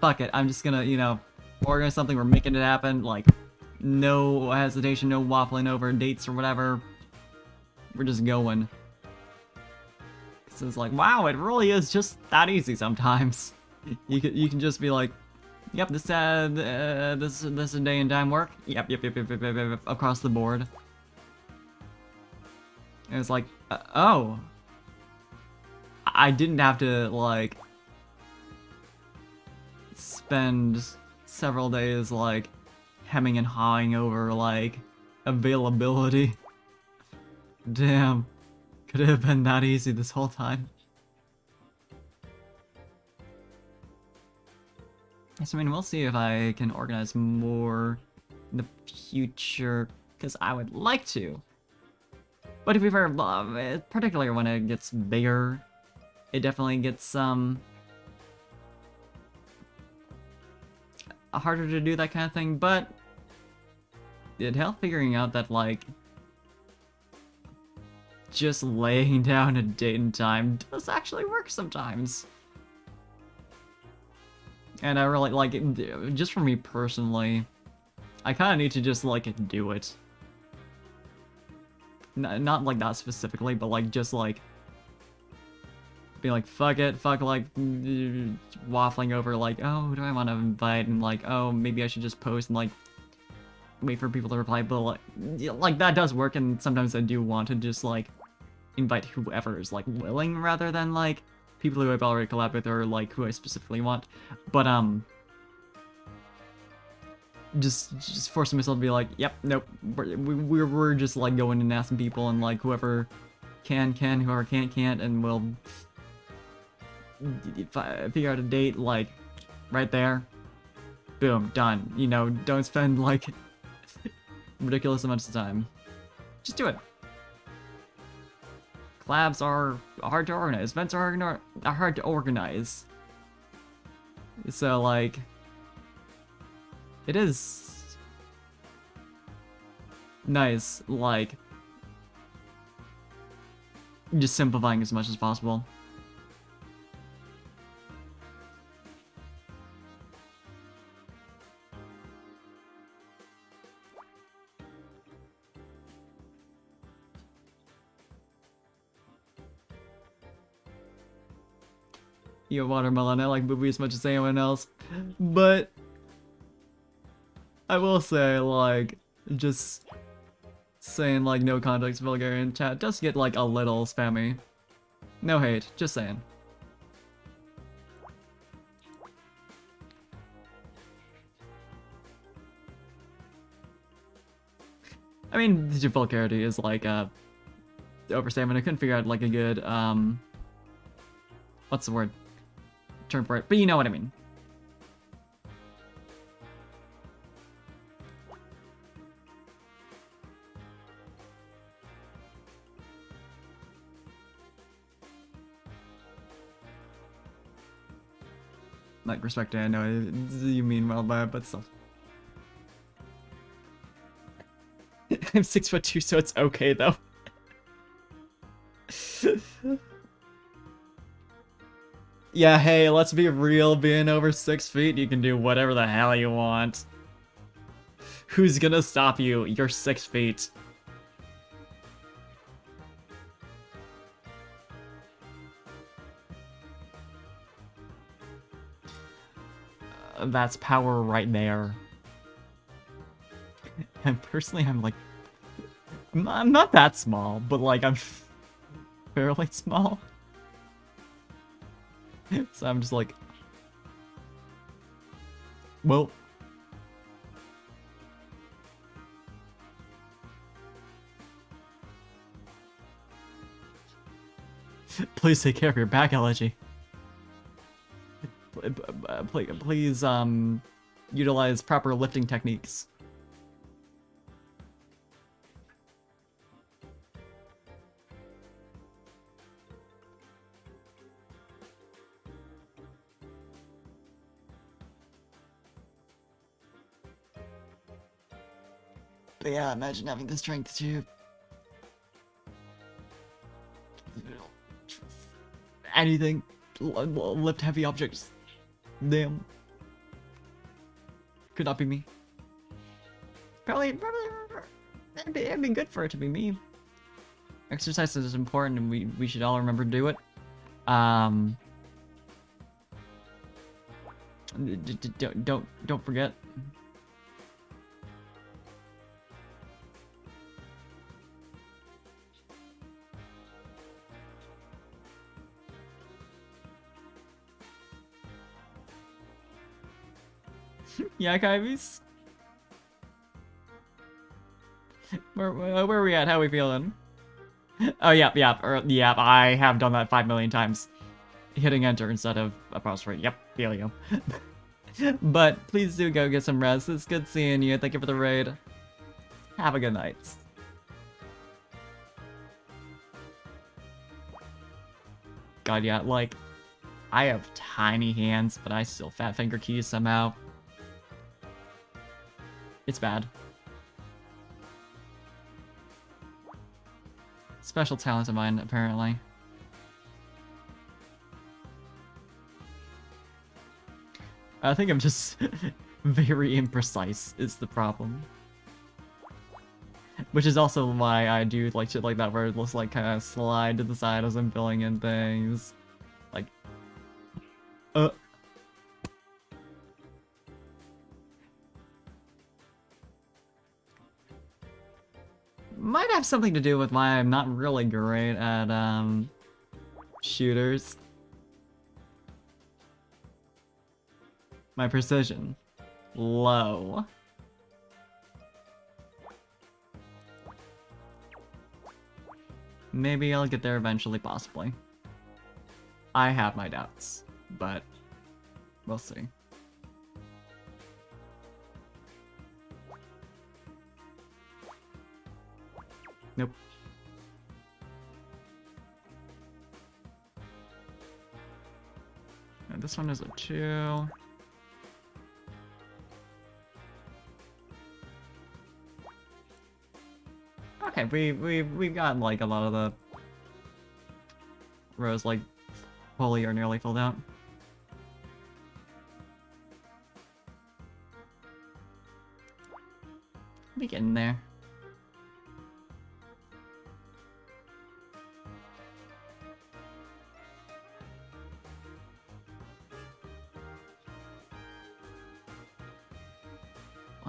fuck it, I'm just gonna, you know, organize something, we're making it happen, like, no hesitation, no waffling over dates or whatever. We're just going. It's like, wow, it really is just that easy sometimes. You can just be like, yep, this is a day and time work. Yep, across the board. And it's like, oh, I didn't have to like spend several days like hemming and hawing over like availability. Damn. Could it have been that easy this whole time? So, I mean, we'll see if I can organize more in the future, because I would like to. But to be fair, particularly when it gets bigger, it definitely gets, harder to do that kind of thing, but it helped figuring out that, like, just laying down a date and time does actually work sometimes. And I really, like, just for me personally, I kind of need to just, like, do it. Not like that specifically, but, like, just, like, be like, fuck it, fuck, like, waffling over, like, oh, who do I want to invite? And, like, oh, maybe I should just post and, like, wait for people to reply. But, like that does work, and sometimes I do want to just, like, invite whoever is, like, willing, rather than, like, people who I've already collabed with or, like, who I specifically want. But, just forcing myself to be like, yep, nope, we're just, like, going and asking people, and, like, whoever can, whoever can't, and we'll figure out a date, like, right there. Boom, done. You know, don't spend, like, ridiculous amounts of time. Just do it. Collabs are hard to organize. Events are hard to organize. So, like, it is nice, like, just simplifying as much as possible. You watermelon, I like Boobie as much as anyone else, but I will say, like, just saying like no context Bulgarian chat does get like a little spammy. No hate, just saying. I mean, the vulgarity is like overstatement. I couldn't figure out like a good what's the word term for it, but you know what I mean. Like respect, I know you mean well by it, but still. I'm 6'2", so it's okay though. Yeah, hey, let's be real. Being over 6 feet, you can do whatever the hell you want. Who's gonna stop you? You're 6 feet. That's power right there. And personally, I'm like, I'm not that small, but like I'm fairly small. So I'm just like, well. Please take care of your back allergy. Please, utilize proper lifting techniques. But yeah, imagine having the strength to anything, lift heavy objects. Damn. Could not be me. Probably it'd be good for it to be me. Exercise is important, and we should all remember to do it. Don't forget. Yeah, Kyvies? Where are we at? How we feeling? Oh, yep, I have done that 5 million times. Hitting enter instead of apostrophe. Yep, feel you. But please do go get some rest. It's good seeing you. Thank you for the raid. Have a good night. God, yeah, like, I have tiny hands, but I still fat finger keys somehow. It's bad. Special talent of mine, apparently. I think I'm just very imprecise is the problem. Which is also why I do like shit like that where it looks like kind of slide to the side as I'm filling in things. Like, might have something to do with why I'm not really great at, shooters. My precision. Low. Maybe I'll get there eventually, possibly. I have my doubts, but we'll see. Nope. And this one is a 2. Okay, we've got like a lot of the rows like fully or nearly filled out. We getting there.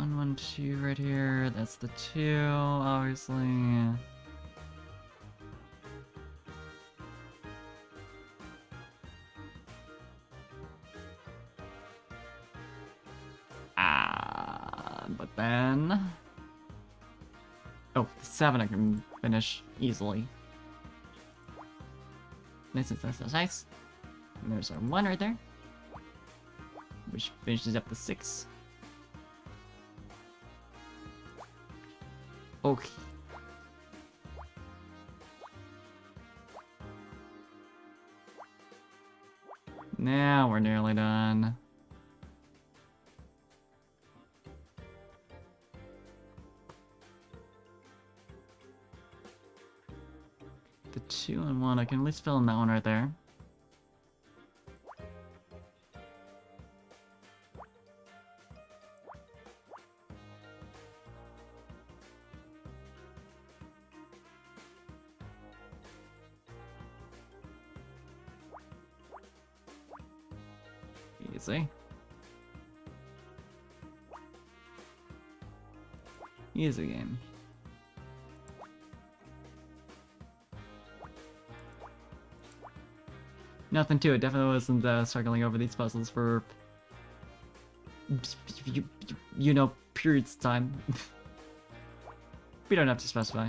1, 1, 2 right here. That's the 2, obviously. But then... Oh, the 7 I can finish easily. Nice. And there's our 1 right there. Which finishes up the 6. Okay. Now we're nearly done. The 2 and 1, I can at least fill in that one right there. Easy. Easy game. Nothing to it. Definitely wasn't struggling over these puzzles for you know, periods of time. We don't have to specify.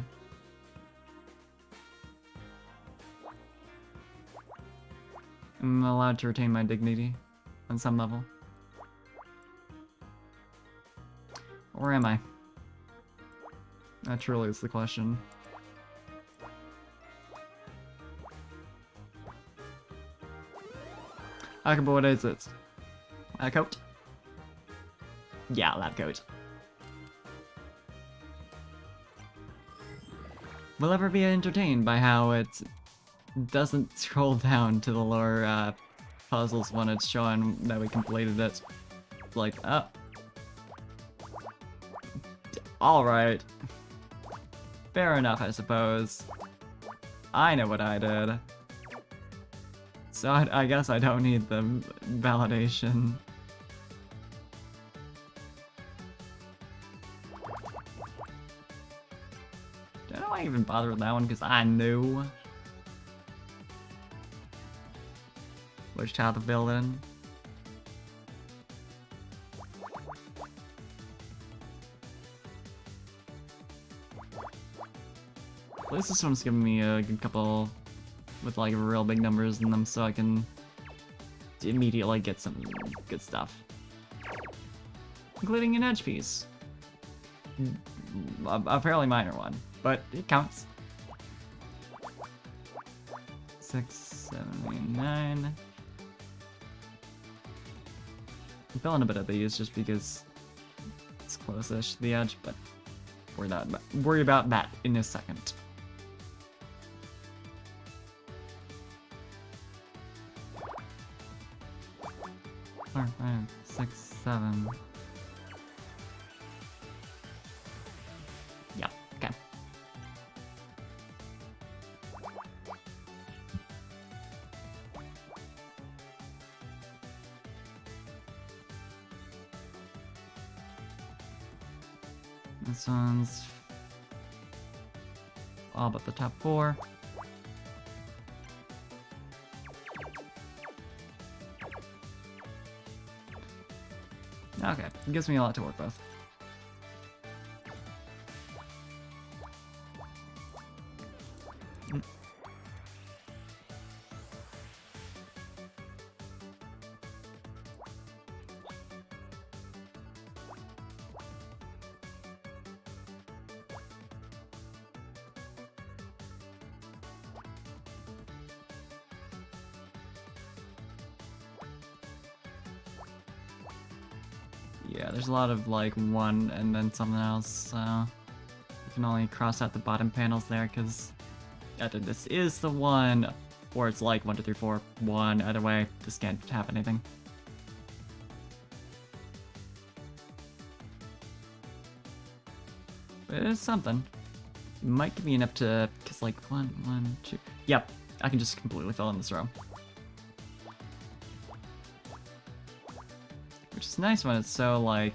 I'm allowed to retain my dignity on some level. Or am I? That truly is the question. Okay, but what is it? A coat? Yeah, lab coat. Will ever be entertained by how it doesn't scroll down to the lower puzzles when it's showing that we completed it. It's like, oh. Alright. Fair enough, I suppose. I know what I did. So I guess I don't need the validation. Don't know why I even bother with that one, because I knew which how to build in. At least this one's giving me a good couple with like real big numbers in them, so I can immediately get some good stuff, including an edge piece. A fairly minor one, but it counts. 6, 7, 8, 9. I'm feeling a bit of these just because it's close-ish to the edge, but worry about that in a second. 4, 5, 6, 7. Yeah, okay. This one's all but the top 4. Okay, it gives me a lot to work with. Yeah, there's a lot of like 1 and then something else, so you can only cross out the bottom panels there because either this is the 1 or it's like 1, 2, 3, 4, 1. Either way, this can't have anything. But it is something. It might give me enough to, because like 1, 1, 2. Yep, I can just completely fill in this row. Which is nice when it's so like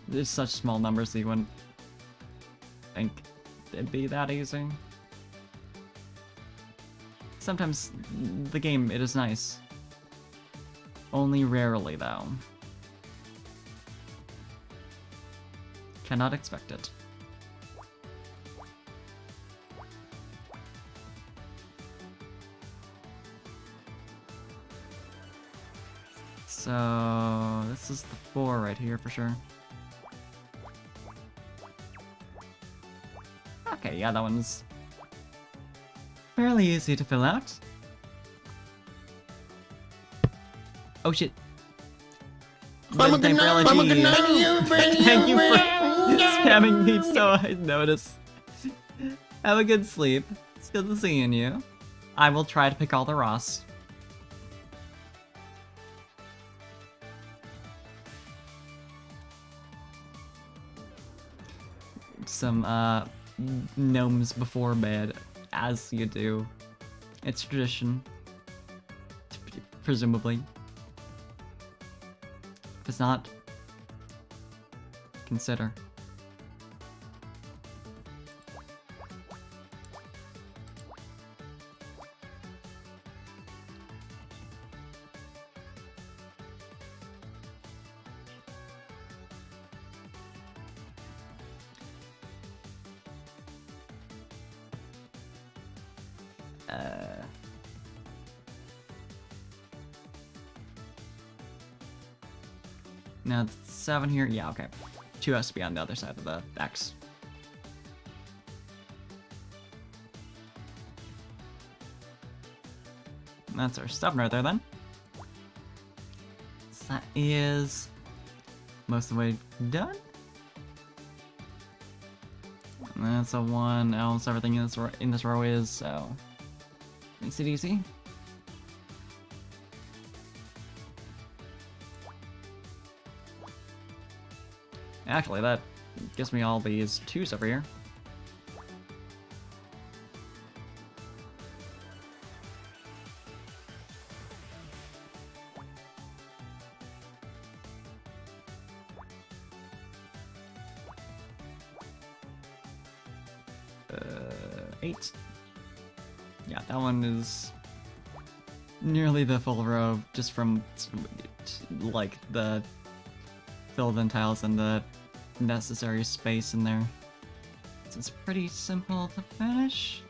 there's such small numbers that you wouldn't think it'd be that easy. Sometimes the game, it is nice. Only rarely, though. Cannot expect it. So this is the 4 right here for sure. Okay, yeah, that one's fairly easy to fill out. Oh shit. I'm a Thank gnome. I'm a gnome. Thank you for spamming me so I notice. Have a good sleep. It's good to seeing you. I will try to pick all the Ross. Some gnomes before bed, as you do. It's tradition. Presumably. If it's not, consider. Now, 7 here. Yeah, okay. 2 has to be on the other side of the X. That's our 7 right there, then. So that is most of the way done. And that's a 1. Else everything in this row is, so easy easy. Actually, that gives me all these 2s over here. Uh, 8. Yeah, that one is nearly the full row, just from like the filled-in tiles and the necessary space in there. So it's pretty simple to finish.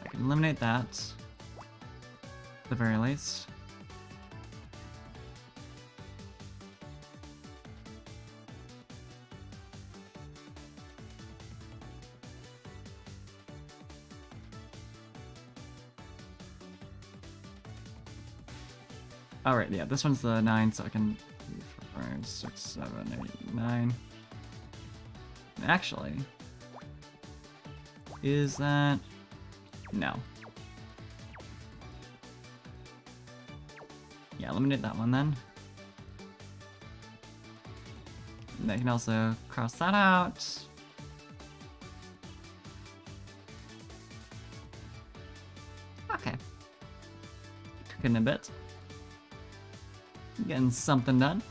I can eliminate that, at the very least. Alright, yeah, this one's the 9, so I can 4, 5, 6, 7, 8, 9. Actually, is that... No. Yeah, eliminate that one then. And I can also cross that out. Okay. Cooking a bit. Getting something done.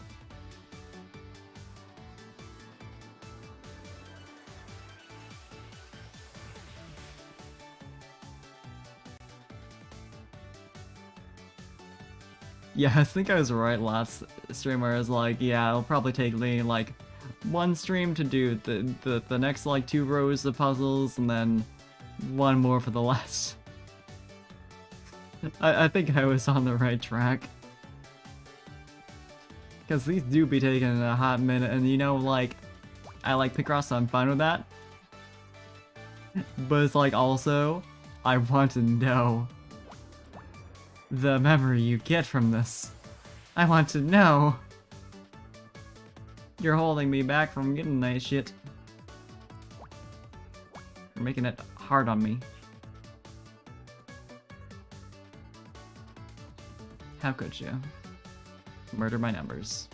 Yeah, I think I was right last stream where I was like, yeah, it'll probably take me like 1 stream to do the next like 2 rows of puzzles and then 1 more for the last. I think I was on the right track. Because these do be taking a hot minute, and you know, like, I like picross, so I'm fine with that. But it's like, also, I want to know the memory you get from this. I want to know You're holding me back from getting that shit. You're making it hard on me. How could you? Murder my numbers.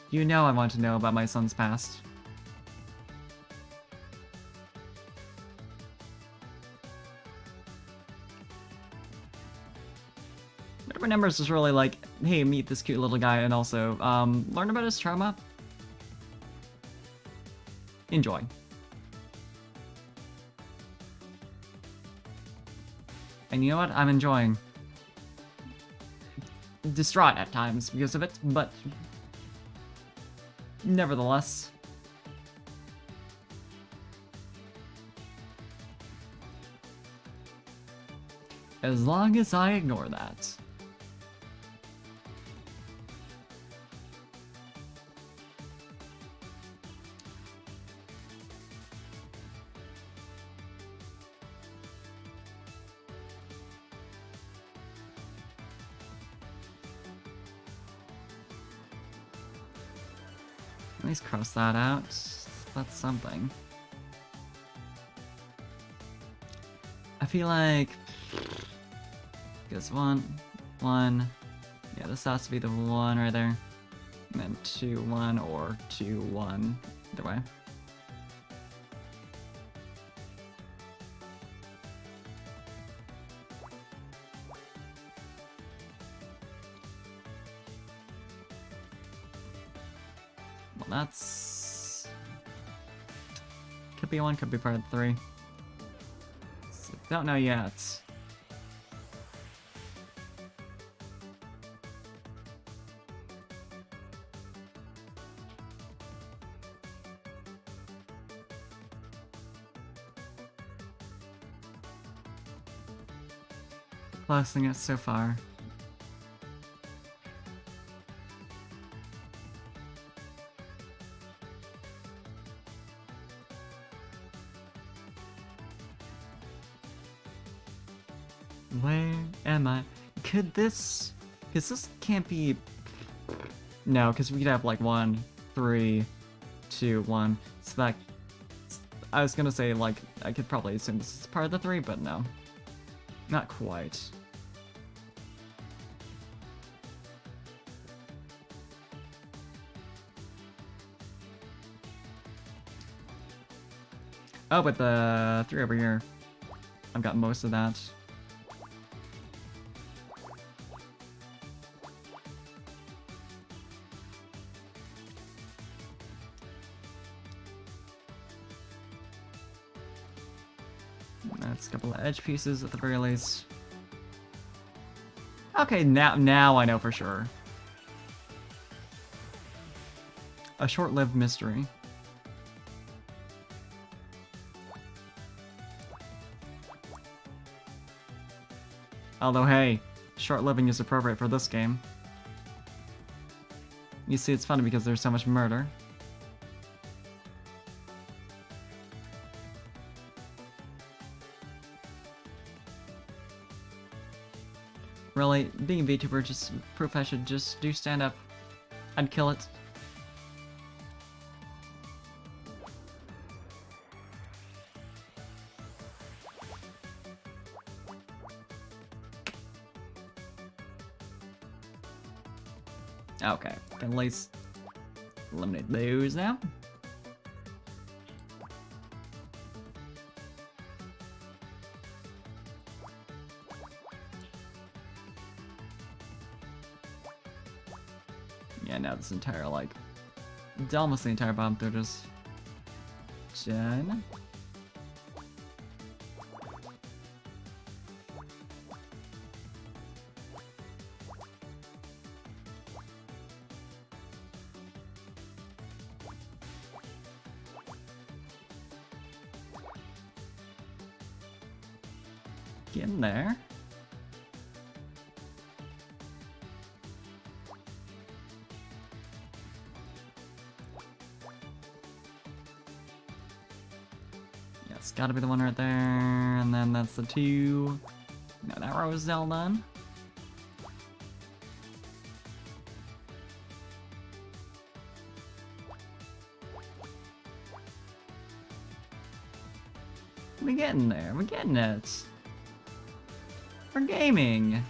You know I want to know about my son's past. Murder my numbers is really like, hey, meet this cute little guy and also, learn about his trauma. Enjoy. And you know what? I'm enjoying. Distraught at times because of it, but nevertheless. As long as I ignore that. At least cross that out. That's something. I feel like... Guess one. Yeah, this has to be the one right there. And then 2, 1, or 2, 1. Either way. Well, that's... Could be 1, could be part of 3. So, don't know yet. Closing it so far. Where am I? Could this... Because this can't be... No, because we could have like 1, 3, 2, 1. So that... I was gonna say, like, I could probably assume this is part of the 3, but no. Not quite. Oh, but the 3 over here. I've got most of that. That's a couple of edge pieces at the very least. Okay, now I know for sure. A short-lived mystery. Although, hey, short-living is appropriate for this game. You see, it's funny because there's so much murder. Really, being a VTuber just proof I should just do stand-up. I'd kill it. Okay, can at least eliminate those now. Yeah, now this entire, like, almost the entire bottom third is done. Get in there. Yeah, it's gotta be the one right there, and then that's the 2. No, that row is all done. We getting there. We're getting it. We're gaming.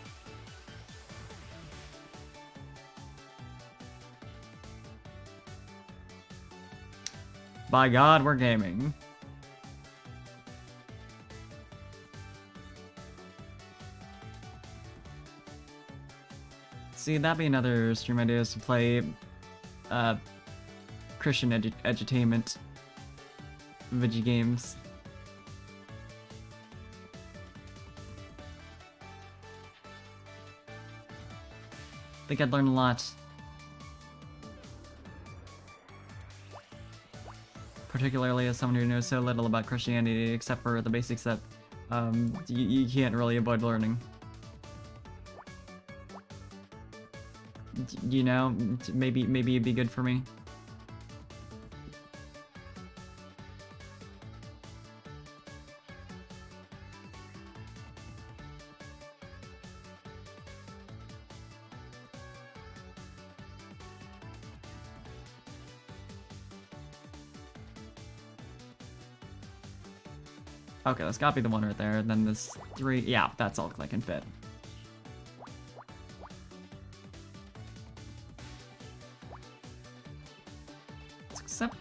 By God, we're gaming. See, that'd be another stream idea, is to play Christian edutainment video games. I think I'd learn a lot. Particularly as someone who knows so little about Christianity, except for the basics that you can't really avoid learning. You know, maybe it'd be good for me. Okay, that's gotta be the one right there, and then this 3, yeah, that's all I can fit. Except...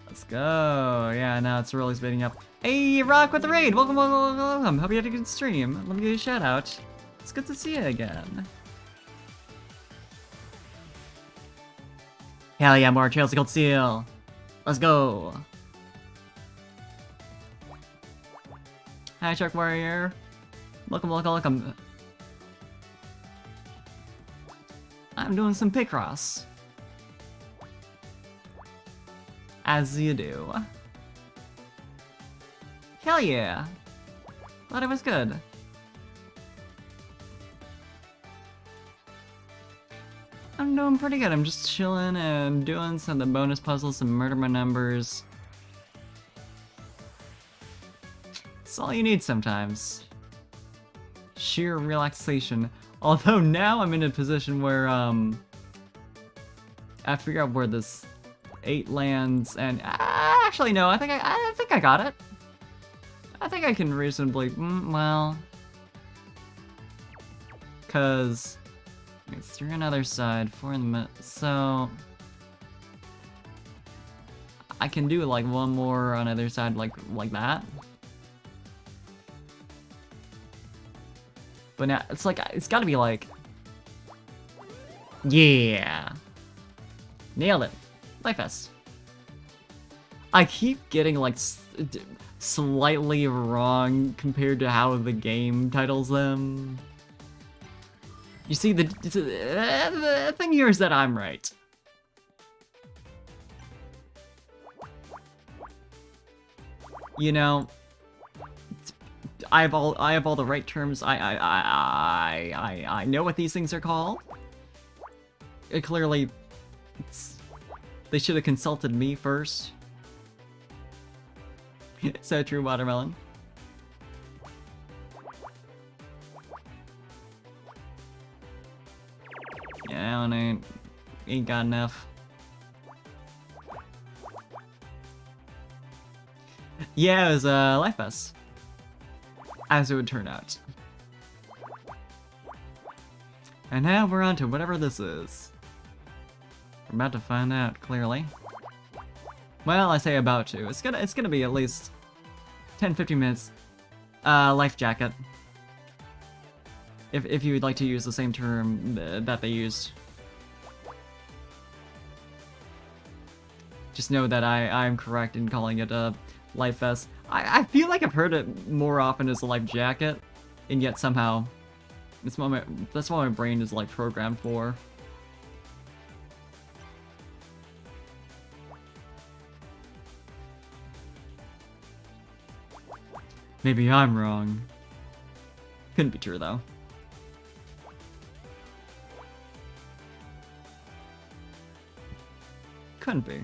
Let's go. Yeah, now it's really speeding up. Hey, Rock with the raid! Welcome, welcome, welcome. Hope you had a good stream. Let me give you a shout out. It's good to see you again. Hell yeah, more Trails of Gold Seal. Let's go. Hi, Shark Warrior. Welcome, welcome, welcome. I'm doing some picross. As you do. Hell yeah! Thought it was good. I'm doing pretty good. I'm just chilling and doing some of the bonus puzzles, some murder my numbers. It's all you need sometimes. Sheer relaxation. Although now I'm in a position where I figure out where this 8 lands, and actually no, I think I got it. I think I can reasonably, well, cause it's 3 on either side, 4 in the middle, so I can do like 1 more on either side, like that. But now it's like it's got to be like, yeah, nailed it. Life S. I keep getting like slightly wrong compared to how the game titles them. You see, the thing here is that I'm right. You know, I have all the right terms. I know what these things are called. It clearly, they should have consulted me first. So true, Watermelon. Yeah, I ain't got enough. Yeah, it was Life S. As it would turn out. And now we're on to whatever this is. We're about to find out, clearly. Well, I say about to. It's gonna be at least 10-15 minutes. Life jacket. If you would like to use the same term that they used. Just know that I'm correct in calling it a Life Vest. I feel like I've heard it more often as a life jacket, and yet somehow that's what my brain is like programmed for. Maybe I'm wrong. Couldn't be true though. couldn't be.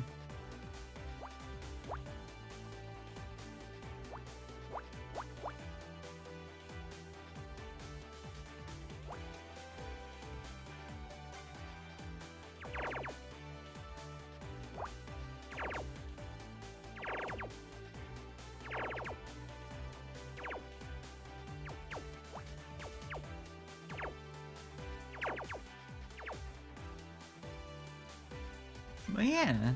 But yeah,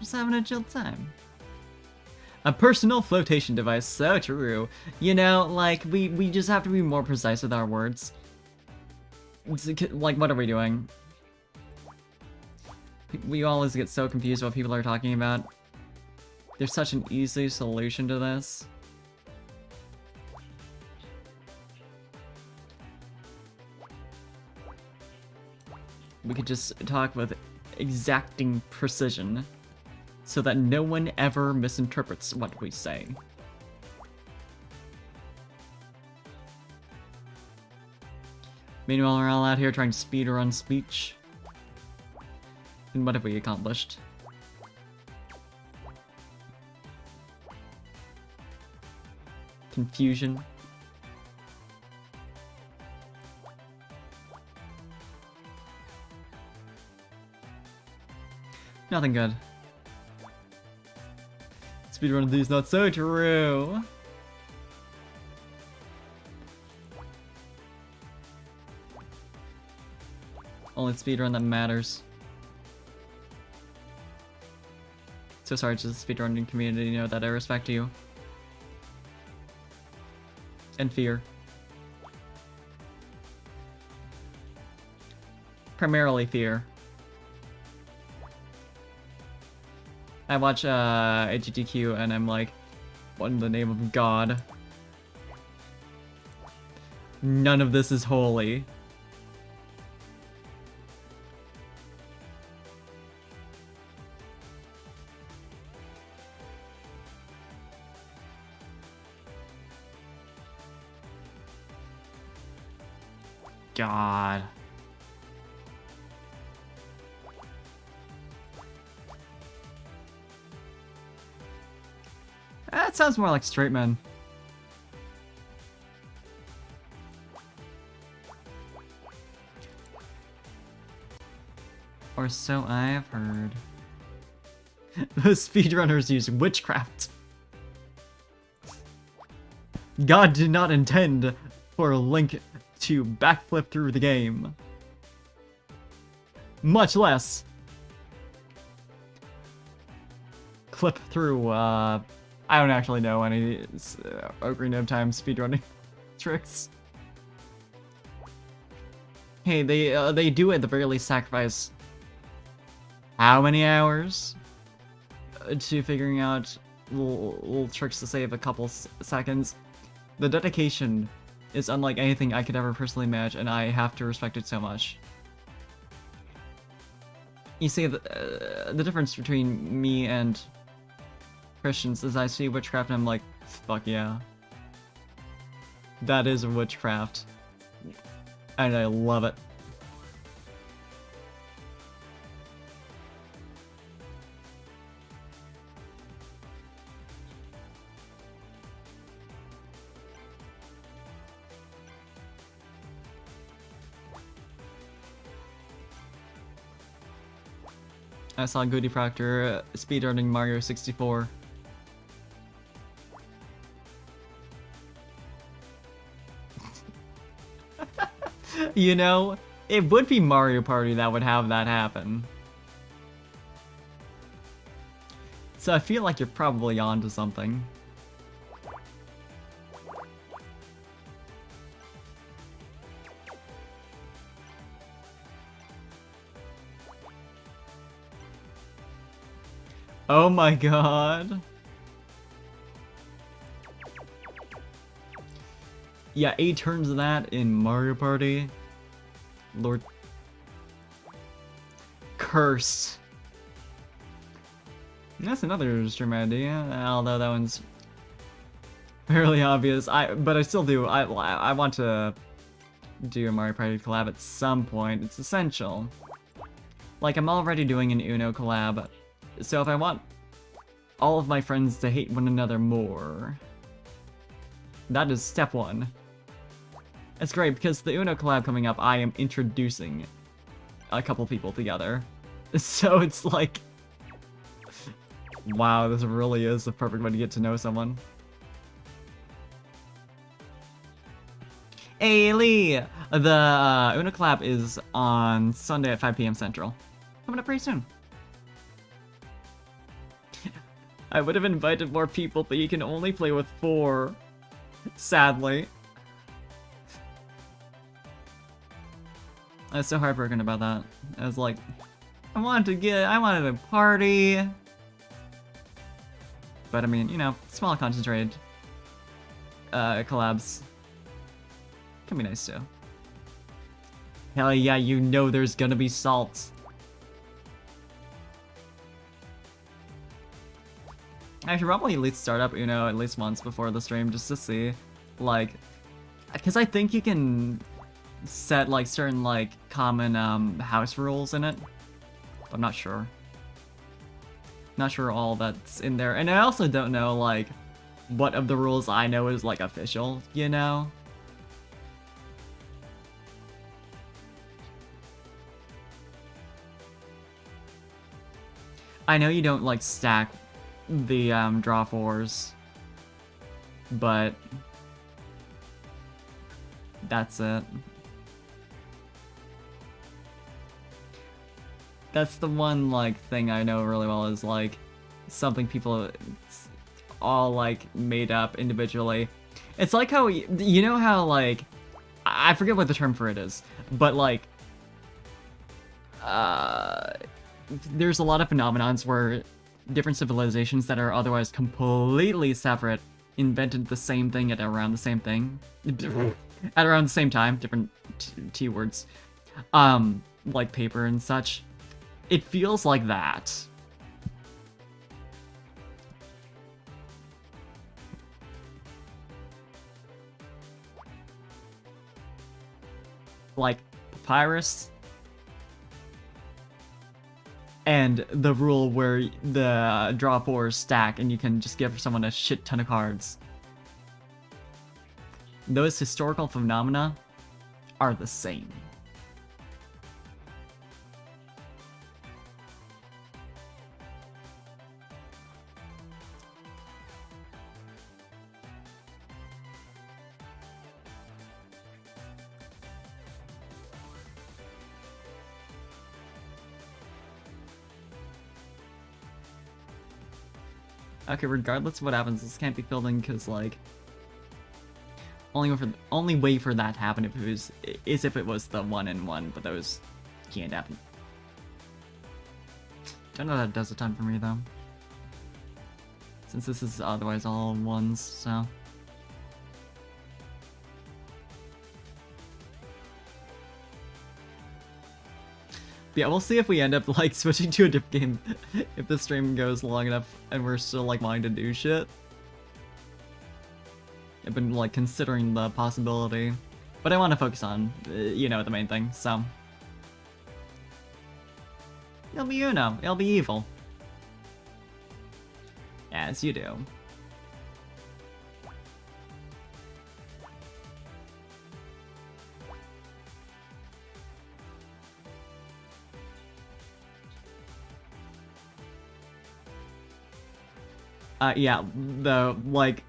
just having a chill time. A personal flotation device, so true. You know, like, we just have to be more precise with our words. Like, what are we doing? We always get so confused what people are talking about. There's such an easy solution to this. We could just talk with exacting precision so that no one ever misinterprets what we say. Meanwhile, we're all out here trying to speedrun speech. And what have we accomplished? Confusion. Nothing good. Speedrun of these not so true. Only speedrun that matters. So sorry to the speedrunning community, you know that I respect you. And fear. Primarily fear. I watch HGTQ and I'm like, what in the name of God? None of this is holy. God. That sounds more like straight men. Or so I've heard. Those speedrunners use witchcraft. God did not intend for Link to backflip through the game. Much less clip through, I don't actually know any of these Ocarina of Time speedrunning tricks. Hey, they do at the very least sacrifice how many hours to figuring out little tricks to save a couple seconds. The dedication is unlike anything I could ever personally imagine, and I have to respect it so much. You see, the difference between me and Christians is I see witchcraft and I'm like, fuck yeah. That is witchcraft. And I love it. I saw Goody Proctor speedrunning Mario 64. You know, it would be Mario Party that would have that happen. So I feel like you're probably onto something. Oh my god. Yeah, 8 turns of that in Mario Party. Lord. Cursed. That's another stream idea, although that one's fairly obvious. But I still do. I want to do a Mario Party collab at some point. It's essential. Like, I'm already doing an Uno collab So if I want all of my friends to hate one another more, that is step 1. It's great because the Uno collab coming up, I am introducing a couple people together. So it's like, wow, this really is the perfect way to get to know someone. Hey Lee! The Uno collab is on Sunday at 5 p.m. Central. Coming up pretty soon. I would have invited more people, but you can only play with 4. Sadly. I was so heartbroken about that. I was like, I wanted a party. But I mean, you know, small concentrated collabs can be nice too. Hell yeah, you know there's gonna be salt. I should probably at least start up Uno at least once before the stream just to see, like, because I think you can set like certain like common house rules in it. I'm not sure. Not sure all that's in there, and I also don't know like what of the rules I know is like official, you know? I know you don't like stack the draw 4s, but that's it. That's the one like thing I know really well is like something people all like made up individually. It's like how you know how like I forget what the term for it is, but like there's a lot of phenomenons where different civilizations that are otherwise completely separate invented the same thing at around the same thing at around the same time, different T words, like paper and such. It feels like that. Like papyrus and the rule where the draw 4s stack and you can just give someone a shit ton of cards. Those historical phenomena are the same. Okay, regardless of what happens, this can't be filled in because, like, only way for that to happen is if it was the 1-in-1, but those can't happen. Don't know that it does a ton for me though, since this is otherwise all 1s. So. Yeah, we'll see if we end up, like, switching to a different game if the stream goes long enough and we're still, like, wanting to do shit. I've been, like, considering the possibility. But I want to focus on, you know, the main thing, so. It'll be Uno. It'll be evil. As you do. Yeah, the, like,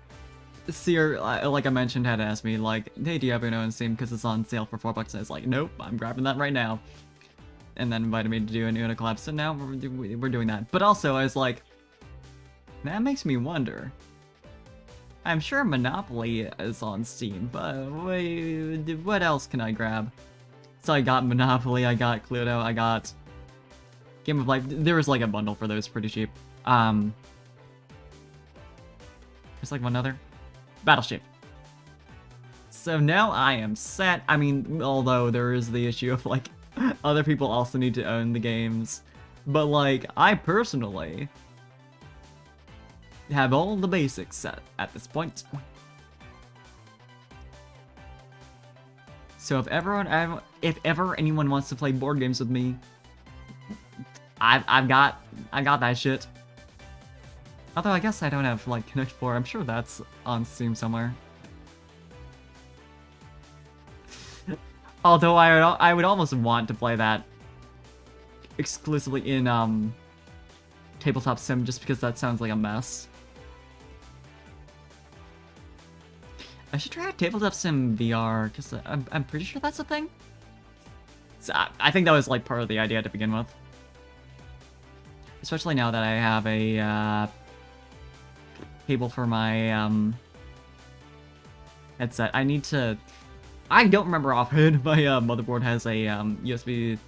Seer, like I mentioned, had asked me, like, hey, do you have Uno on Steam because it's on sale for $4? And I was like, nope, I'm grabbing that right now. And then invited me to do an Uno collab, so now we're doing that. But also, I was like, that makes me wonder. I'm sure Monopoly is on Steam, but wait, what else can I grab? So I got Monopoly, I got Cluedo, I got Game of Life. There was, like, a bundle for those pretty cheap. There's like one other. Battleship. So now I am set. I mean, although there is the issue of like, other people also need to own the games. But like, I personally have all the basics set at this point. So if ever anyone wants to play board games with me, I've got that shit. Although I guess I don't have like Connect 4. I'm sure that's on Steam somewhere. Although I would almost want to play that exclusively in Tabletop Sim just because that sounds like a mess. I should try out Tabletop Sim VR because I'm pretty sure that's a thing. So I think that was like part of the idea to begin with. Especially now that I have a cable for my headset. I need to. I don't remember offhand. My motherboard has a USB-C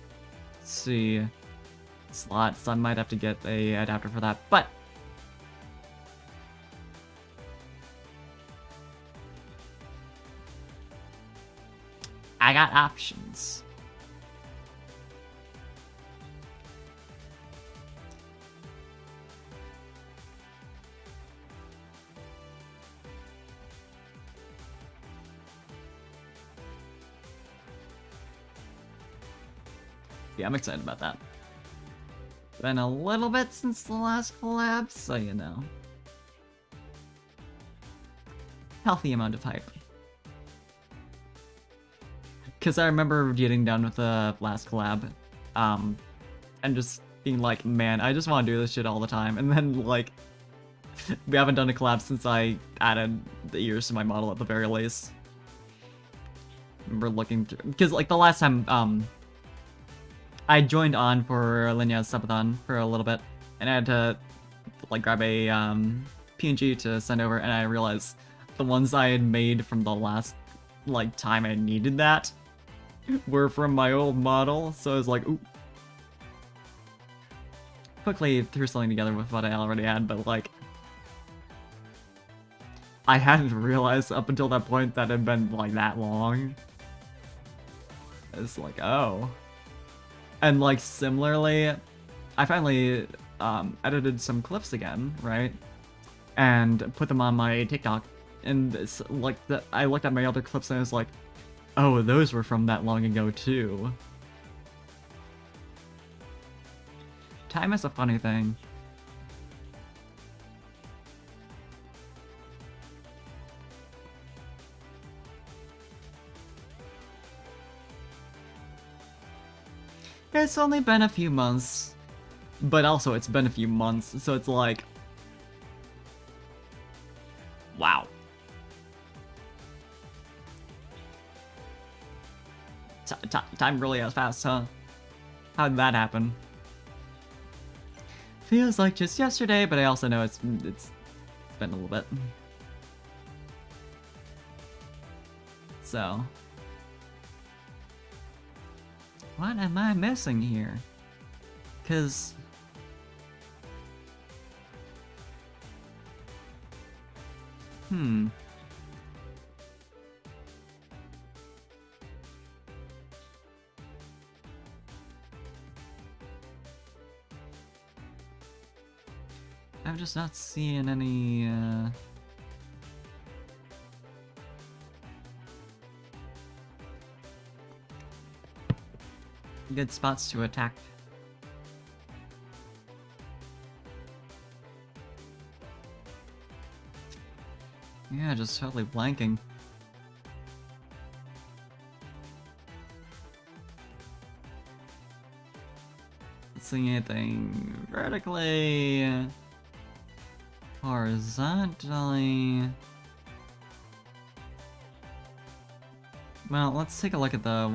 slot, so I might have to get a adapter for that. But I got options. Yeah, I'm excited about that. Been a little bit since the last collab, so you know. Healthy amount of hype. Because I remember getting done with the last collab, and just being like, man, I just want to do this shit all the time. And then, like, we haven't done a collab since I added the ears to my model at the very least. Remember looking through, because, like, the last time, I joined on for Linya's subathon for a little bit, and I had to, like, grab a, PNG to send over, and I realized the ones I had made from the last, like, time I needed that were from my old model, so I was like, ooh. Quickly threw something together with what I already had, but, like, I hadn't realized up until that point that it had been, like, that long. It's like, oh. And, like, similarly, I finally edited some clips again, right? And put them on my TikTok. And it's like, I looked at my other clips and I was like, oh, those were from that long ago, too. Time is a funny thing. It's only been a few months, but also it's been a few months, so it's like, wow. Time really goes fast, huh? How did that happen? Feels like just yesterday, but I also know it's been a little bit. So, what am I missing here? 'Cause I'm just not seeing any good spots to attack. Yeah, just totally blanking. Not seeing anything vertically, horizontally. Well, let's take a look at the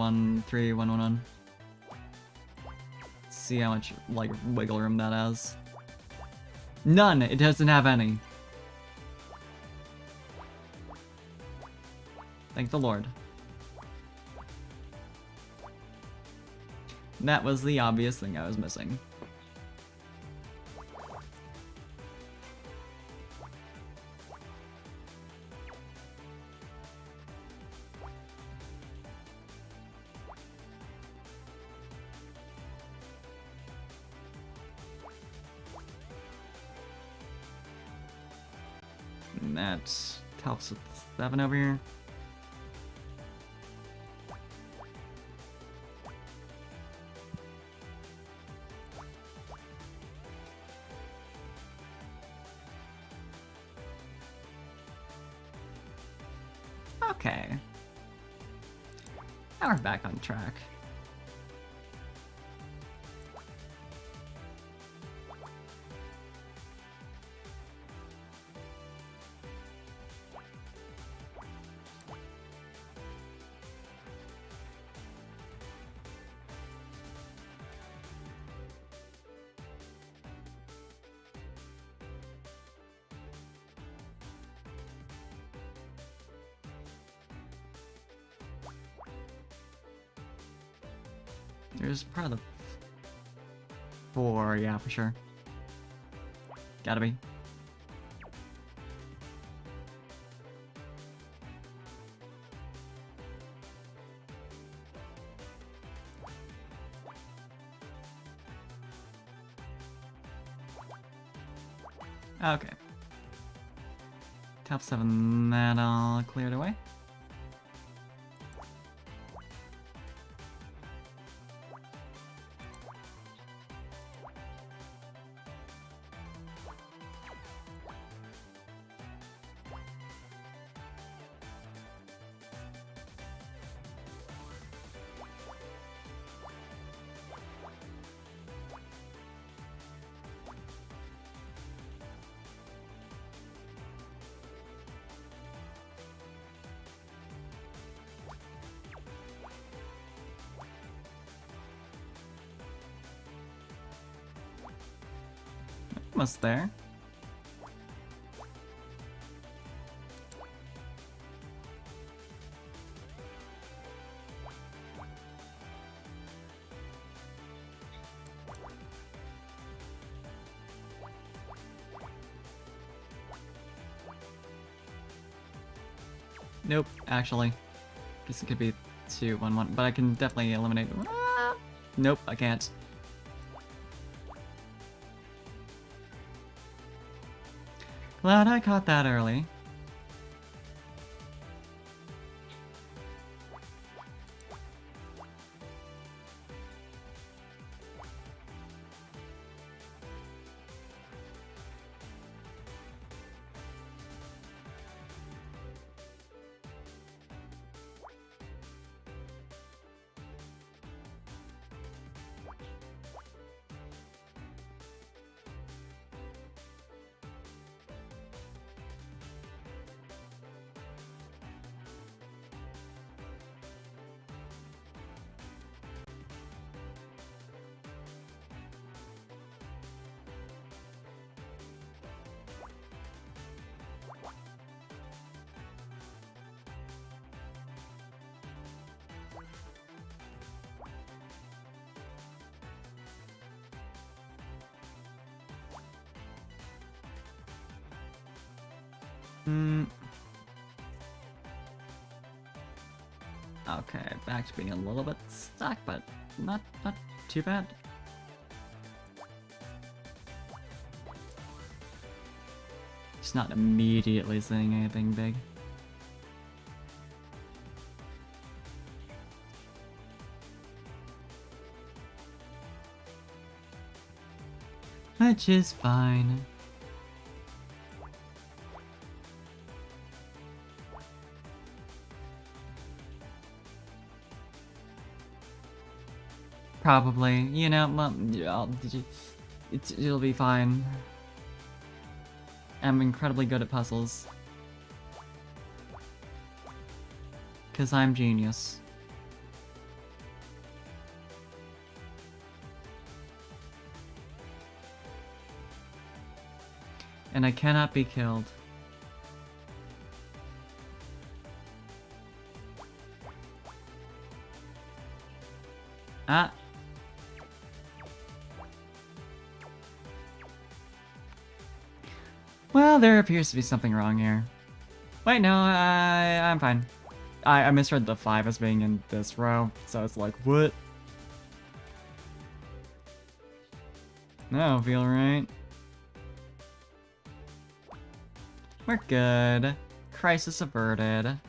13111. See how much, like, wiggle room that has. None! It doesn't have any. Thank the Lord. That was the obvious thing I was missing. And that helps with 7 over here. Okay. Now we're back on track. There's probably the 4, yeah, for sure. Gotta be. Okay. Top 7, that all cleared away. Almost there. Nope, actually. Guess it could be 2, 1, 1, but I can definitely eliminate. Ah! Nope, I can't. Glad I caught that early. Okay, back to being a little bit stuck, but not too bad. Just not immediately saying anything big. Which is fine. Probably, you know, it'll be fine. I'm incredibly good at puzzles. 'Cause I'm genius. And I cannot be killed. Ah! Well, there appears to be something wrong here. Wait, no, I'm fine. I misread the 5 as being in this row, so it's like, what? No, feel right. We're good. Crisis averted.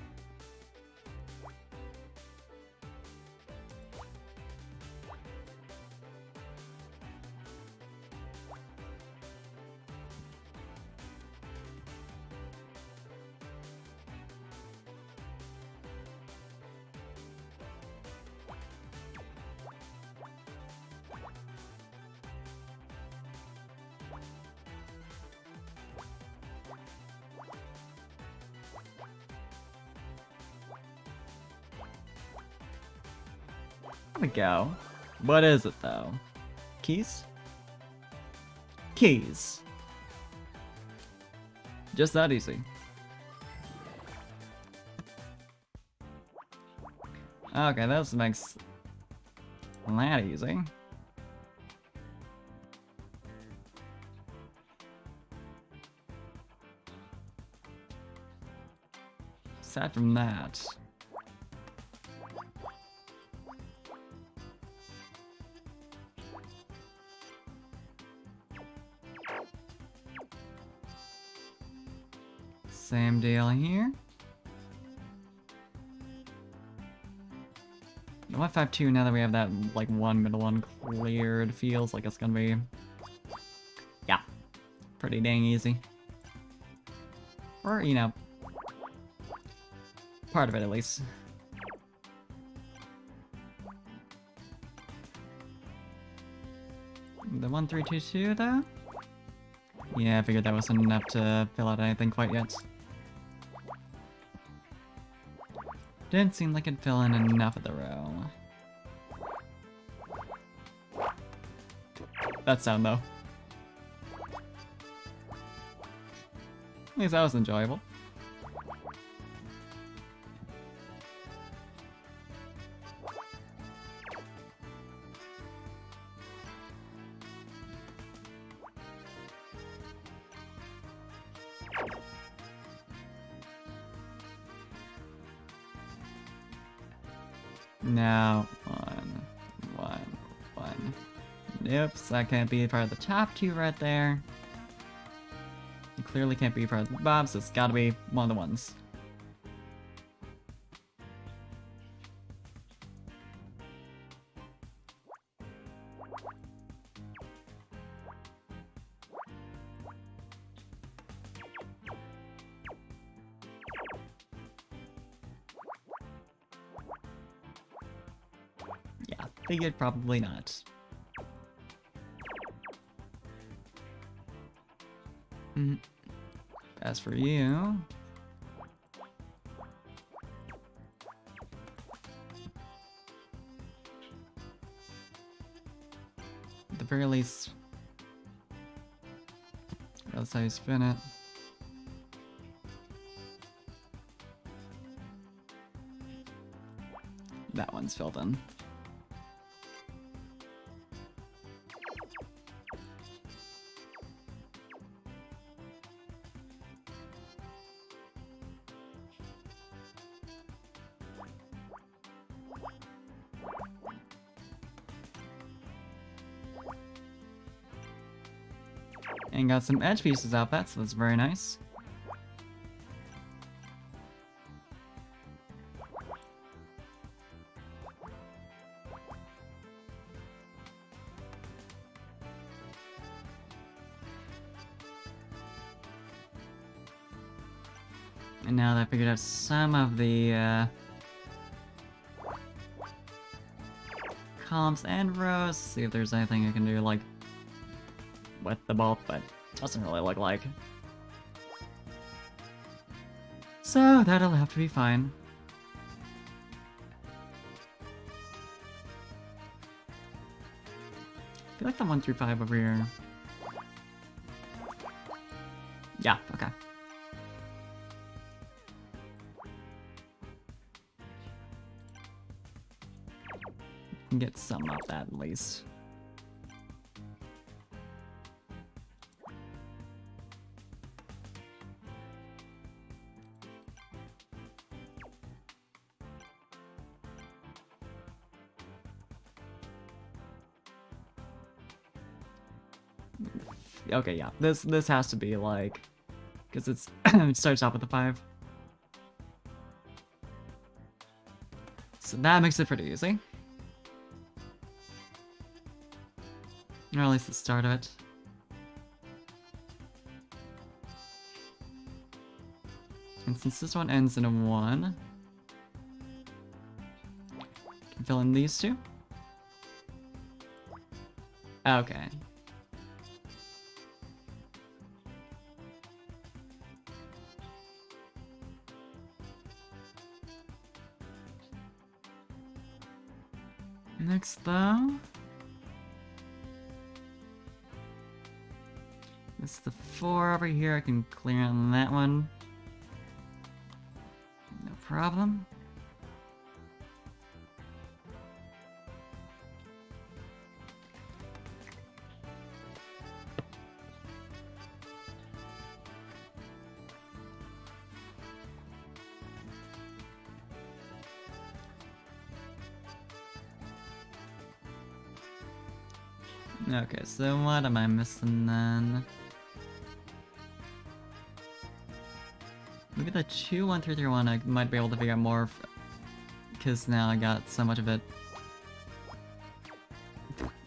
There we go. What is it though? Keys? Keys. Just that easy. Okay, this makes that easy. Aside from that, same deal here. The 152, now that we have that, like, one middle one cleared, feels like it's gonna be, yeah, pretty dang easy. Or, you know, part of it at least. The 1322 though? Yeah, I figured that wasn't enough to fill out anything quite yet. Didn't seem like it'd fill in enough of the row. That sound though. At least that was enjoyable. Now, one. Nope, so that can't be part of the top two right there. It clearly can't be part of the bob, so it's gotta be one of the ones. Yeah, figured probably not. As for you... at the very least... that's how you spin it. That one's filled in. And got some edge pieces out that, so that's very nice. And now that I figured out some of the columns and rows, see if there's anything I can do like with the both, but doesn't really look like. So that'll have to be fine. I feel like the 1 through 5 over here. Yeah, okay. Can get some of that at least. Okay, yeah. This has to be like, because it's it starts off with a 5. So that makes it pretty easy. Or at least the start of it. And since this one ends in a 1, can fill in these two. Okay. next, though. It's the 4 over here. I can clear on that one. No problem. Okay, so what am I missing then? Maybe the 2-1-3-3-1 I might be able to figure out more, because now I got so much of it.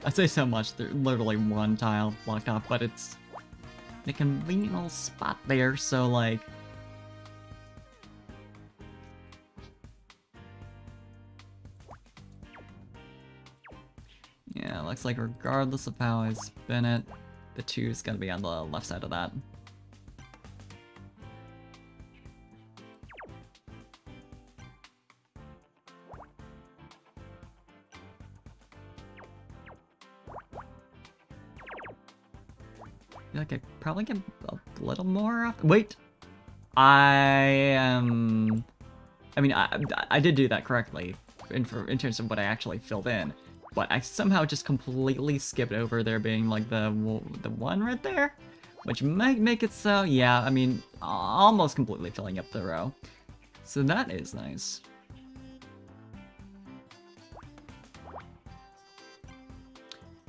I say so much, there's literally one tile blocked off, but it's a convenient little spot there, so like... Yeah, looks like regardless of how I spin it, the 2's gotta be on the left side of that. I feel like I probably get a little more off. Wait! I mean, I did do that correctly in terms of what I actually filled in. But I somehow just completely skipped over there being like the 1 right there, which might make it so, yeah, I mean, almost completely filling up the row. So that is nice.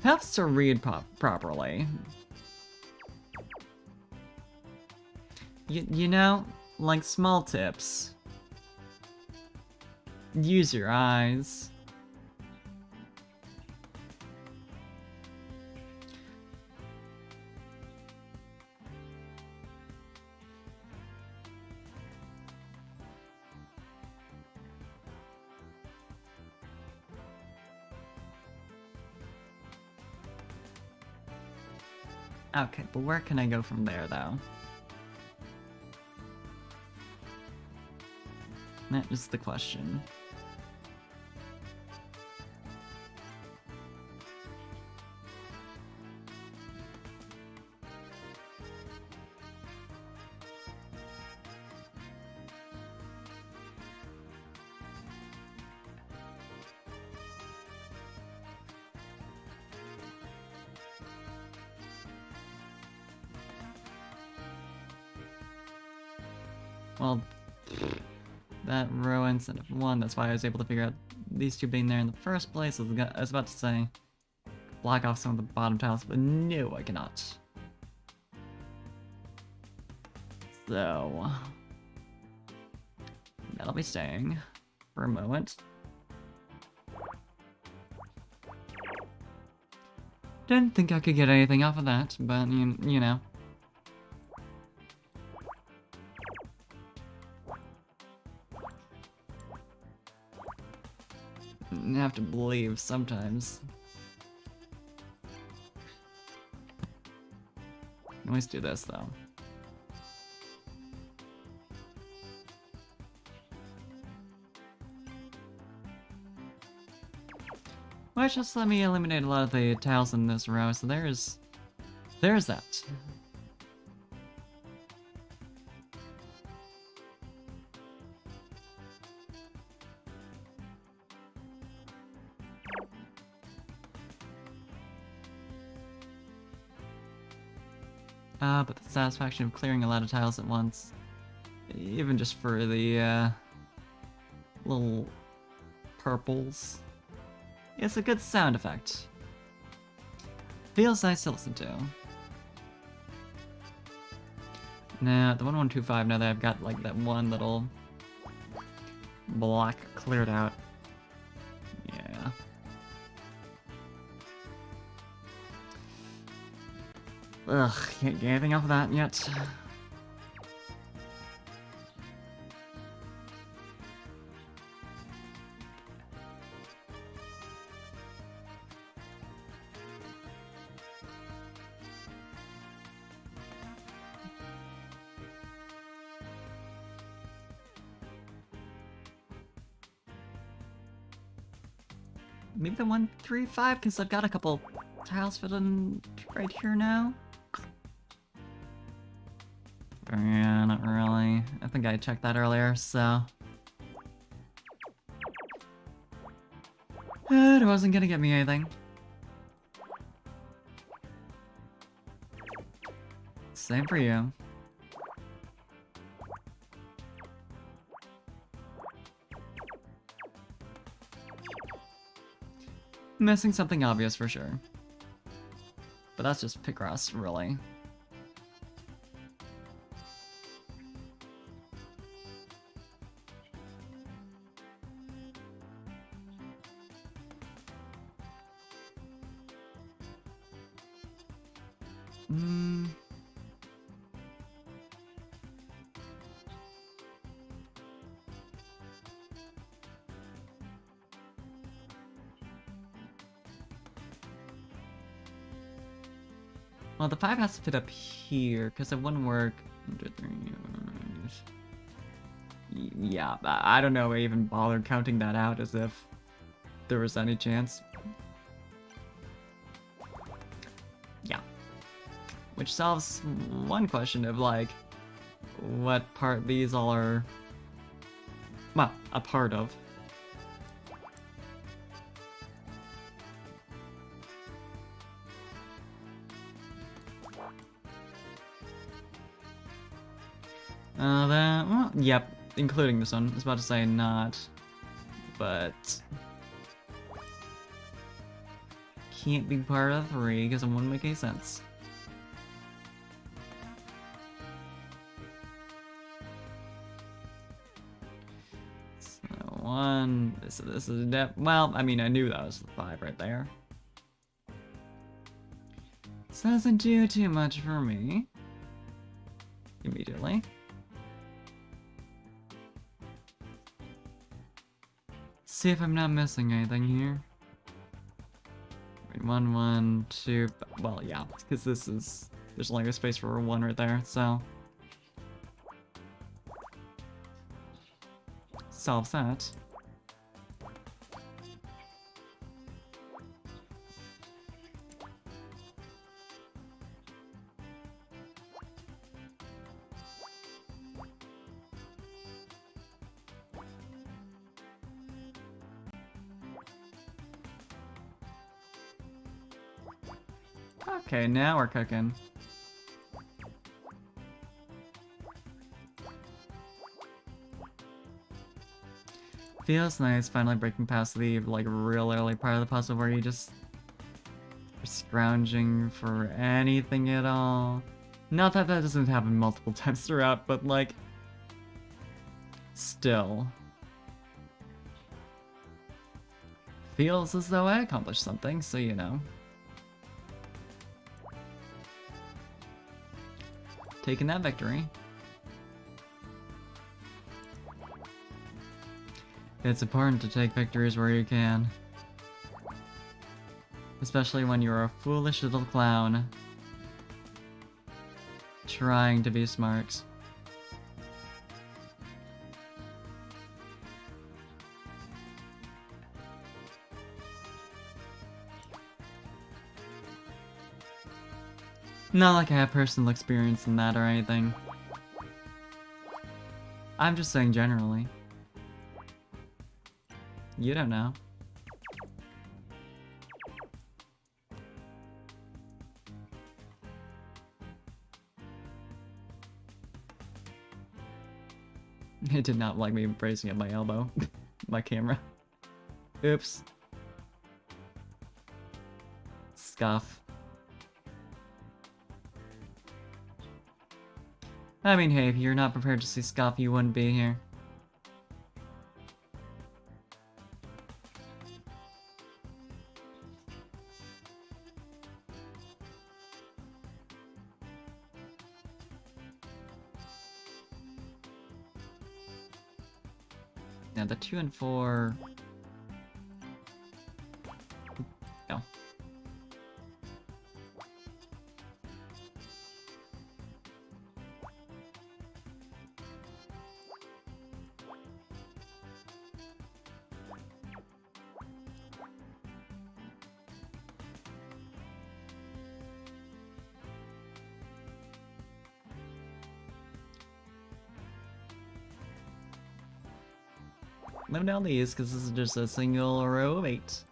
Helps to read properly. You know, like small tips. Use your eyes. Okay, but where can I go from there, though? That is the question. Well, that row instead of 1, that's why I was able to figure out these 2 being there in the first place. I was about to say, block off some of the bottom tiles, but no, I cannot. So, that'll be staying for a moment. Didn't think I could get anything off of that, but you know. You have to believe sometimes. Always do this though. Which just let me eliminate a lot of the tiles in this row, so there's that. But the satisfaction of clearing a lot of tiles at once, even just for the little purples, it's a good sound effect. Feels nice to listen to. Now, the 1125, now that I've got like that one little block cleared out. Yeah. Ugh, can't get anything off of that yet. maybe the 135, because I've got a couple tiles fit in right here now. But yeah, not really. I think I checked that earlier, so... It wasn't gonna get me anything. Same for you. Missing something obvious for sure. But that's just picross, really. Well, the 5 has to fit up here, because it wouldn't work. Yeah, I don't know, I even bothered counting that out as if there was any chance. Yeah. Which solves one question of, like, what part these all are, well, a part of. Well, yep, including this one. I was about to say not, but can't be part of 3 because it wouldn't make any sense. So 1, this is a depth. Well, I mean, I knew that was the 5 right there. This doesn't do too much for me. Immediately. See if I'm not missing anything here. Wait, 1, 1, 2. Well, yeah, because there's only a space for 1 right there, so. Solves that. Okay, now we're cooking. Feels nice finally breaking past the, like, real early part of the puzzle where you just are scrounging for anything at all. Not that that doesn't happen multiple times throughout, but, like, still. Feels as though I accomplished something, so you know. Taking that victory. It's important to take victories where you can. Especially when you're a foolish little clown. Trying to be smart. Not like I have personal experience in that or anything. I'm just saying generally. You don't know. It did not like me bracing at my elbow. My camera. Oops. Scuff. I mean, hey, if you're not prepared to see Scuff, you wouldn't be here. Now the 2 and 4... No. limit down these, because this is just a single row of 8.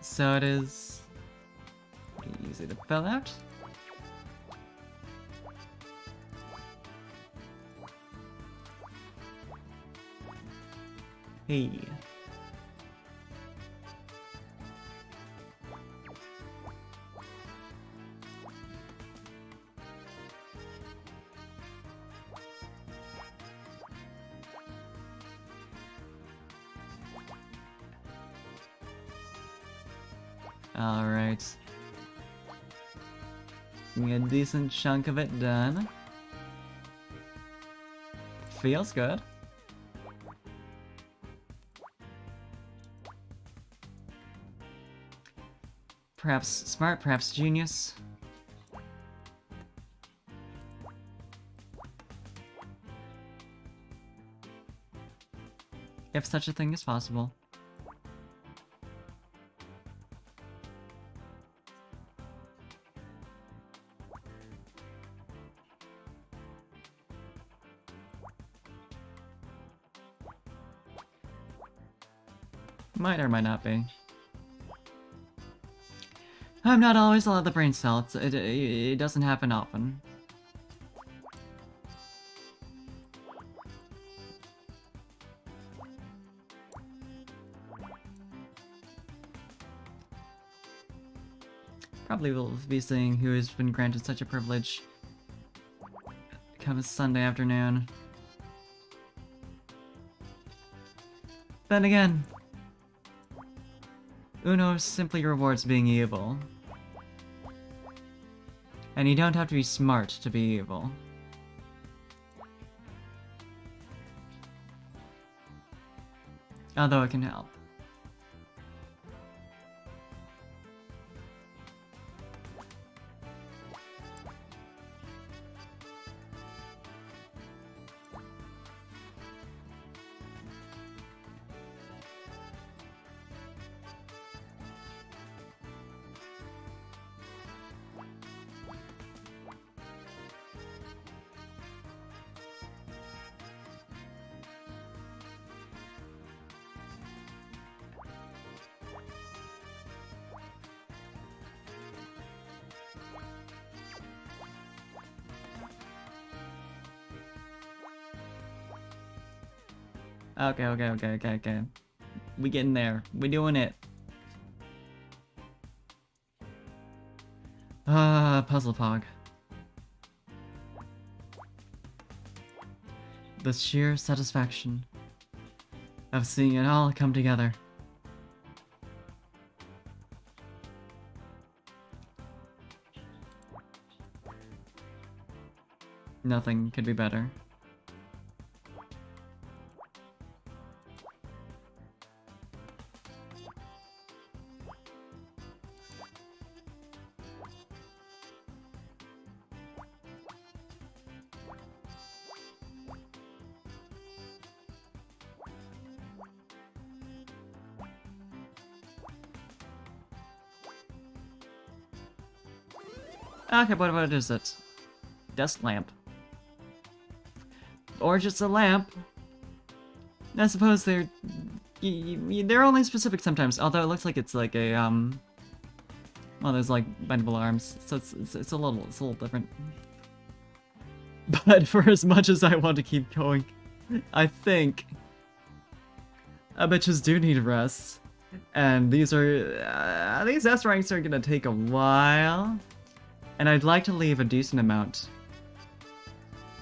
So it is easy to fill out. Hey. Alright. Getting a decent chunk of it done. Feels good. Perhaps smart, perhaps genius. If such a thing is possible. Might or might not be. I'm not always allowed the brain cell. It doesn't happen often. Probably will be seeing who has been granted such a privilege come Sunday afternoon. Then again, Uno simply rewards being evil. And you don't have to be smart to be evil. Although it can help. Okay. We getting there. We doing it. Puzzle Pog. The sheer satisfaction of seeing it all come together. Nothing could be better. Okay, what is it? Desk lamp. Or just a lamp. I suppose they're only specific sometimes, although it looks like it's like a well, there's like bendable arms, so it's a little different. But for as much as I want to keep going, I think bitches do need rest, and these S ranks are gonna take a while. And I'd like to leave a decent amount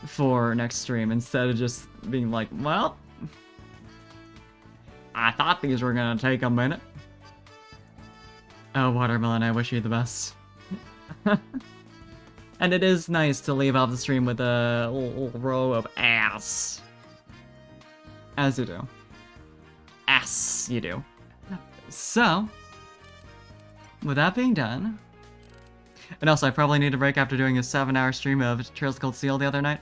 for next stream instead of just being like, well, I thought these were gonna take a minute. Oh, Watermelon, I wish you the best. And it is nice to leave off the stream with a little row of ass. As you do. Ass, you do. So, with that being done, and also, I probably need a break after doing a 7-hour stream of Trails Cold Seal the other night.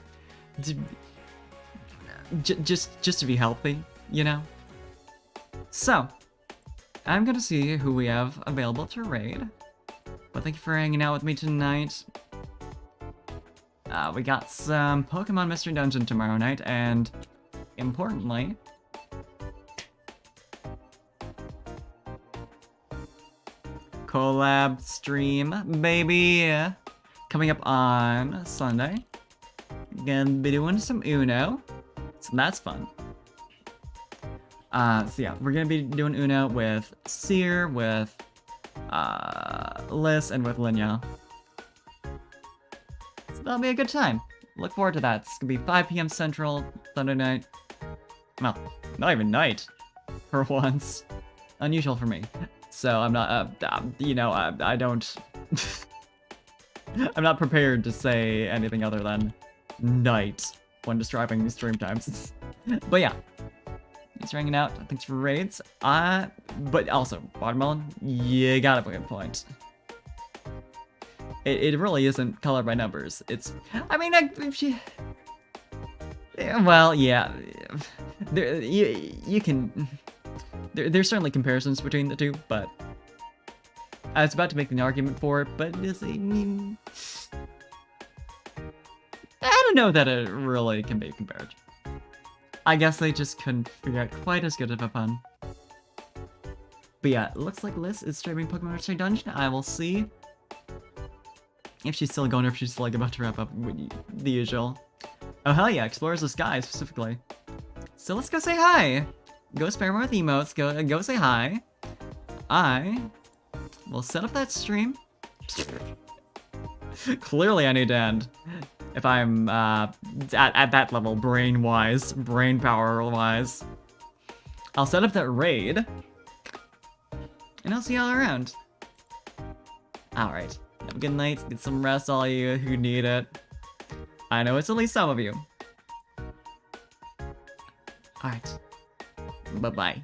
Just to be healthy, you know? So, I'm gonna see who we have available to raid. But thank you for hanging out with me tonight. We got some Pokemon Mystery Dungeon tomorrow night, and importantly, collab stream, baby. Coming up on Sunday. Gonna be doing some Uno. So that's fun. So yeah, we're gonna be doing Uno with Seer, with Liz, and with Linya. So that'll be a good time. Look forward to that. It's gonna be 5 p.m. Central, Sunday night. Well, not even night, for once. Unusual for me. So I'm not, I don't... I'm not prepared to say anything other than night when describing stream times. But yeah. Thanks for hanging out. Thanks for raids. But also, Watermelon, you got a good point. It really isn't color by numbers. It's, I mean, well, yeah. You can, there's certainly comparisons between the two, but I was about to make an argument for it, but I mean, I don't know that it really can be compared. I guess they just couldn't figure out quite as good of a pun. But yeah, it looks like Liz is streaming Pokemon Mystery Dungeon. I will see if she's still going or if she's like about to wrap up the usual. Oh hell yeah, explores the sky specifically. So let's go say hi. Go spare more with emotes. Go say hi. I will set up that stream. Clearly I need to end. If I'm at that level, brain power wise. I'll set up that raid. And I'll see y'all around. Alright. Have a good night. Get some rest, all you who need it. I know it's at least some of you. Alright. Bye-bye.